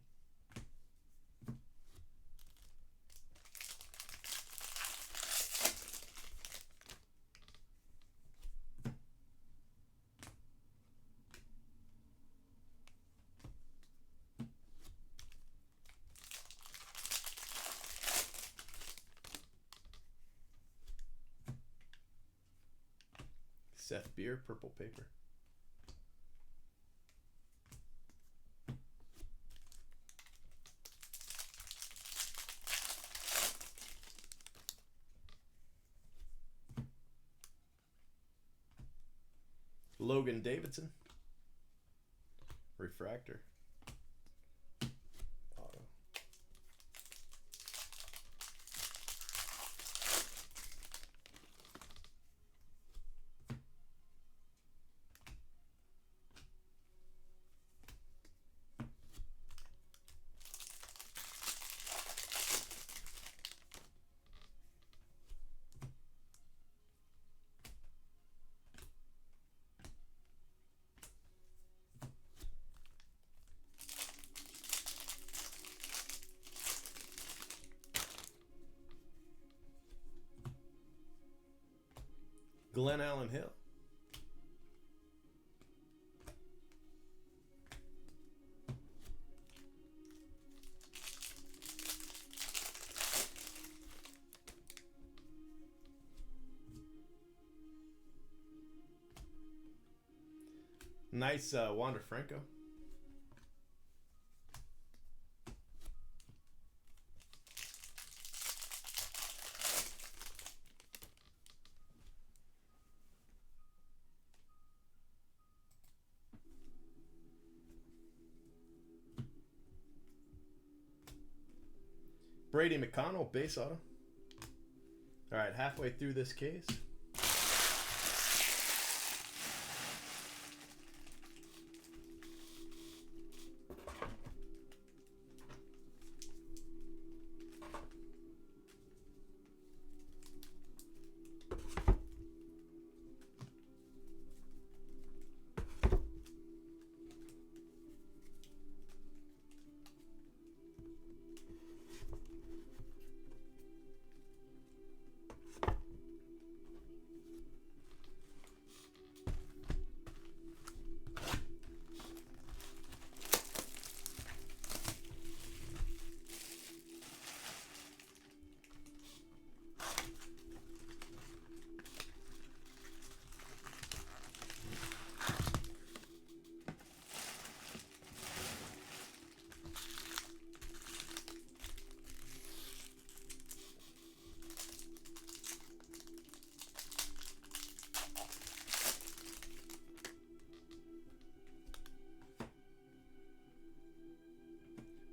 Seth Beer, purple paper. Logan Davidson, refractor. Auto. Glenn Allen Hill. Nice Wander Franco. Brady McConnell, base auto. All right, halfway through this case.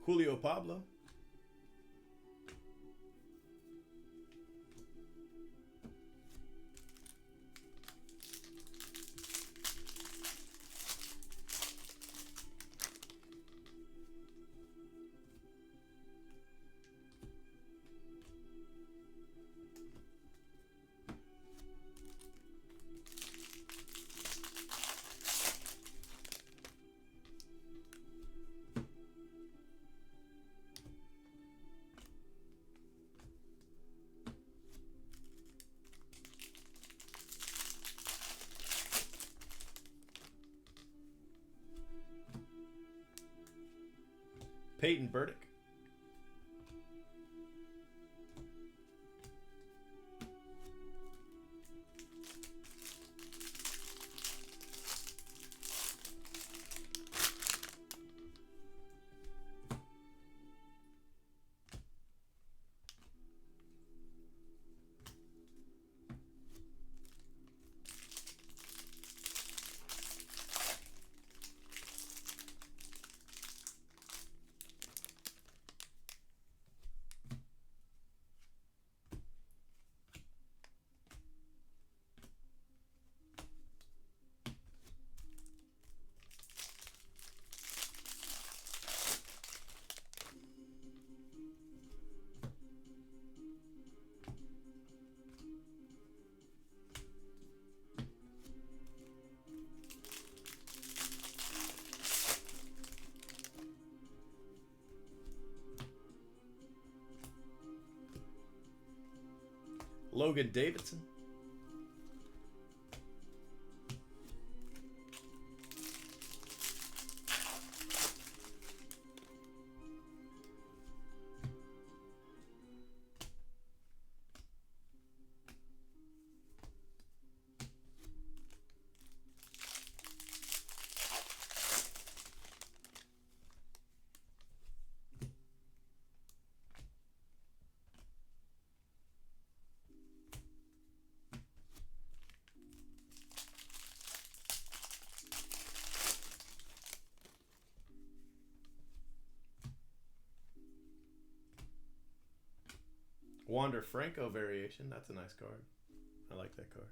Julio Pablo. Peyton Burdick. Logan Davidson. Wander Franco variation. That's a nice card. I like that card.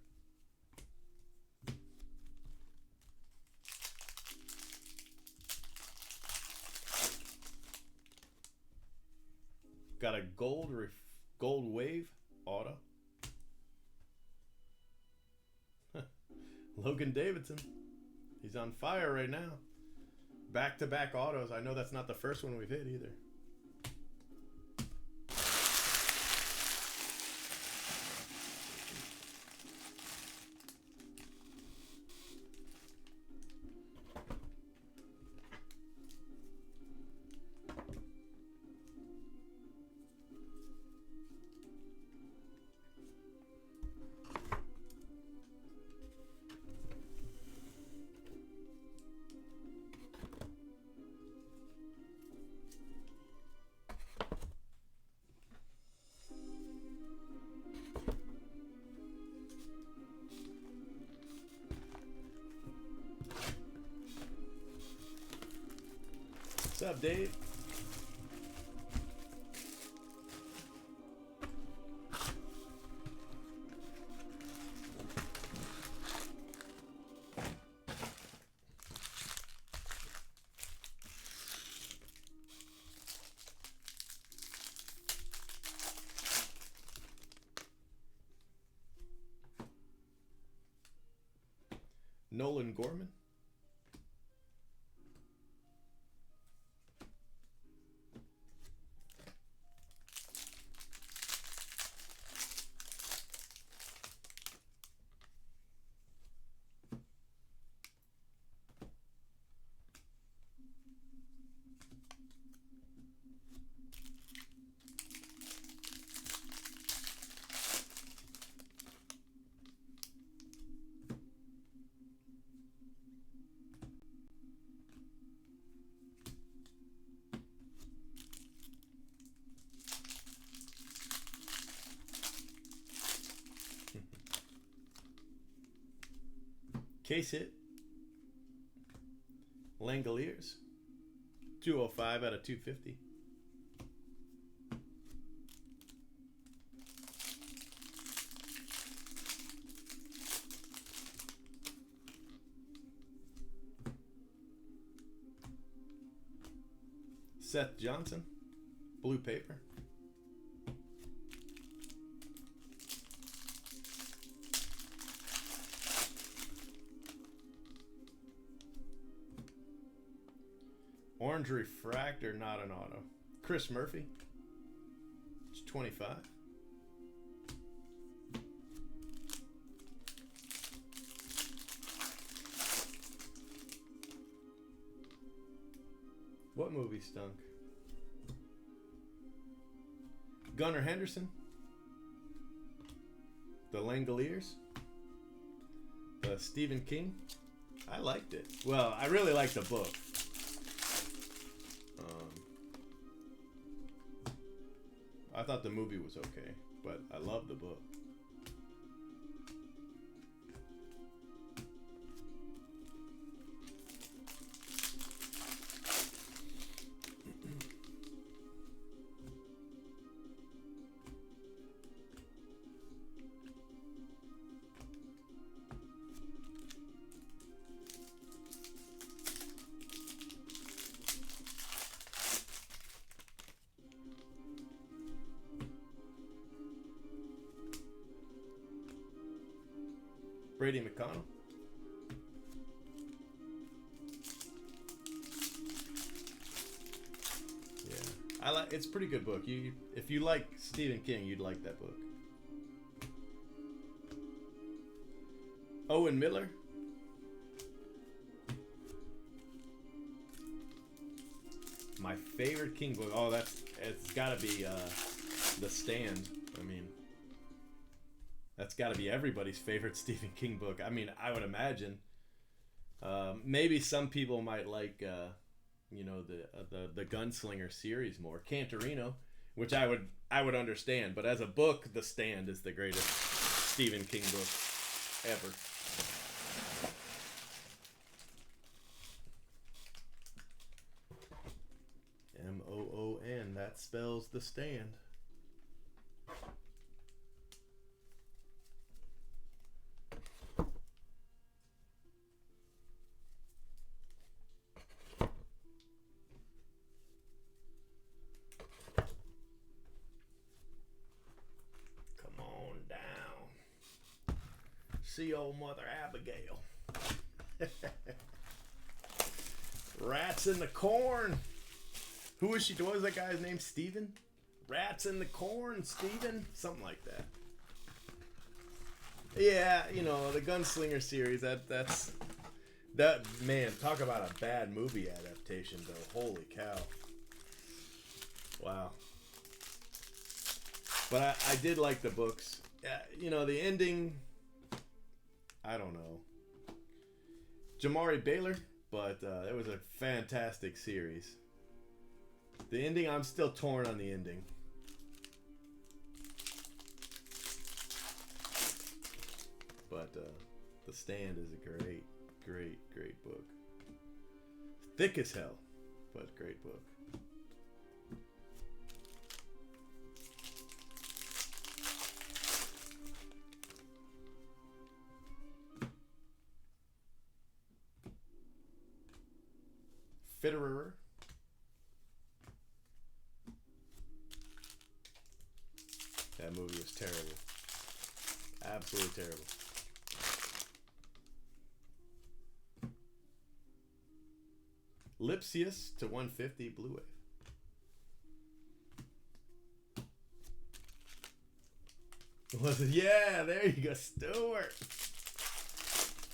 Got a gold wave auto. Logan Davidson. He's on fire right now. Back-to-back autos. I know that's not the first one we've hit either. What's up, Dave? Nolan Gorman. Case hit. Langoliers. 205 out of 250. Seth Johnson. Blue paper. Orange refractor, not an auto. Chris Murphy. It's 25. What movie stunk? Gunnar Henderson. The Langoliers. Stephen King. I liked it. Well, I really liked the book. I thought the movie was okay, but I love the book. Brady McConnell. Yeah, it's a pretty good book. If you like Stephen King, you'd like that book. Owen Miller. My favorite King book. Oh, it's got to be The Stand. I mean, that's got to be everybody's favorite Stephen King book. I mean, I would imagine. Maybe some people might like, the Gunslinger series more. Cantorino, which I would understand, but as a book, The Stand is the greatest Stephen King book ever. Moon. That spells The Stand. Come on down. See old Mother Abigail. Rats in the Corn. Who was she? What was that guy's name? Steven? Rats in the Corn, Steven? Something like that. Yeah, the Gunslinger series, that man, talk about a bad movie adaptation though. Holy cow. Wow. But I did like the books. The ending, I don't know. Jamari Baylor, but it was a fantastic series. The ending, I'm still torn on the ending. But The Stand is a great, great, great book. Thick as hell, but great book. Fitterer. That movie was terrible. Absolutely terrible. Lipsius to 150 Blue Wave. Was it? Yeah, there you go, Stewart.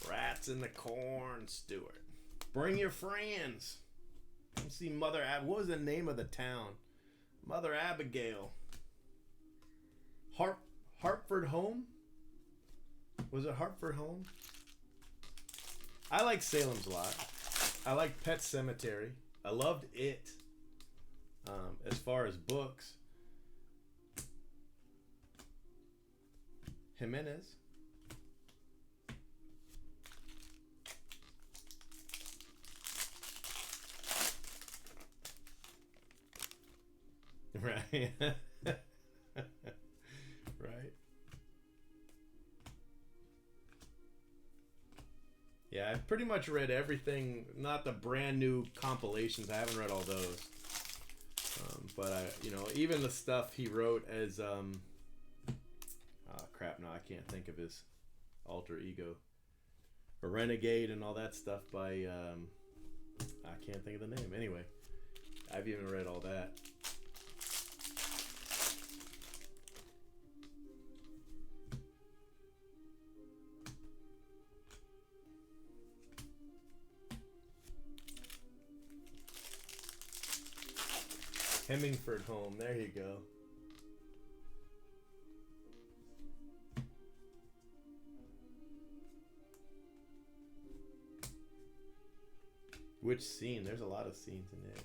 Rats in the Corn, Stewart. Bring your friends. Come see Mother What was the name of the town? Mother Abigail. Hartford Home? Was it Hartford Home? I like Salem's Lot. I like Pet Cemetery. I loved it. As far as books, Jimenez. Right. Right. Yeah, I've pretty much read everything. Not the brand new compilations. I haven't read all those. But even the stuff he wrote as oh crap! No, I can't think of his alter ego. A Renegade and all that stuff by I can't think of the name. Anyway, I've even read all that. Hemingford Home, there you go. Which scene? There's a lot of scenes in it.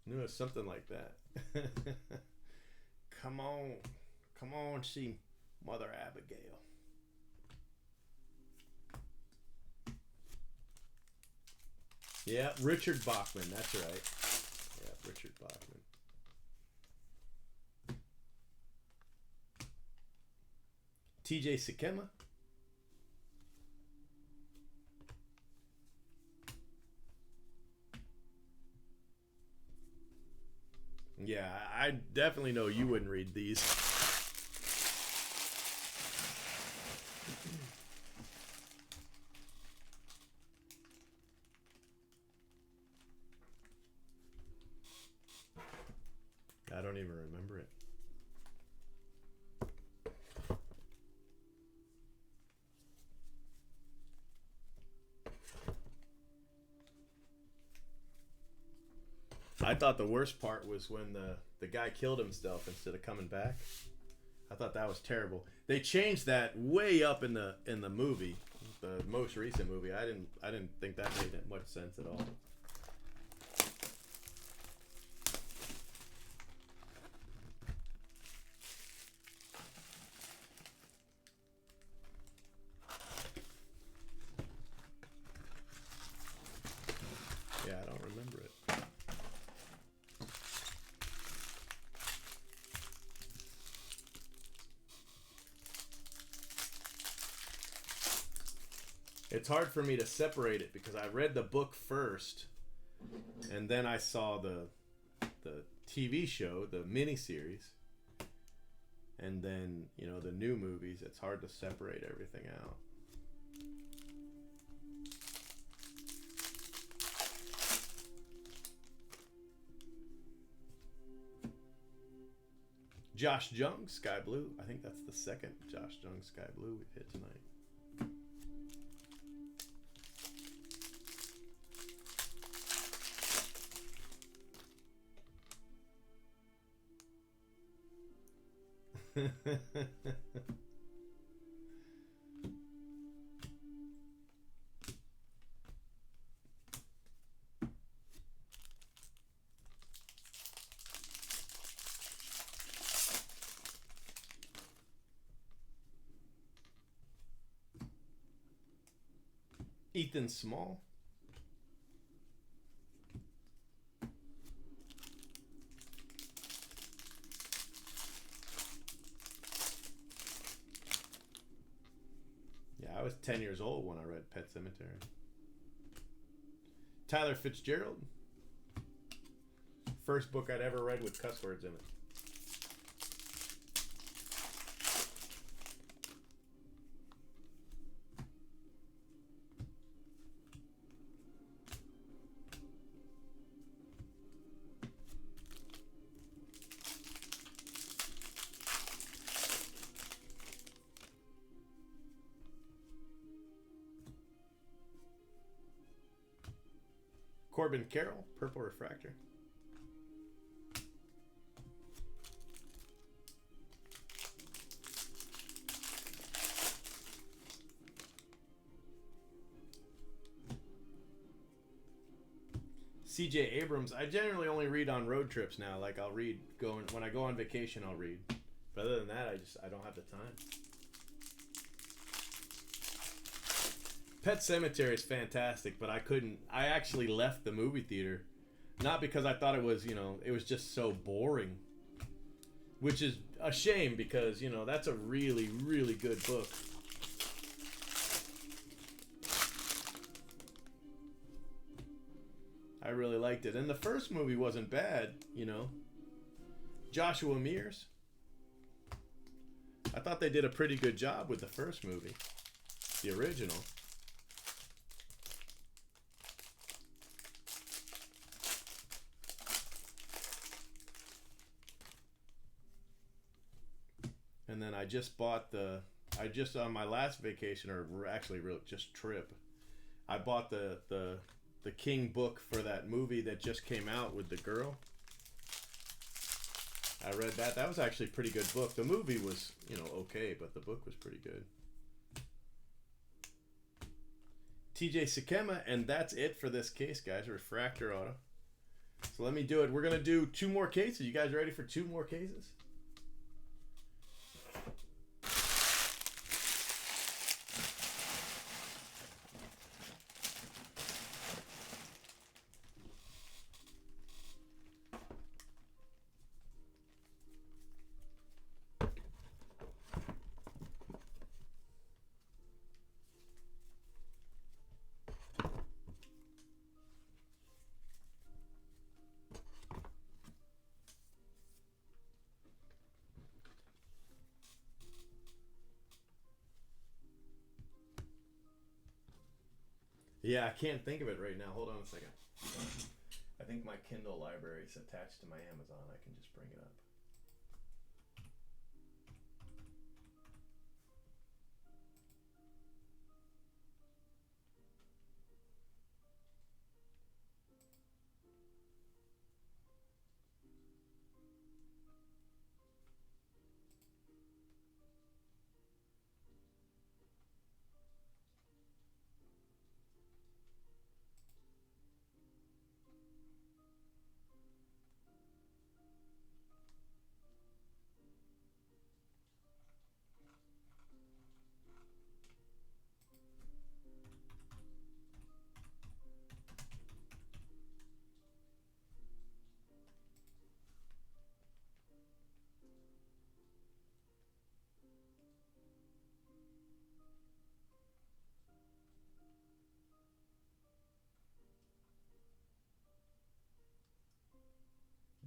Knew it was something like that. Come on, see Mother Abigail. Yeah, Richard Bachman, that's right. Yeah, Richard Bachman. TJ Sikema. Yeah, I definitely know you wouldn't read these. I thought the worst part was when the guy killed himself instead of coming back. I thought that was terrible. They changed that way up in the movie, the most recent movie. I didn't think that made much sense at all. Yeah, I don't remember it. It's hard for me to separate it because I read the book first, and then I saw the TV show, the miniseries, and then the new movies. It's hard to separate everything out. Josh Jung, Sky Blue. I think that's the second Josh Jung Sky Blue we've hit tonight. Ethan Small. Yeah, I was 10 years old when I read Pet Sematary. Tyler Fitzgerald. First book I'd ever read with cuss words in it. Corbin Carroll, Purple Refractor. C.J. Abrams. I generally only read on road trips now. Like I'll read when I go on vacation. I'll read. But other than that, I don't have the time. Pet Sematary is fantastic, but I actually left the movie theater, not because I thought it was just so boring, which is a shame because that's a really, really good book. I really liked it, and the first movie wasn't bad. Joshua Mears. I thought they did a pretty good job with the first movie, the original. And then I just bought on my last vacation, or actually just trip, I bought the King book for that movie that just came out with the girl. I read that. That was actually a pretty good book. The movie was, okay, but the book was pretty good. TJ Sakema, and that's it for this case, guys. Refractor auto. So let me do it. We're going to do 2 more cases. You guys ready for 2 more cases? Yeah, I can't think of it right now. Hold on a second. I think my Kindle library is attached to my Amazon. I can just bring it up.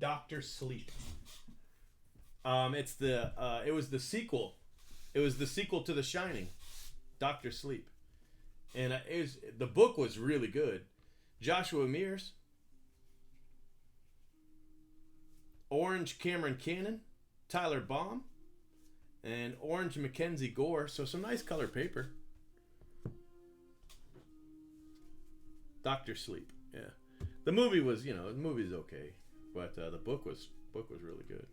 Doctor Sleep. It's the it was the sequel. It was the sequel to The Shining, Doctor Sleep, and the book was really good. Joshua Mears, Orange Cameron Cannon, Tyler Baum, and Orange Mackenzie Gore. So some nice color paper. Doctor Sleep. Yeah, the movie was the movie's okay, but the book was really good.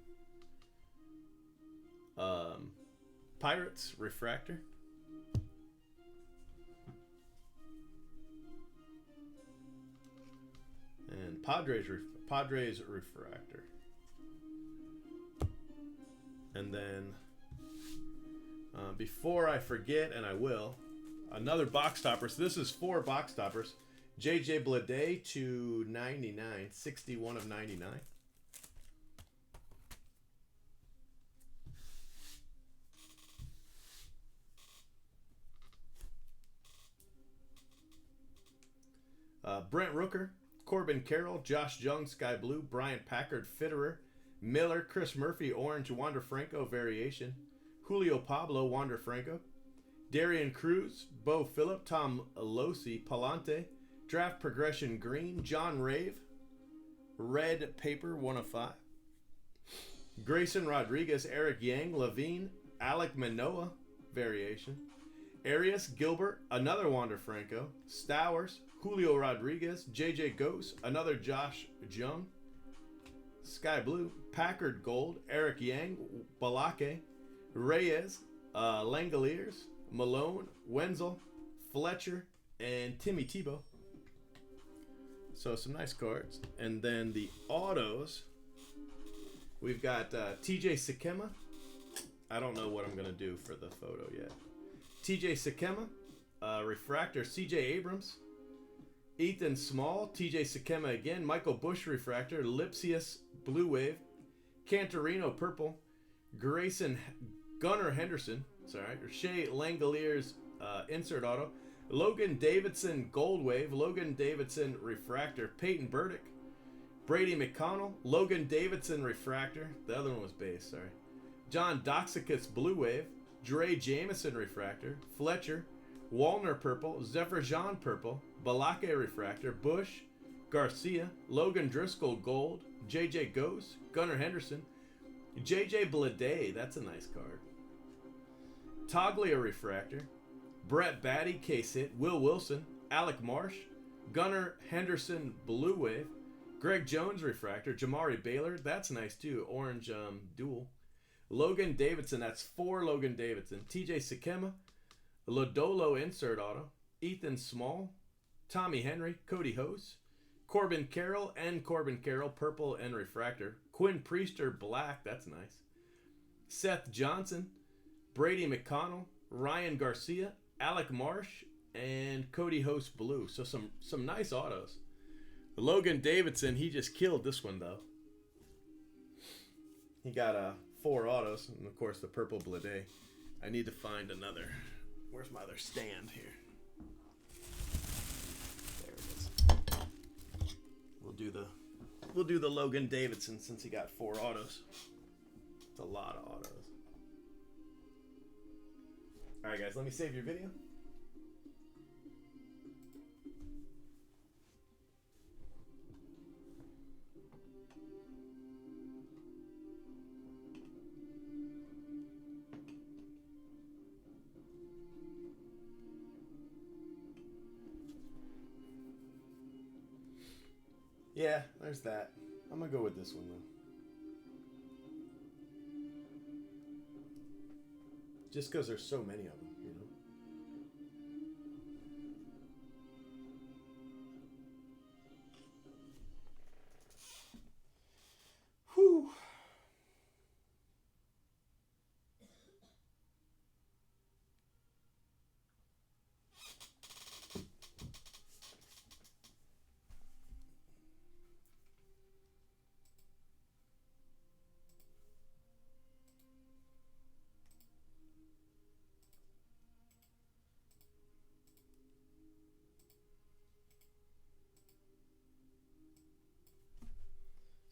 Pirates Refractor. And Padres Refractor. And then, before I forget, and I will, another box topper. So this is 4 box toppers. JJ Bleday to 99, 61 of 99. Brent Rooker, Corbin Carroll, Josh Jung, Sky Blue, Brian Packard, Fitterer, Miller, Chris Murphy, Orange, Wander Franco, Variation, Julio Pablo, Wander Franco, Darian Cruz, Bo Phillip, Tom Losi, Palante, Draft Progression Green, John Rave, Red Paper 1 of 5, Grayson Rodriguez, Eric Yang, Levine, Alec Manoa, Variation, Arias, Gilbert, another Wander Franco, Stowers, Julio Rodriguez, JJ Ghost, another Josh Jung, Sky Blue, Packard Gold, Eric Yang, Balake, Reyes, Langoliers, Malone, Wenzel, Fletcher, and Timmy Tebow. So some nice cards. And then the autos, we've got TJ Sakema. I don't know what I'm going to do for the photo yet. TJ Sakema, Refractor, CJ Abrams, Ethan Small, TJ Sakema again, Michael Bush Refractor, Lipsius Blue Wave, Cantorino Purple, Grayson Gunnar Henderson, Shea Langoliers Insert Auto, Logan Davidson Gold Wave, Logan Davidson Refractor, Peyton Burdick, Brady McConnell, Logan Davidson Refractor, the other one was base, sorry, John Doxicus Blue Wave, Dre Jamison Refractor, Fletcher, Walner Purple, Zephyr Jean Purple, Balake Refractor, Bush, Garcia, Logan Driscoll Gold, JJ Ghost, Gunnar Henderson, JJ Bleday, that's a nice card, Toglia Refractor, Brett Batty Case Hit, Will Wilson, Alec Marsh, Gunnar Henderson Blue Wave, Greg Jones Refractor, Jamari Baylor, that's nice too, Orange Dual, Logan Davidson, that's 4 Logan Davidson, TJ Sakema, Lodolo Insert Auto, Ethan Small, Tommy Henry, Cody Hose, Corbin Carroll and Corbin Carroll, Purple and Refractor, Quinn Priester Black, that's nice, Seth Johnson, Brady McConnell, Ryan Garcia, Alec Marsh, and Cody Hose Blue. So some nice autos. Logan Davidson, he just killed this one though. He got 4 autos, and of course the Purple Bleday. I need to find another. Where's my other stand here? There it is. We'll do the Logan Davidson since he got 4 autos. It's a lot of autos. All right, guys, let me save your video. Yeah, there's that. I'm gonna go with this one though. Just because there's so many of them, you know. Whew.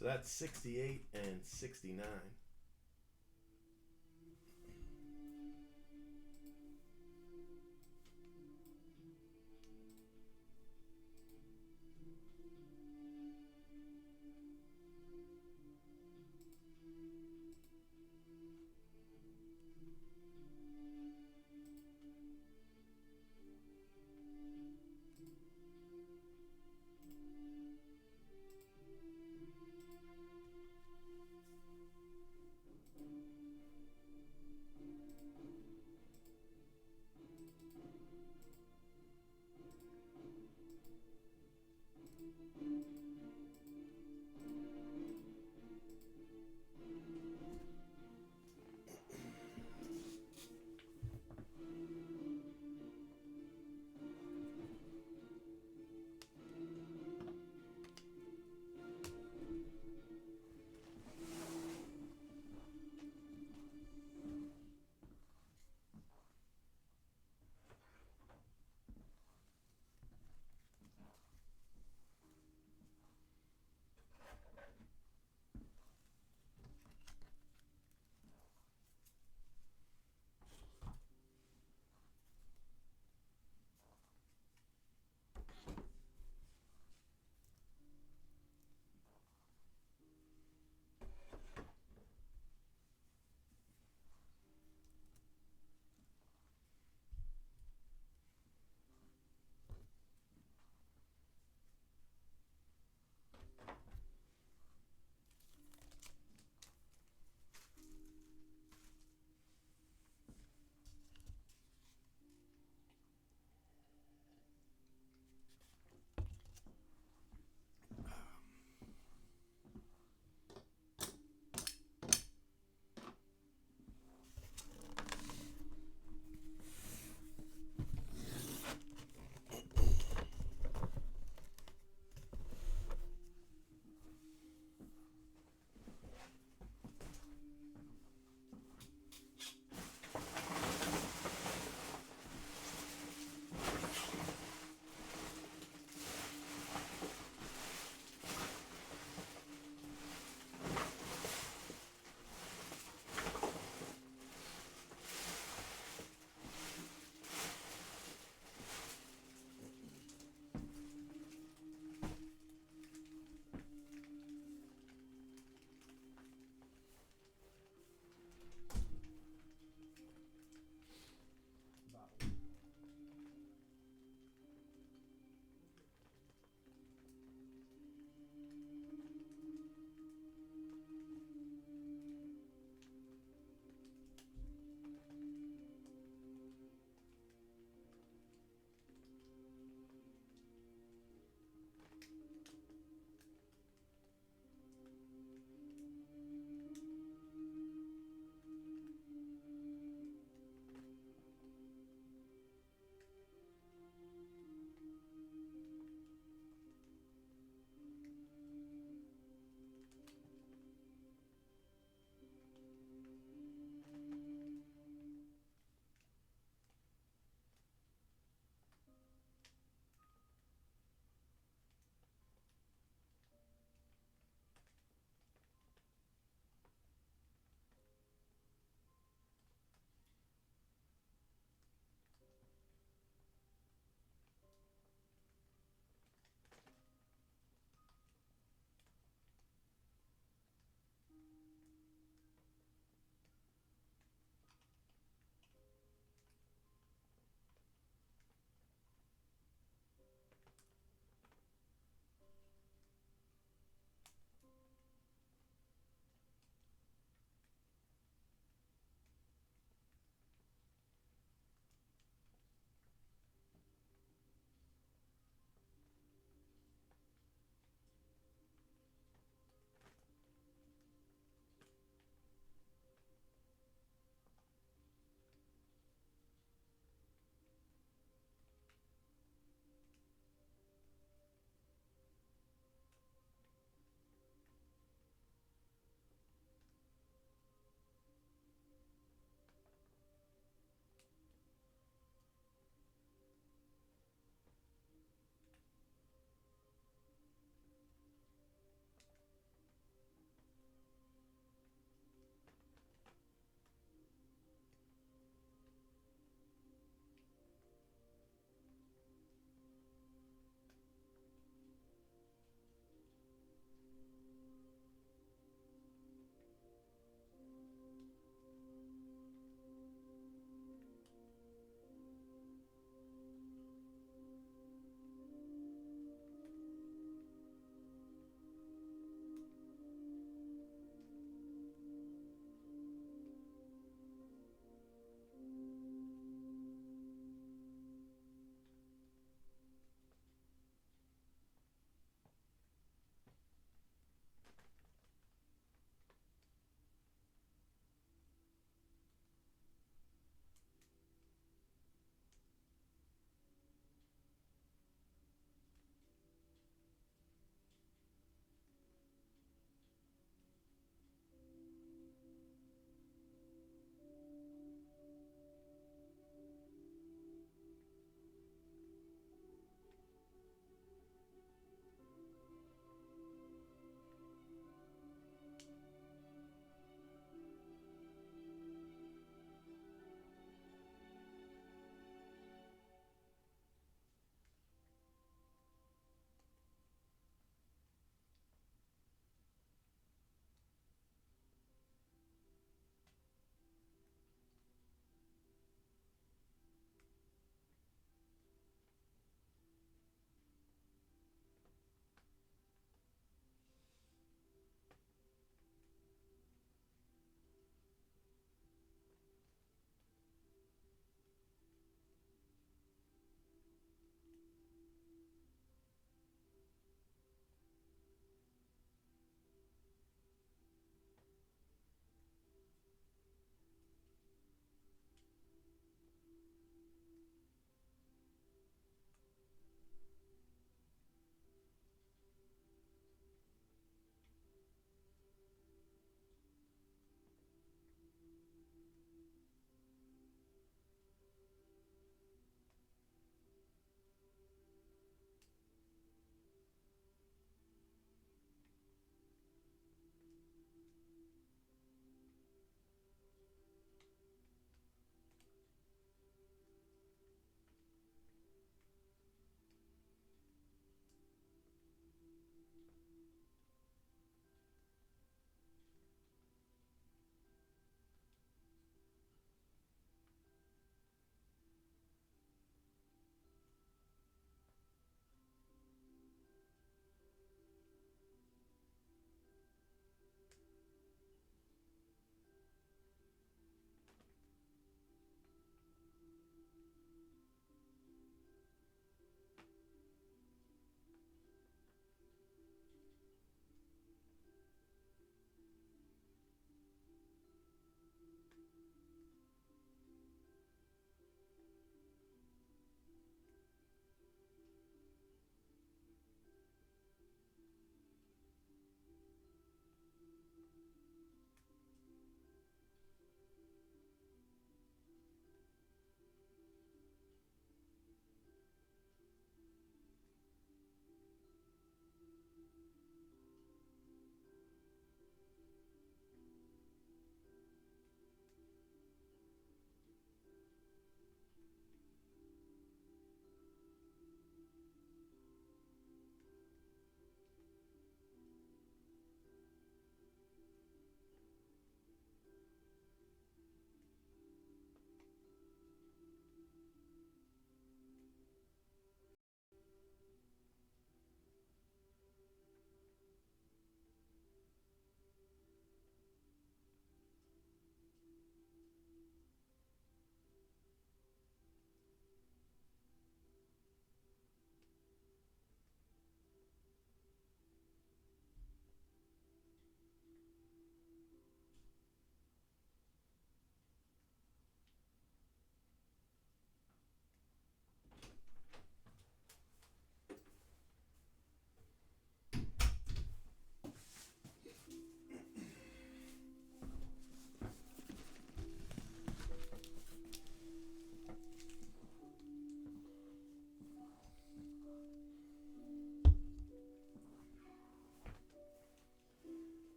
So that's 68 and 69.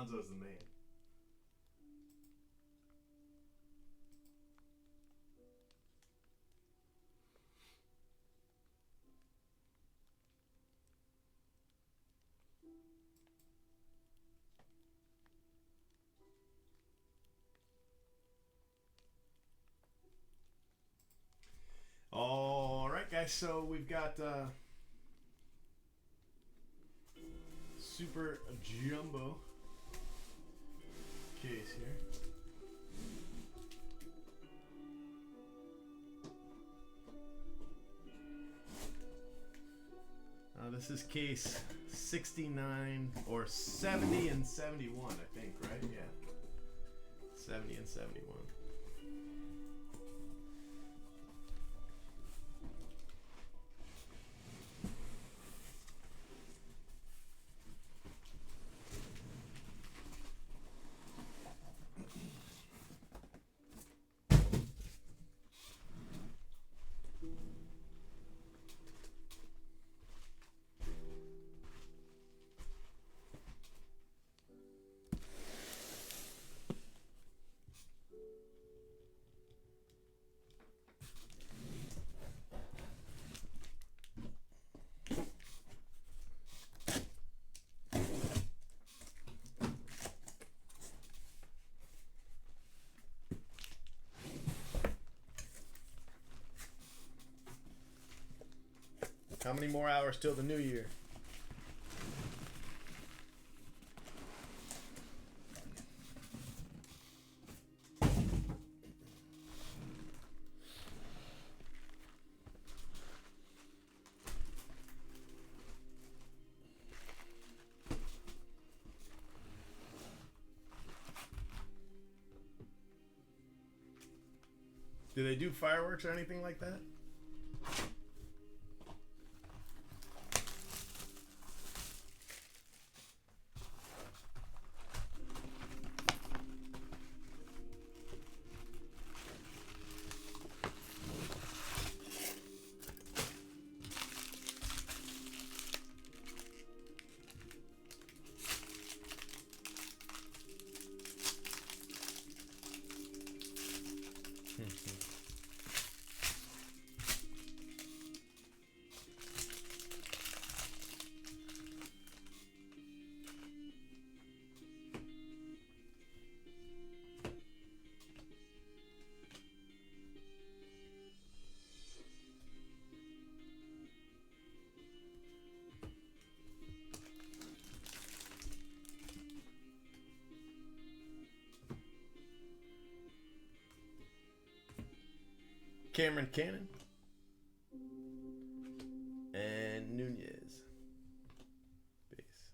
Alonzo's the man. All right, guys. So we've got super jumbo case here. This is case 69 or 70 and 71, I think, right? Yeah. 70 and 71. How many more hours till the new year? Do they do fireworks or anything like that? Cameron Cannon and Nunez base.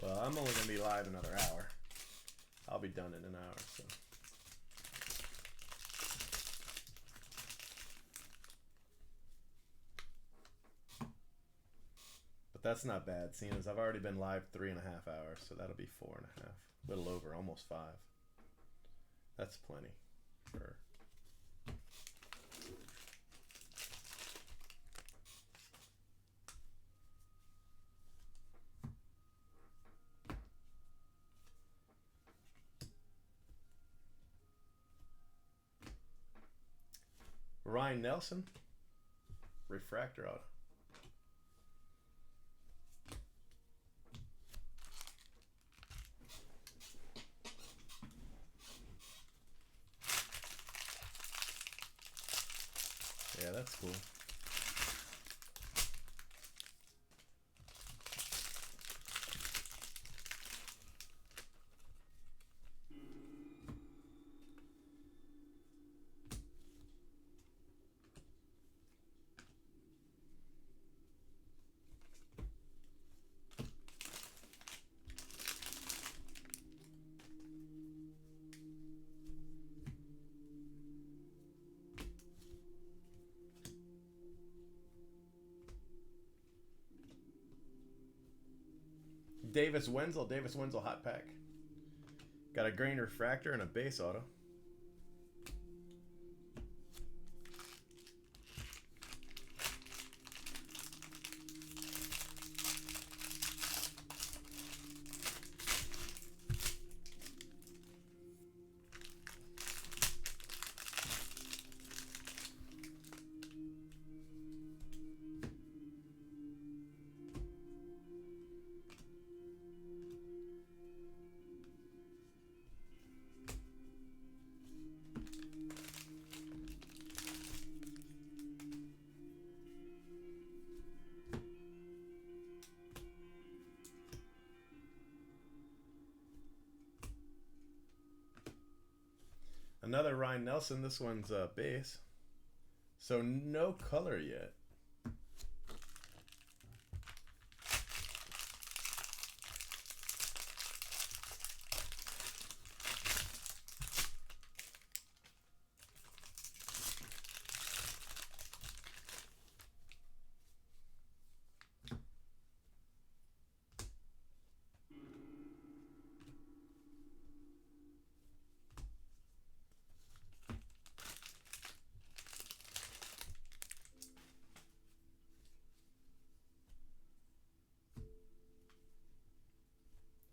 Well, I'm only gonna be live another hour. I'll be done in an hour, so. That's not bad, seeing as I've already been live 3.5 hours, so that'll be 4.5. A little over, almost 5. That's plenty. Sure. Ryan Nelson, refractor auto. Yeah, that's cool. Davis Wenzel hot pack. Got a green refractor and a base auto. Another Ryan Nelson. This one's base. So no color yet.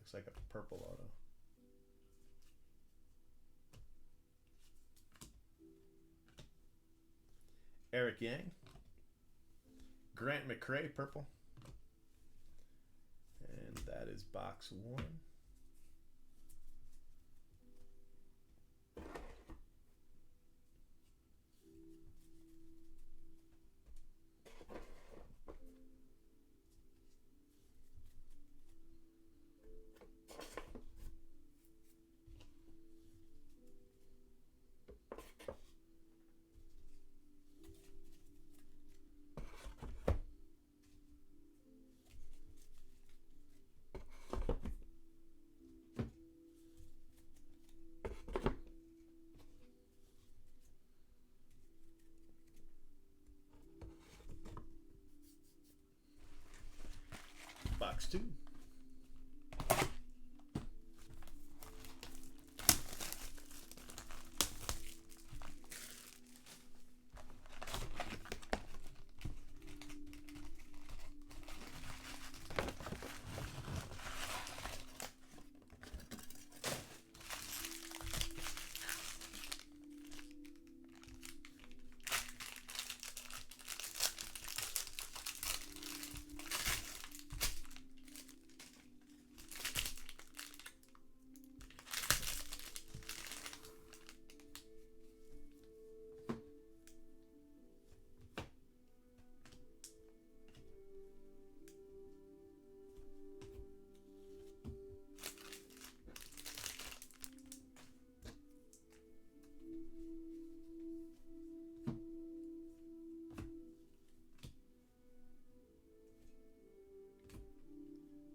Looks like a purple auto. Eric Yang. Grant McCray, purple. And that is box 1. Box 2.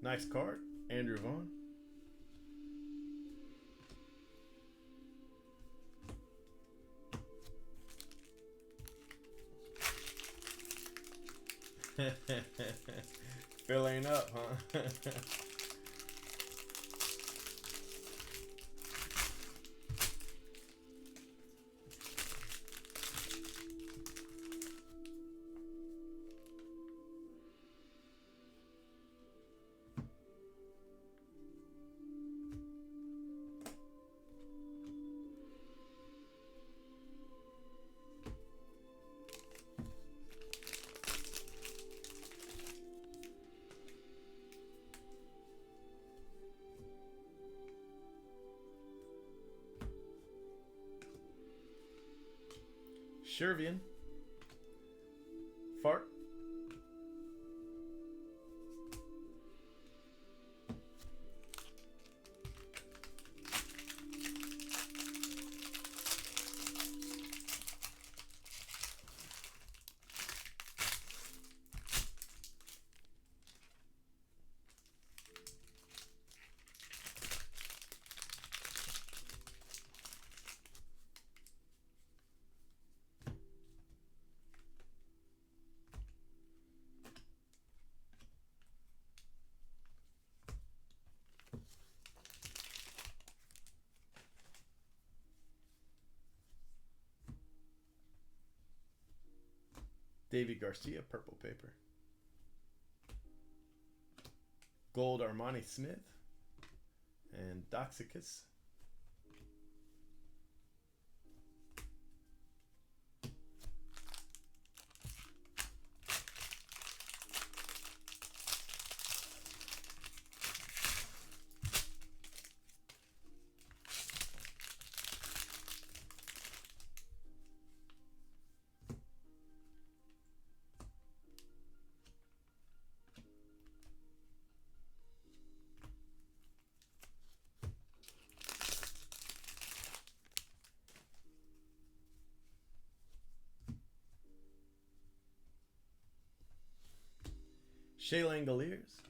Nice card, Andrew Vaughn. Filling up, huh? Shervian. Fart. Davy Garcia, purple paper. Gold Armani Smith. And Doxicus. Shea Langoliers.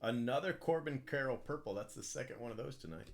Another Corbin Carroll purple. That's the second one of those tonight.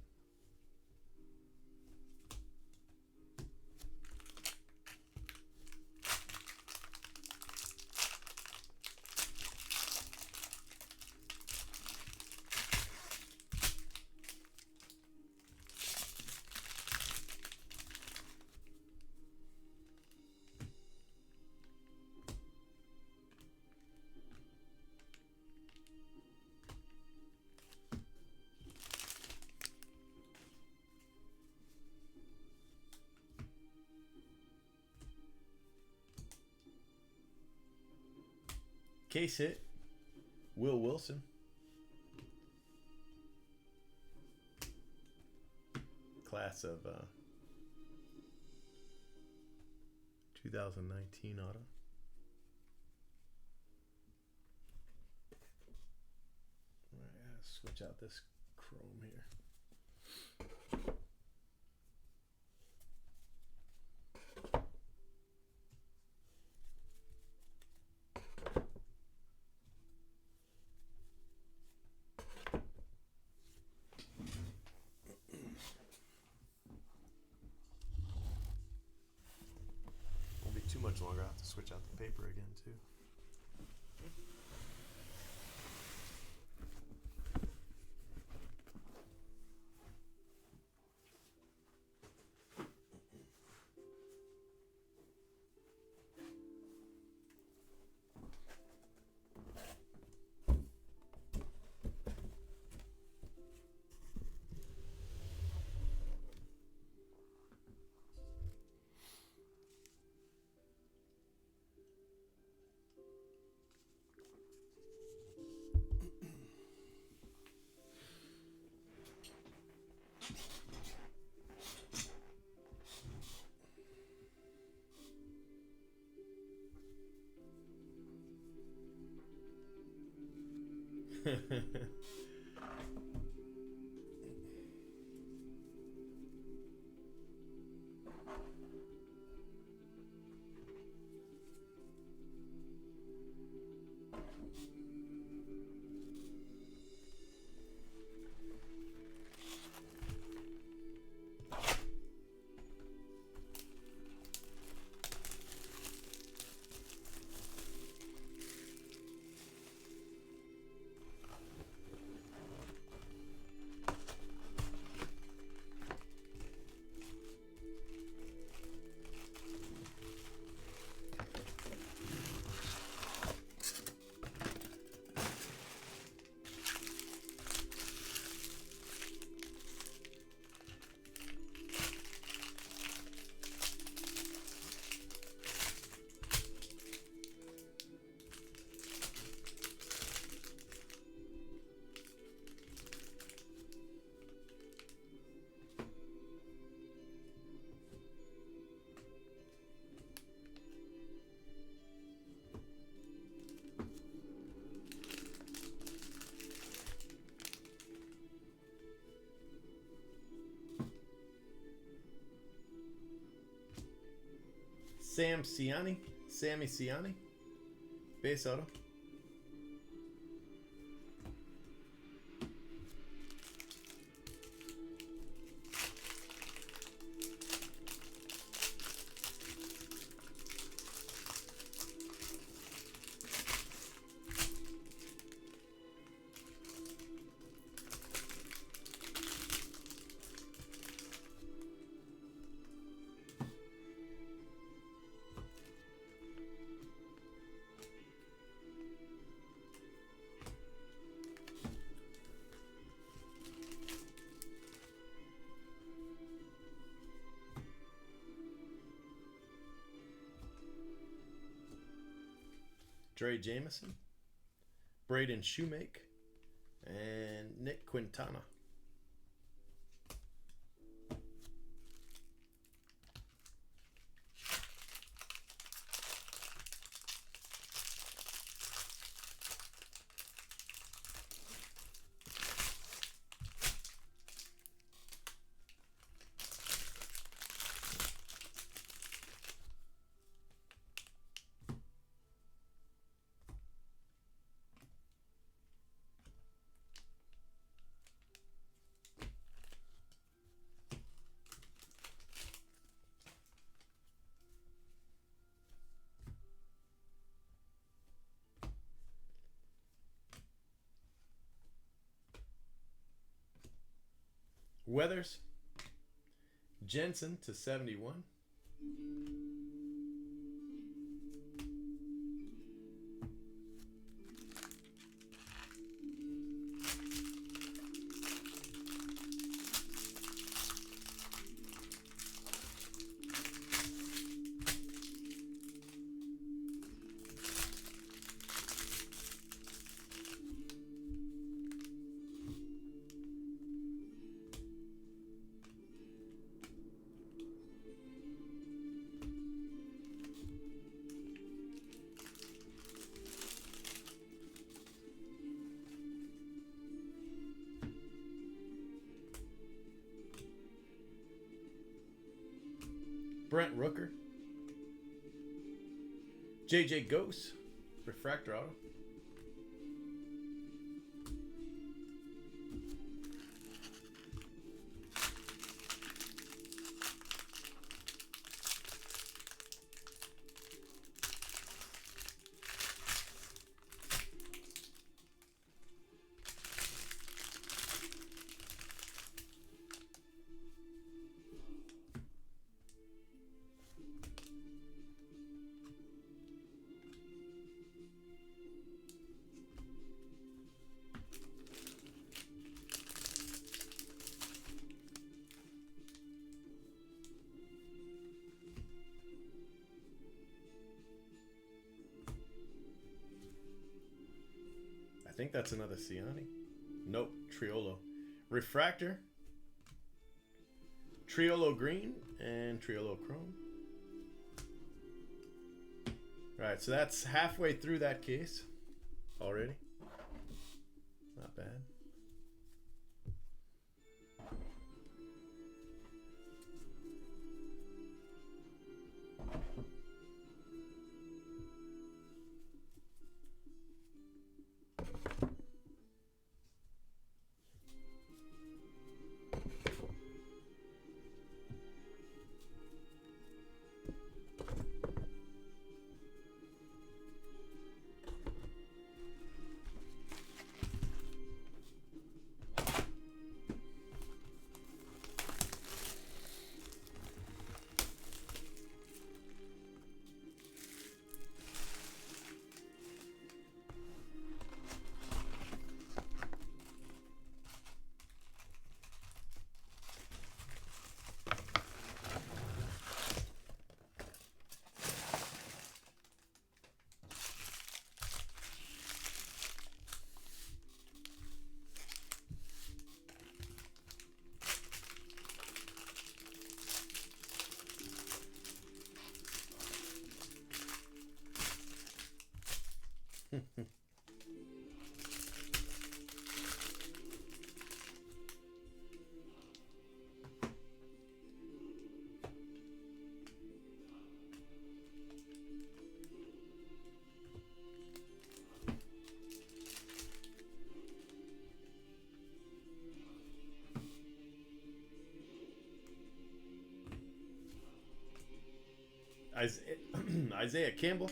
Case hit. Will Wilson. Class of 2019 auto. All right, I gotta switch out this chrome here. Won't be too much longer. I'll have to switch out the paper again too. Sammy Ciani, base auto. Dre Jameson, Braden Shoemake, and Nick Quintana. Weathers. Jensen to 71. Brent Rooker. JJ Ghost. Refractor auto. I think that's another Ciani. Nope, Triolo. Refractor. Triolo Green and Triolo Chrome. Alright, so that's halfway through that case already. Not bad. Isaiah Campbell.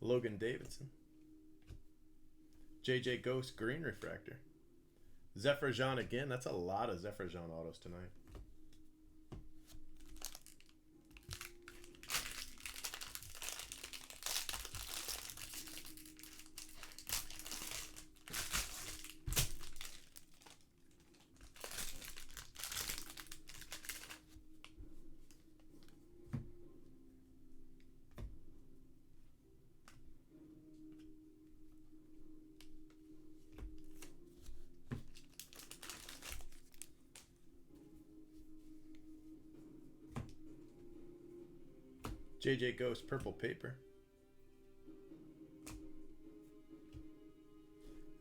Logan Davidson. JJ Ghost Green Refractor. Zephyr Jean again. That's a lot of Zephyr Jean autos tonight. JJ Ghost purple paper.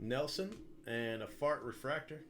Nelson and a fart refractor.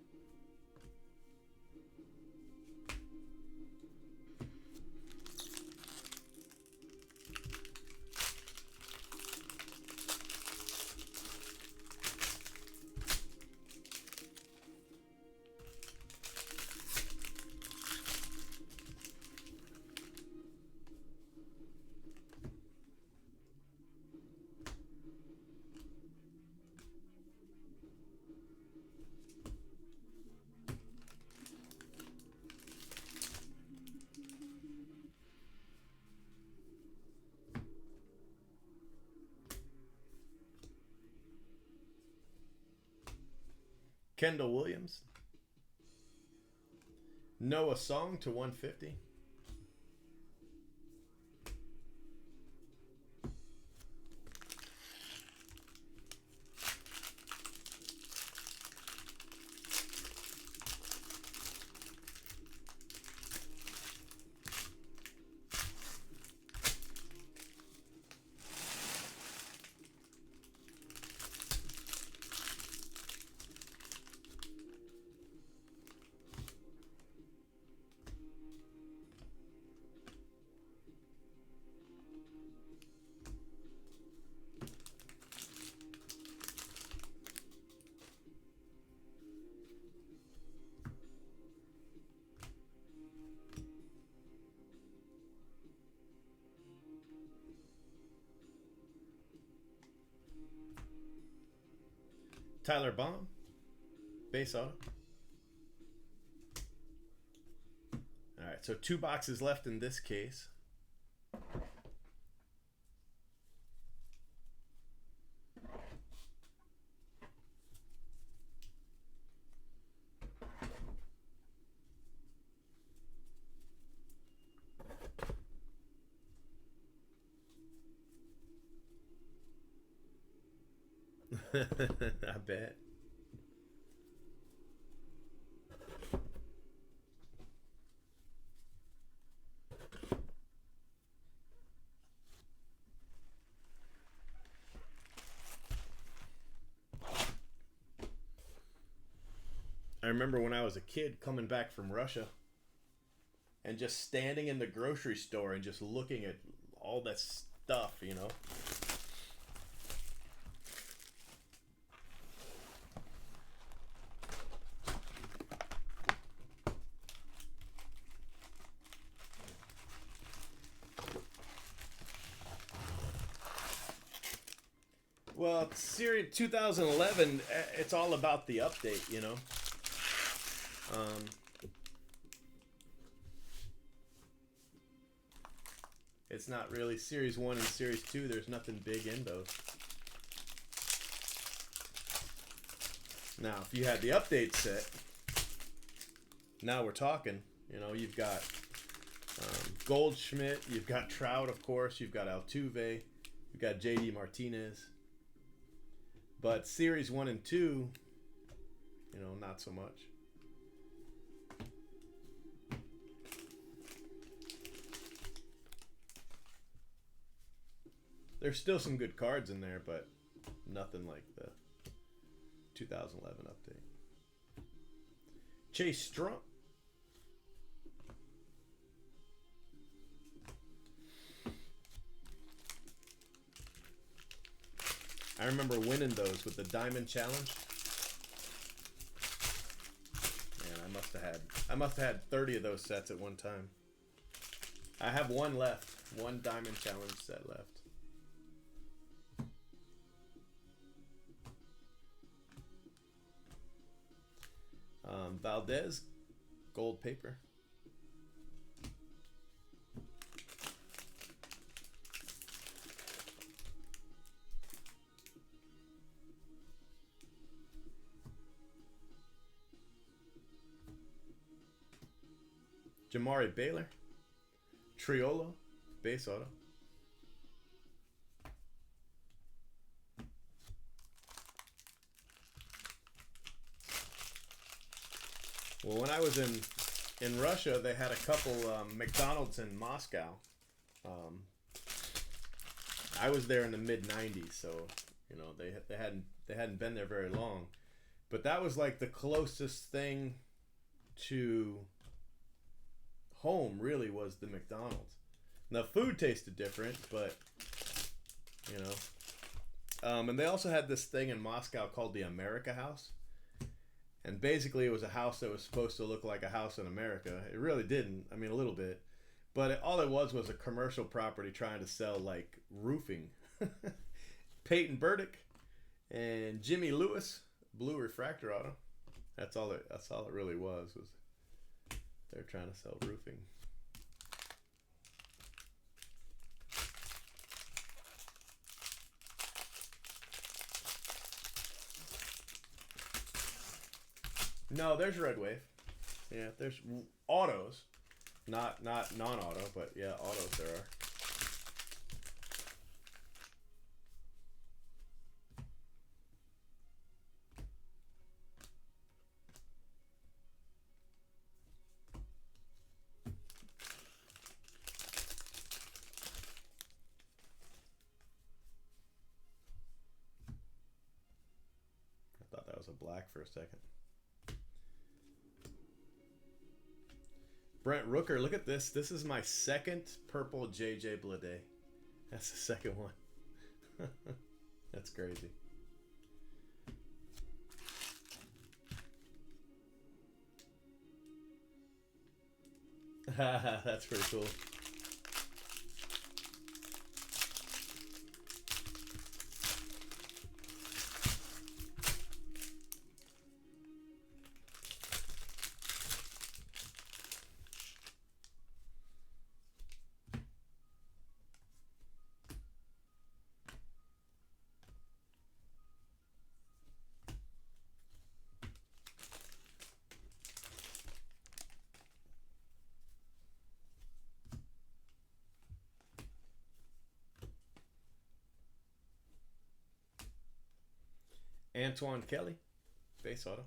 Kendall Williams. Noah Song to 150. Tyler Bowman, base auto. All right, so 2 boxes left in this case. I bet. I remember when I was a kid coming back from Russia and just standing in the grocery store and just looking at all that stuff, you know. Well, Series 2011, it's all about the update, you know. It's not really Series 1 and Series 2. There's nothing big in those. Now, if you had the update set, now we're talking. You know, you've got Goldschmidt, you've got Trout, of course, you've got Altuve, you've got JD Martinez. But Series 1 and 2, you know, not so much. There's still some good cards in there, but nothing like the 2011 update. Chase Strump. I remember winning those with the Diamond Challenge. Man, I must have had 30 of those sets at one time. I have one left. One Diamond Challenge set left. Valdez, gold paper. Jamari Baylor, Triolo, base auto. Well, when I was in Russia, they had a couple McDonald's in Moscow. I was there in the mid '90s, so you know they hadn't been there very long, but that was like the closest thing to home really was the McDonald's. Now food tasted different, but you know, and they also had this thing in Moscow called the America House. And basically, it was a house that was supposed to look like a house in America. It really didn't. I mean, a little bit. But all it was a commercial property trying to sell, like, roofing. Peyton Burdick and Jimmy Lewis, Blue Refractor Auto. That's all it really was they're trying to sell roofing. No, there's Red Wave. Yeah, there's autos, not non-auto, but yeah, autos there are. I thought that was a black for a second. Brent Rooker, look at this. This is my second purple JJ Blade. That's the second one. That's crazy. That's pretty cool. Antoine Kelly, base auto.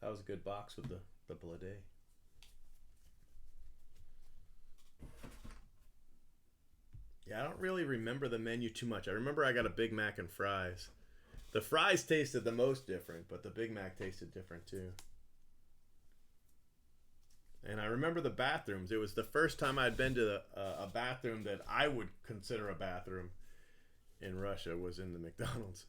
That was a good box with the Blade. Yeah, I don't really remember the menu too much. I remember I got a Big Mac and fries. The fries tasted the most different, but the Big Mac tasted different too. And I remember the bathrooms. It was the first time I'd been to a bathroom that I would consider a bathroom in Russia was in the McDonald's.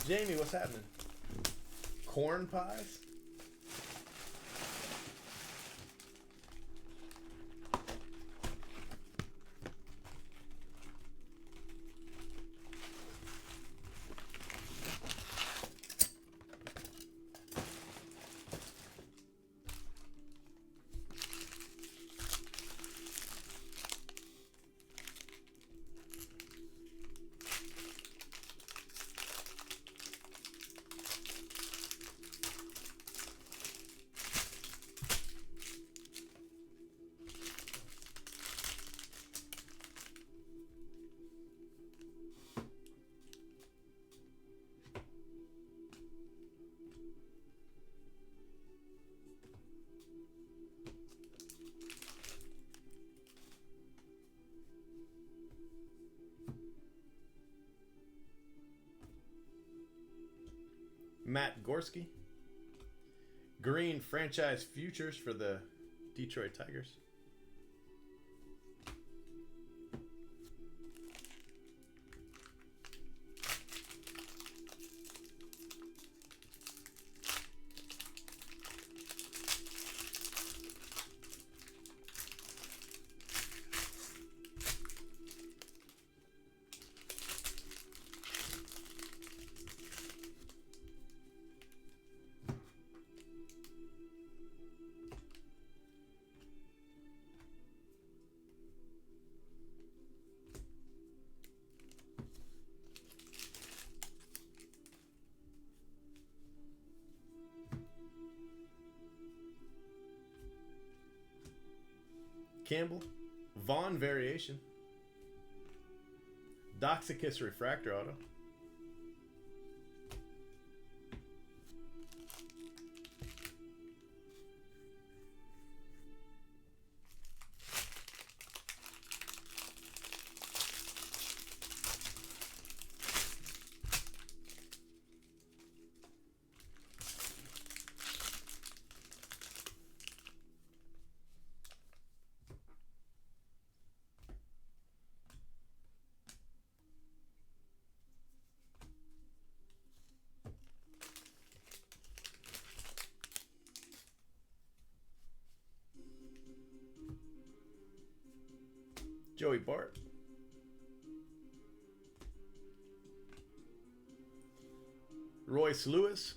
Jamie, what's happening? Corn pies? Matt Gorski. Green franchise futures for the Detroit Tigers. Campbell, Vaughn variation, Doxicus refractor auto, Joey Bart, Royce Lewis,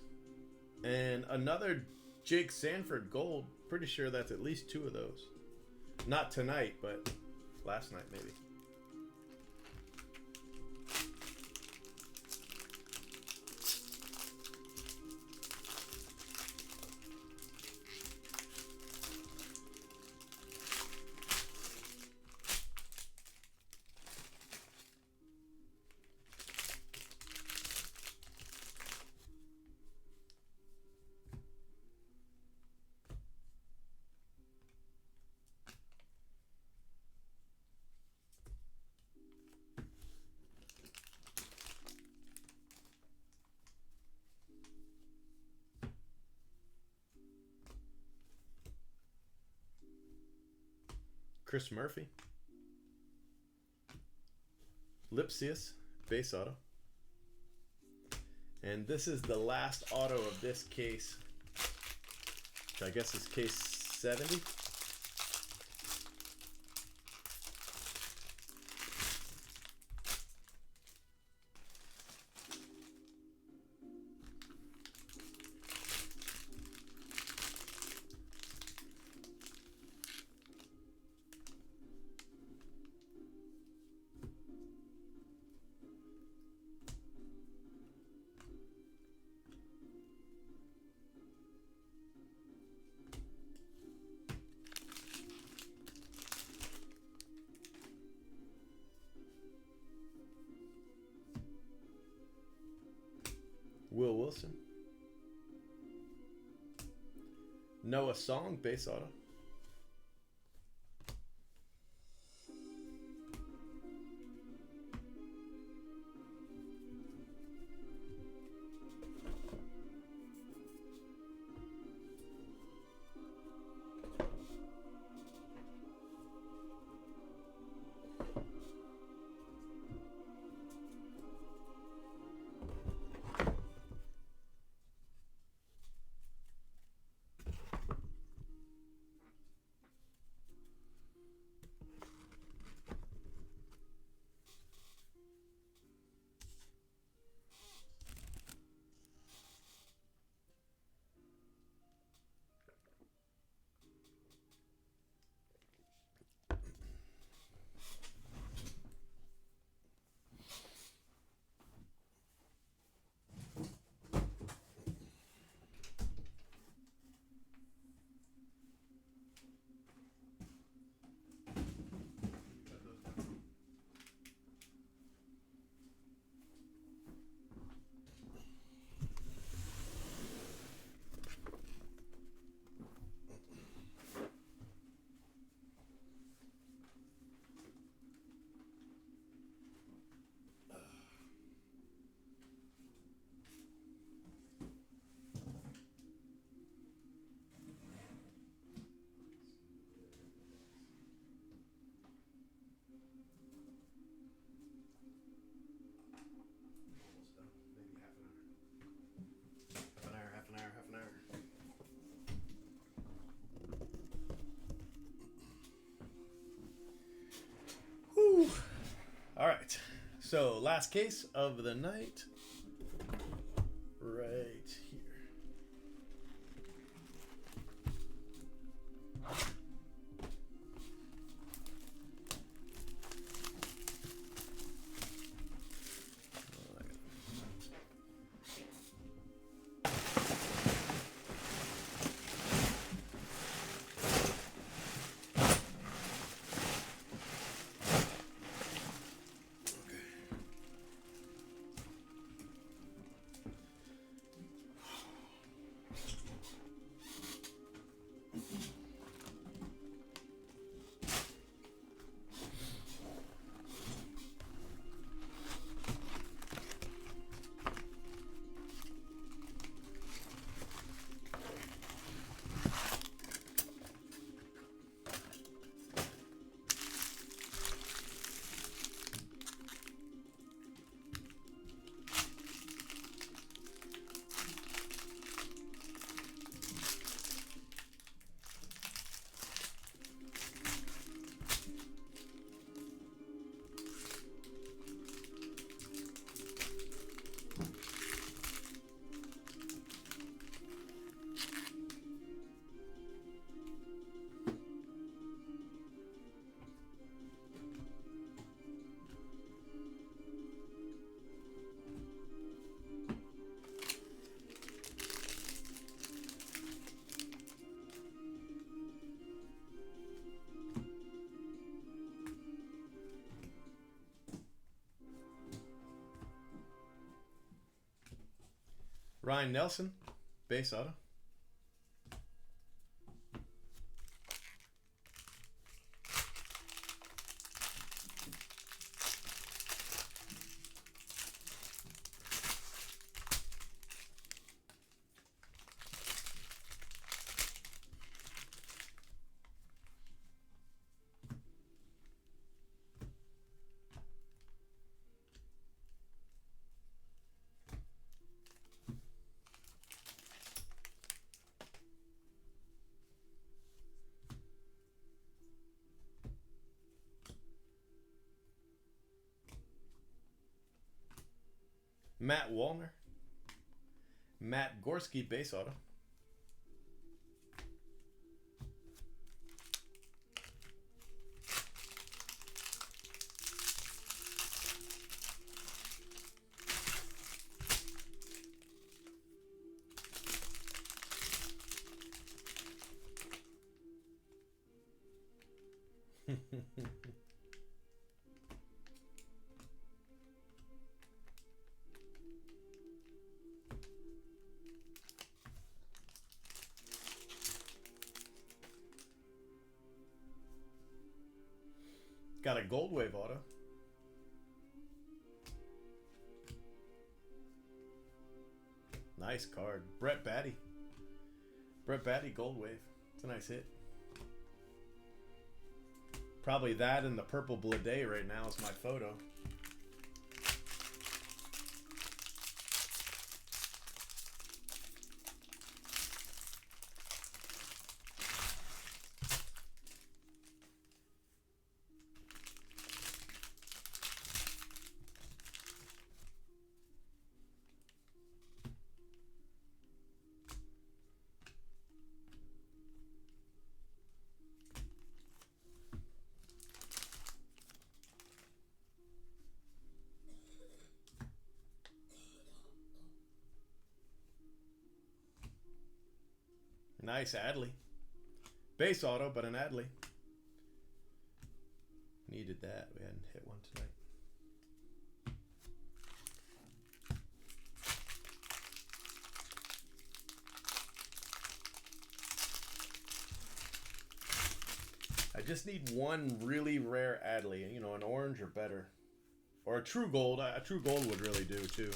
and another Jake Sanford gold. Pretty sure that's at least 2 of those. Not tonight, but last night maybe. Chris Murphy, Lipsius, base auto. And this is the last auto of this case, which I guess is case 70. Will Wilson, Noah Song, base auto. All right, so last case of the night, right here. Ryan Nelson, base auto. Matt Wallner. Matt Gorski, base auto. Got a Gold Wave auto. Nice card. Brett Batty. Brett Batty, Gold Wave. It's a nice hit. Probably that and the purple Blade right now is my photo. Nice Adley. Base auto, but an Adley. Needed that. We hadn't hit one tonight. I just need one really rare Adley. You know, an orange or better. Or a true gold. A true gold would really do, too.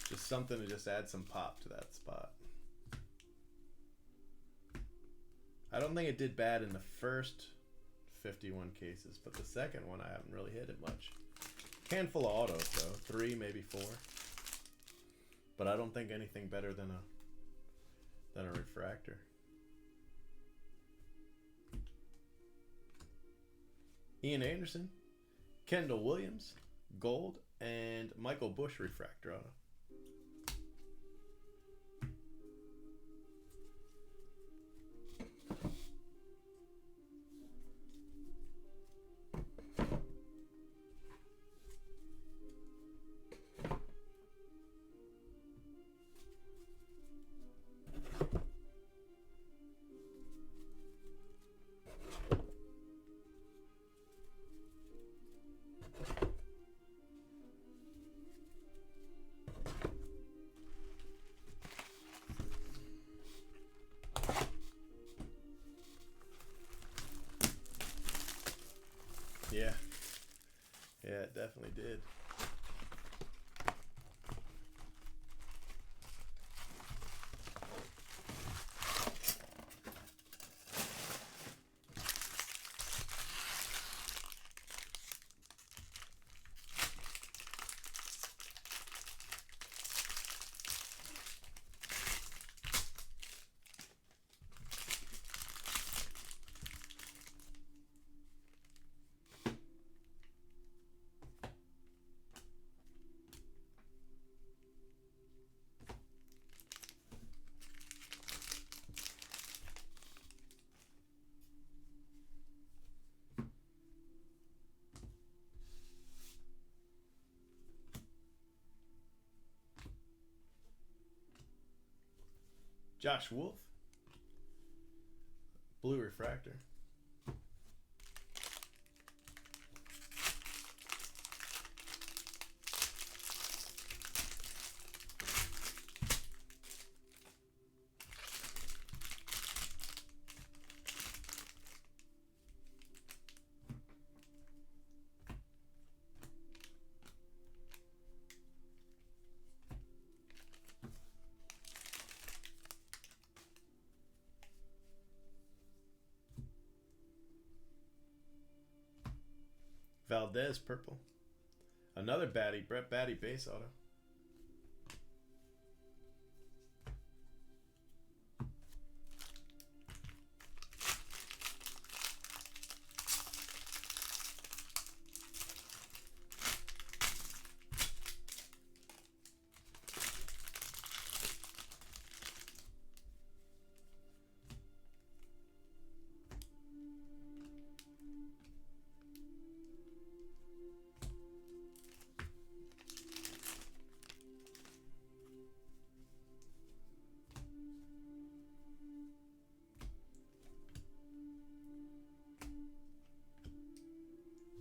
Just something to just add some pop to that spot. I don't think it did bad in the first 51 cases, but the second one I haven't really hit it much. Handful of autos though, 3, maybe 4. But I don't think anything better than a refractor. Ian Anderson, Kendall Williams, gold, and Michael Bush refractor auto. Yeah. Yeah, it definitely did. Josh Wolf, blue refractor. Valdez, purple. Another baddie, Brett Batty, base auto.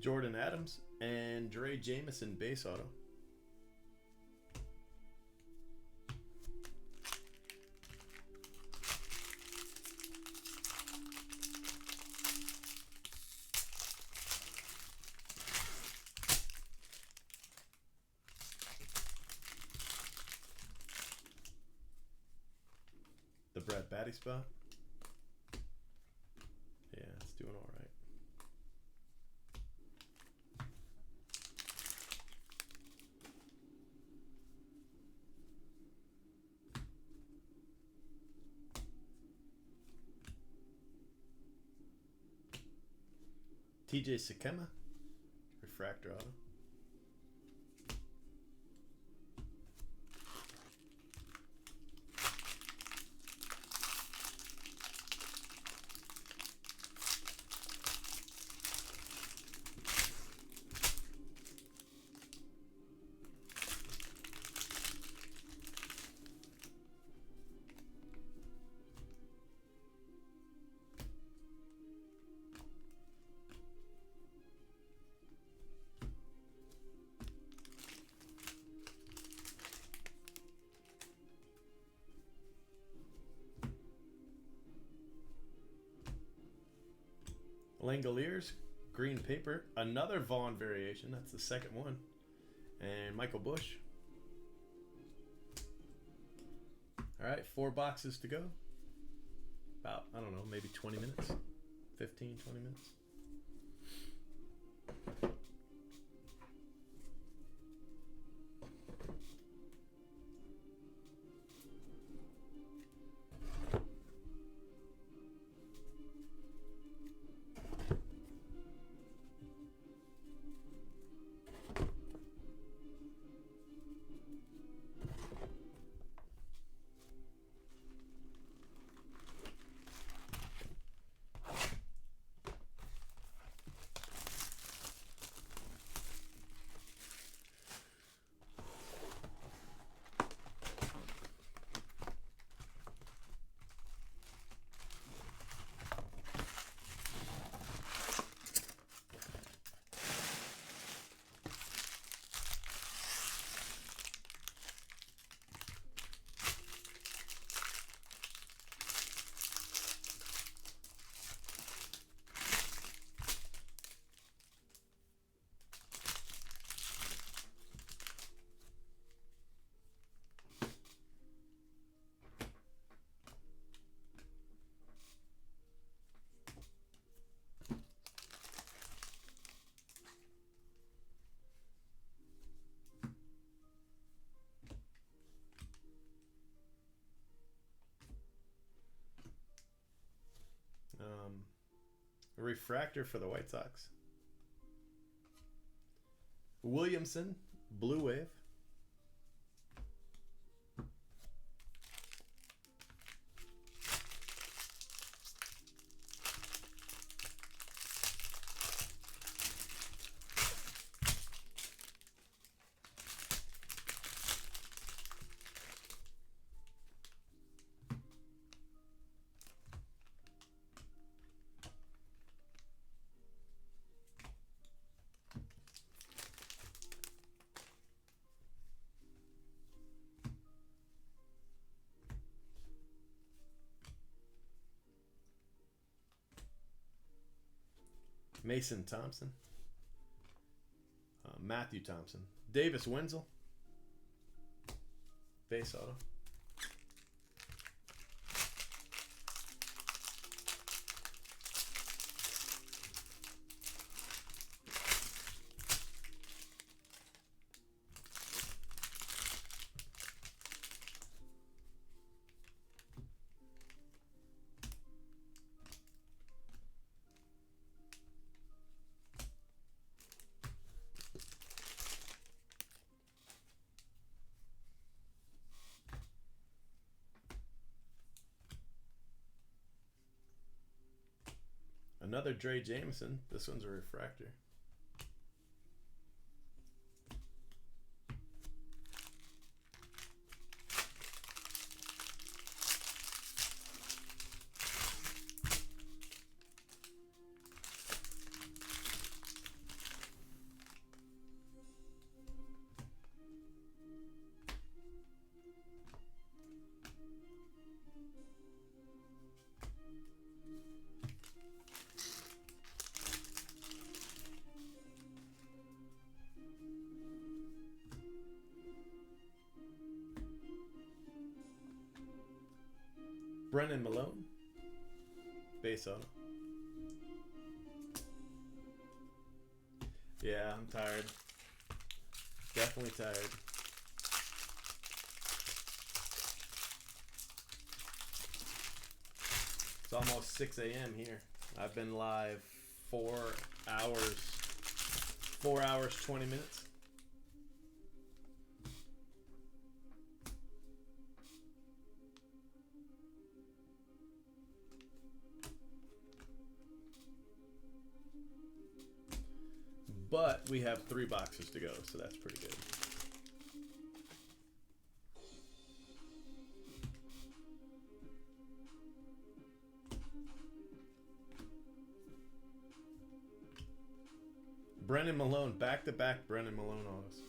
Jordan Adams and Dre Jameson, base auto. The Brett Batty spot. Yeah, it's doing all right. TJ Sakema, refractor auto. Langoliers, green paper, another Vaughn variation. That's the second one. And Michael Bush. All right, 4 boxes to go. About, I don't know, maybe 20 minutes. 15, 20 minutes. A refractor for the White Sox. Williamson, Blue Wave. Mason Thompson. Matthew Thompson. Davis Wenzel. Base auto. another Dre Jameson. This one's a refractor. Brennan Malone. Base auto. Yeah, I'm tired. Definitely tired. It's almost 6 a.m. here. I've been live 4 hours. 4 hours, 20 minutes. But we have 3 boxes to go, so that's pretty good. Brennan Malone, back-to-back Brennan Malone autos.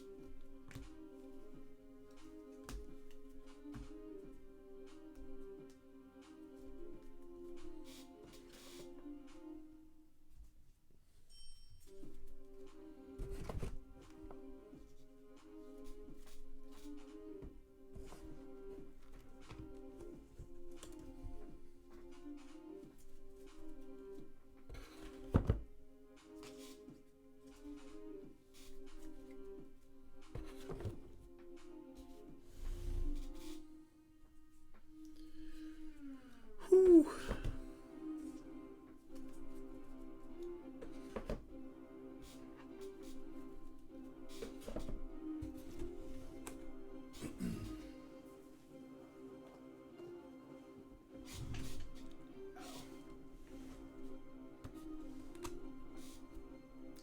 Whew.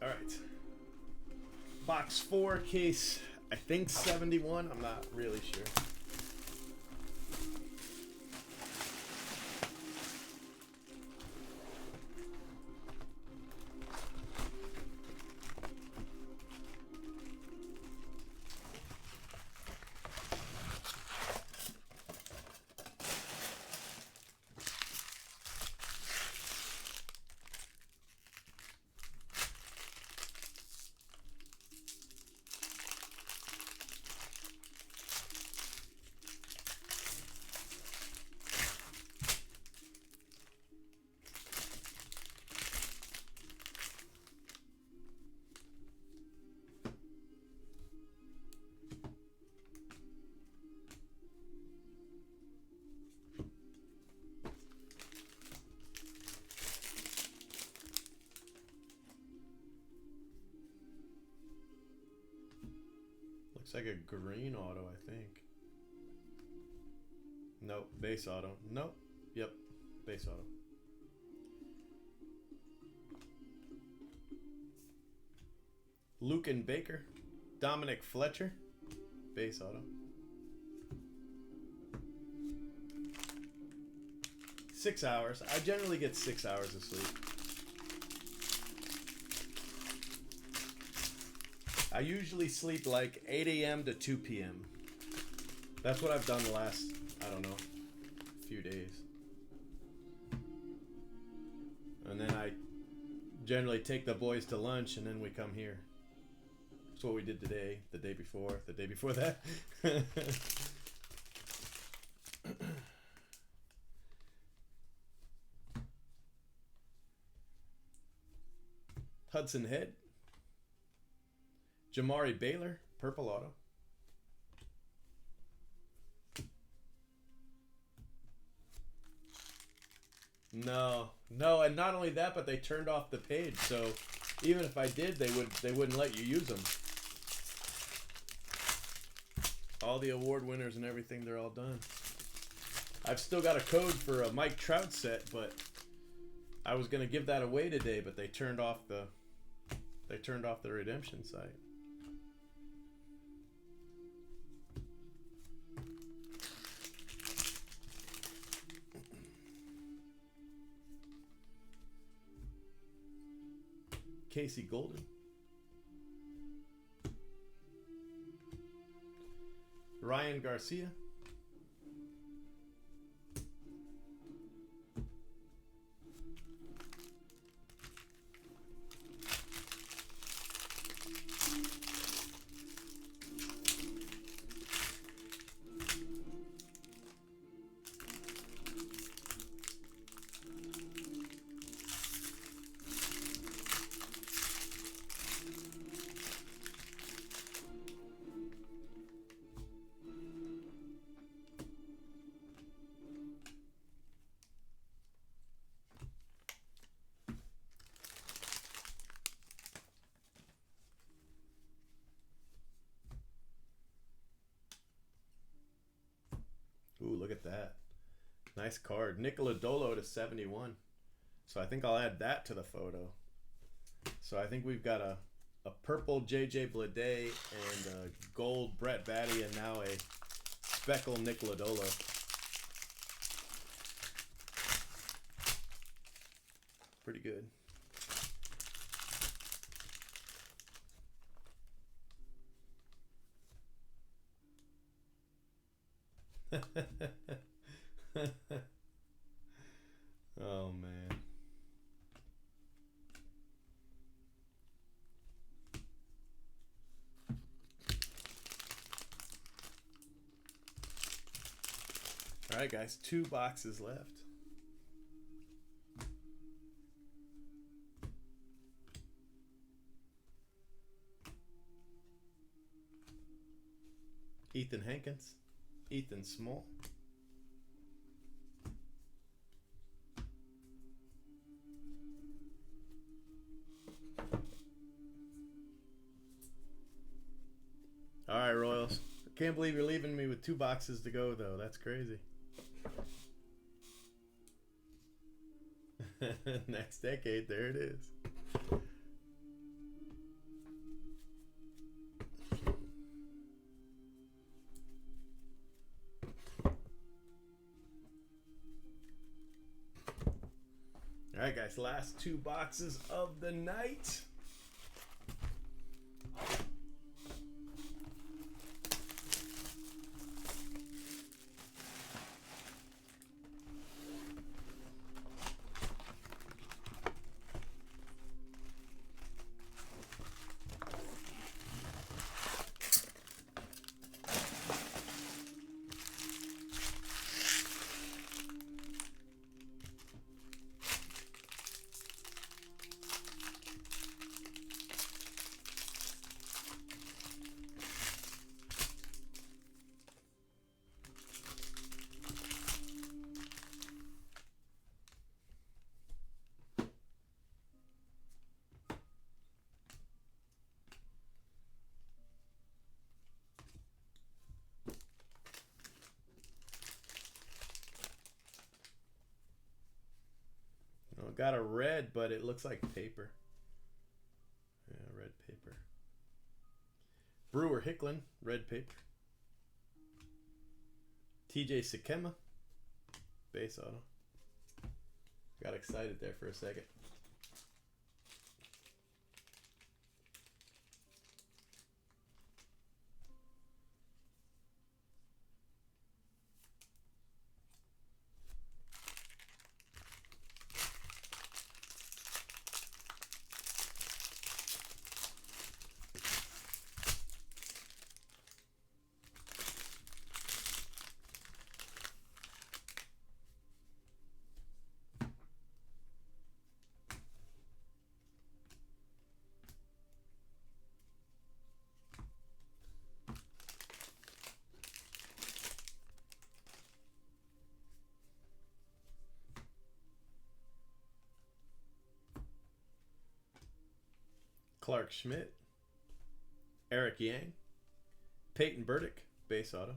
All right. Box 4, case, I think 71. I'm not really sure. Looks like a green auto, I think. Nope, base auto. Nope. Yep, base auto. Luke and Baker. Dominic Fletcher. Base auto. 6 hours. I generally get 6 hours of sleep. I usually sleep like 8 a.m. to 2 p.m. That's what I've done the last, I don't know, few days. And then I generally take the boys to lunch and then we come here. That's what we did today, the day before that. Hudson Head. Jamari Baylor, purple auto. No, and not only that, but they turned off the page. So even if I did, they wouldn't let you use them. All the award winners and everything, they're all done. I've still got a code for a Mike Trout set, but I was gonna give that away today, but they turned off the redemption site. Casey Golden. Ryan Garcia. Ooh, look at that. Nice card. Nicola Dolo to 71. So I think I'll add that to the photo. So I think we've got a purple JJ Bleday and a gold Brett Batty and now a speckle Nicola Dolo. Pretty good. Oh man. All right, guys, 2 boxes left. Ethan Hankins, Ethan Small. All right, Royals. I can't believe you're leaving me with 2 boxes to go, though. That's crazy. Next decade, there it is. All right, guys, last 2 boxes of the night. Got a red, but it looks like paper. Yeah, red paper. Brewer Hicklin, red paper. TJ Sakema, base auto. Got excited there for a second. Clark Schmidt, Eric Yang, Peyton Burdick, base auto.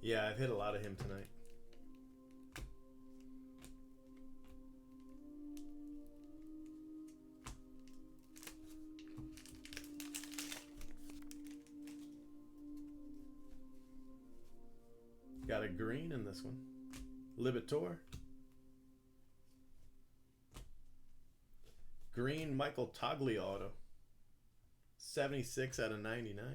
Yeah, I've hit a lot of him tonight. Got a green in this one. Libitor. Green Michael Togli auto. 76 out of 99.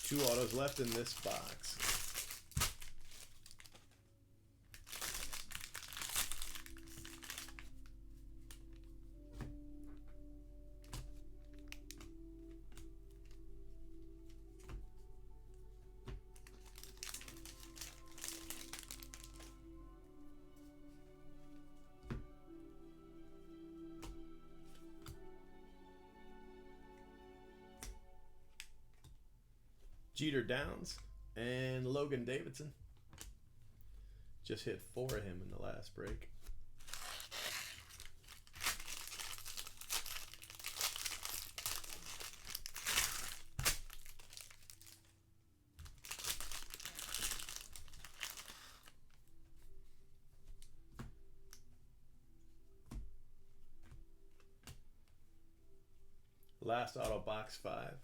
Two autos left in this box. Jeter Downs and Logan Davidson. Just hit 4 of him in the last break. Last auto, box 5.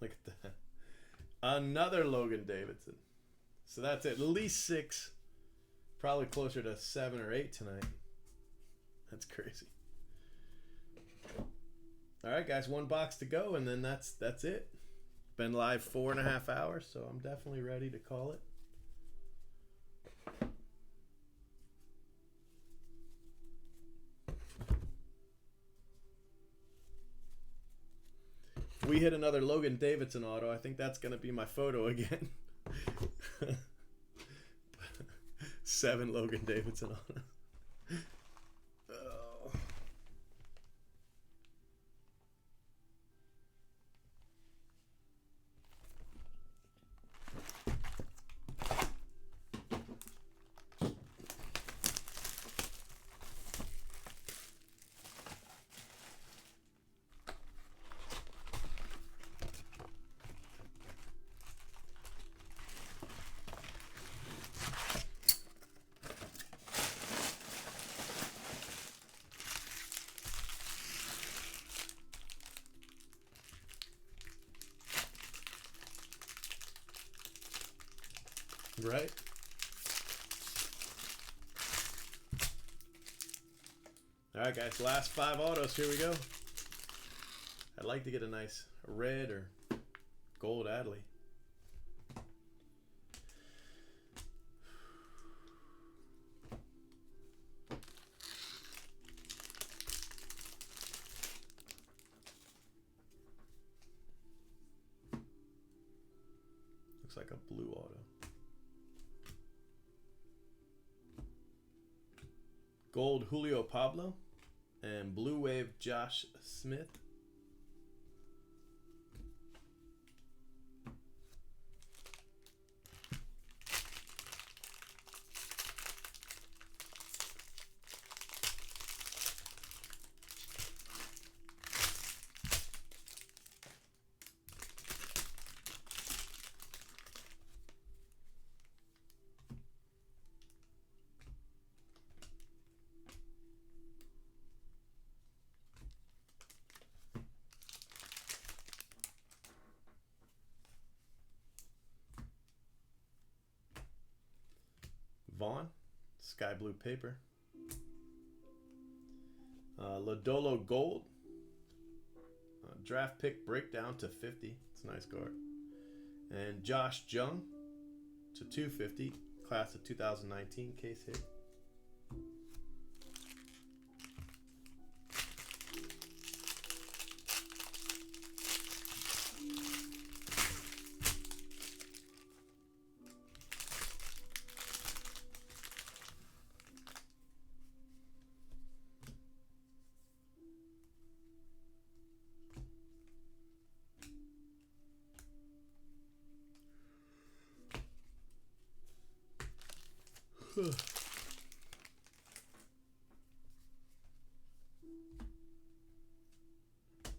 Look at that. Another Logan Davidson. So that's at least 6. Probably closer to 7 or 8 tonight. That's crazy. All right, guys, 1 box to go, and then that's it. Been live 4.5 hours, so I'm definitely ready to call it. If we hit another Logan Davidson auto, I think that's going to be my photo again. 7 Logan Davidson autos. Oh. Right? All right, guys, last 5 autos. Here we go. I'd like to get a nice red or gold Adley. Looks like a blue auto. Gold Julio Pablo and Blue Wave Josh Smith. Vaughn, sky blue paper. Lodolo Gold, draft pick breakdown to 50. It's a nice card. And Josh Jung to 250, class of 2019, case hit.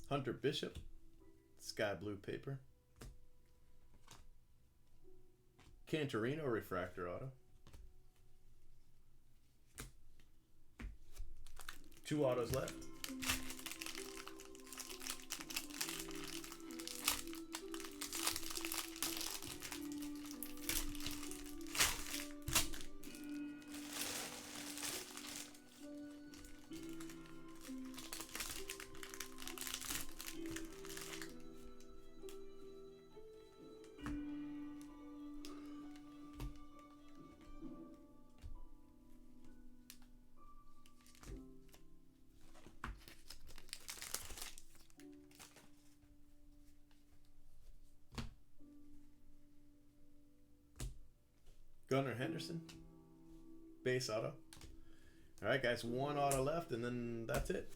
Hunter Bishop, sky blue paper. Cantorino refractor auto. 2 autos left. Gunnar Henderson, base auto. All right, guys, 1 auto left, and then that's it.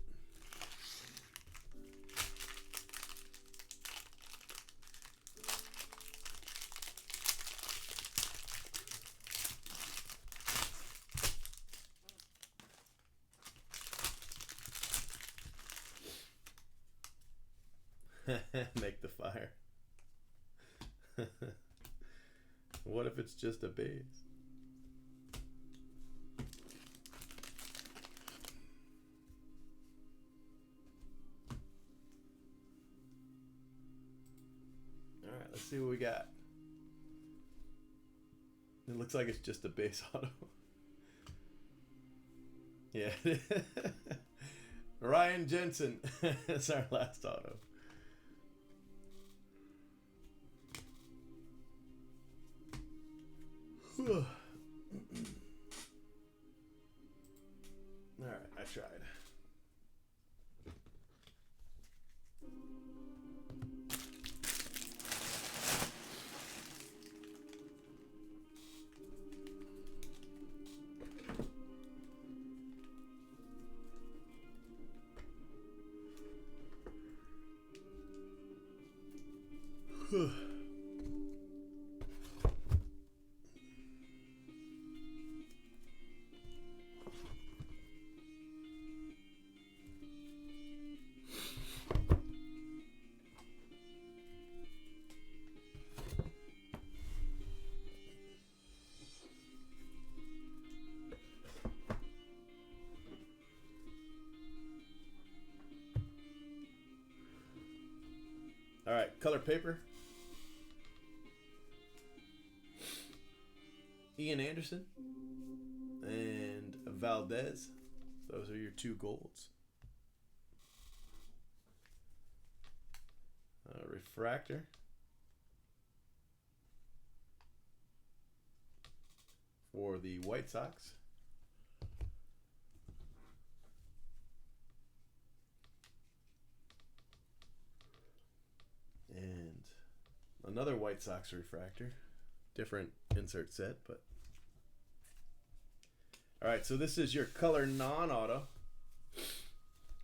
Make the fire. What if it's just a base? All right, let's see what we got. It looks like it's just a base auto. Yeah. Ryan Jensen. That's our last auto. All right, I tried. All right, color paper. Ian Anderson and Valdez. Those are your 2 golds. Refractor. For the White Sox. And another White Sox refractor. Different insert set, but. All right, so this is your color non-auto.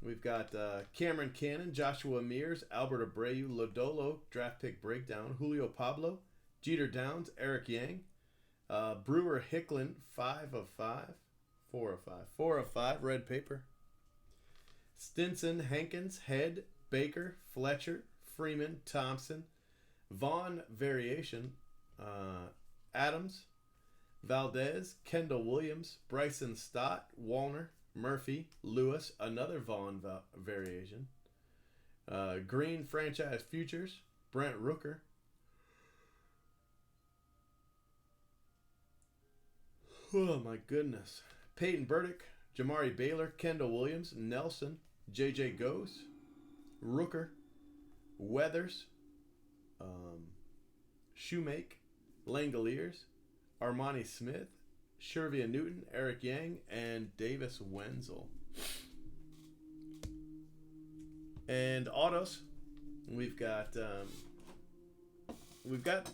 We've got Cameron Cannon, Joshua Mears, Albert Abreu, Lodolo, draft pick breakdown, Julio Pablo, Jeter Downs, Eric Yang, Brewer Hicklin, 5 of 5, 4 of 5, 4 of 5, red paper. Stinson, Hankins, Head, Baker, Fletcher, Freeman, Thompson, Vaughn variation, Adams, Valdez, Kendall Williams, Bryson Stott, Wallner, Murphy, Lewis, another Vaughn variation, Green franchise futures, Brent Rooker, oh my goodness, Peyton Burdick, Jamari Baylor, Kendall Williams, Nelson, JJ Goes, Rooker, Weathers, Shoemake, Langoliers, Armani Smith, Shervia Newton, Eric Yang, and Davis Wenzel. And autos, we've got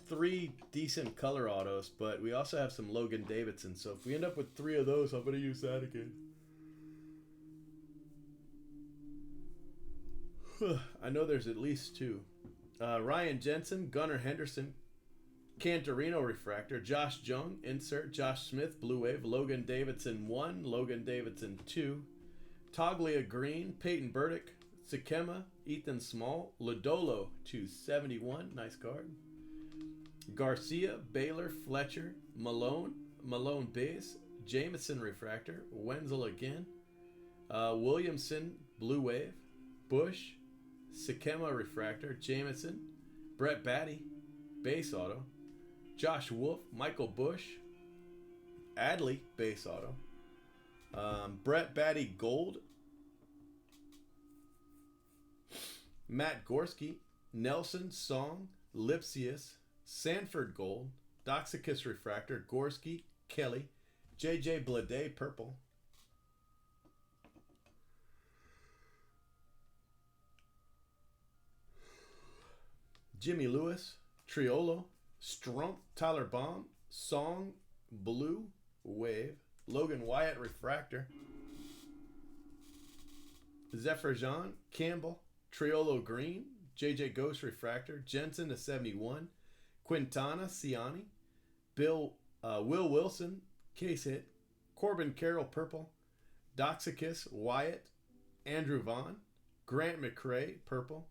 3 decent color autos, but we also have some Logan Davidson. So if we end up with 3 of those, I'm going to use that again. I know there's at least 2. Ryan Jensen, Gunnar Henderson, Cantorino refractor. Josh Jung, insert. Josh Smith, Blue Wave. Logan Davidson 1. Logan Davidson 2. Toglia Green, Peyton Burdick. Sakema, Ethan Small. Lodolo 271. Nice card. Garcia, Baylor, Fletcher. Malone. Malone base. Jameson refractor. Wenzel again. Williamson, Blue Wave. Bush. Sakema refractor. Jameson. Brett Batty, base auto. Josh Wolf, Michael Bush. Adley, base auto. Brett Batty gold. Matt Gorski, Nelson Song, Lipsius, Sanford gold. Doxicus refractor. Gorski, Kelly. JJ Blade purple. Jimmy Lewis, Triolo, Strump, Tyler Baum, Song, Blue, Wave, Logan Wyatt, Refractor, Zephyr Jean, Campbell, Triolo Green, JJ Ghost Refractor, Jensen to 71, Quintana, Ciani, Will Wilson, case hit, Corbin Carroll, Purple, Doxicus, Wyatt, Andrew Vaughn, Grant McRae, Purple,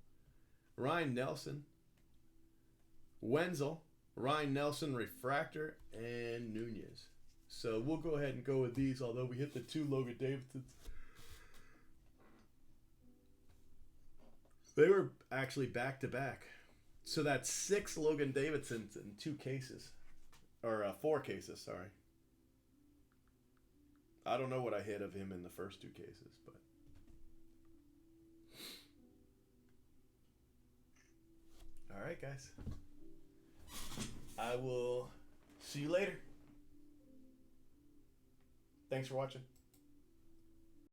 Ryan Nelson, Wenzel, Ryan Nelson, Refractor, and Nunez. So we'll go ahead and go with these, although we hit the 2 Logan Davidsons. They were actually back-to-back. So that's 6 Logan Davidsons in 2 cases. Or 4 cases, sorry. I don't know what I hit of him in the first 2 cases, but... All right, guys. I will see you later. Thanks for watching.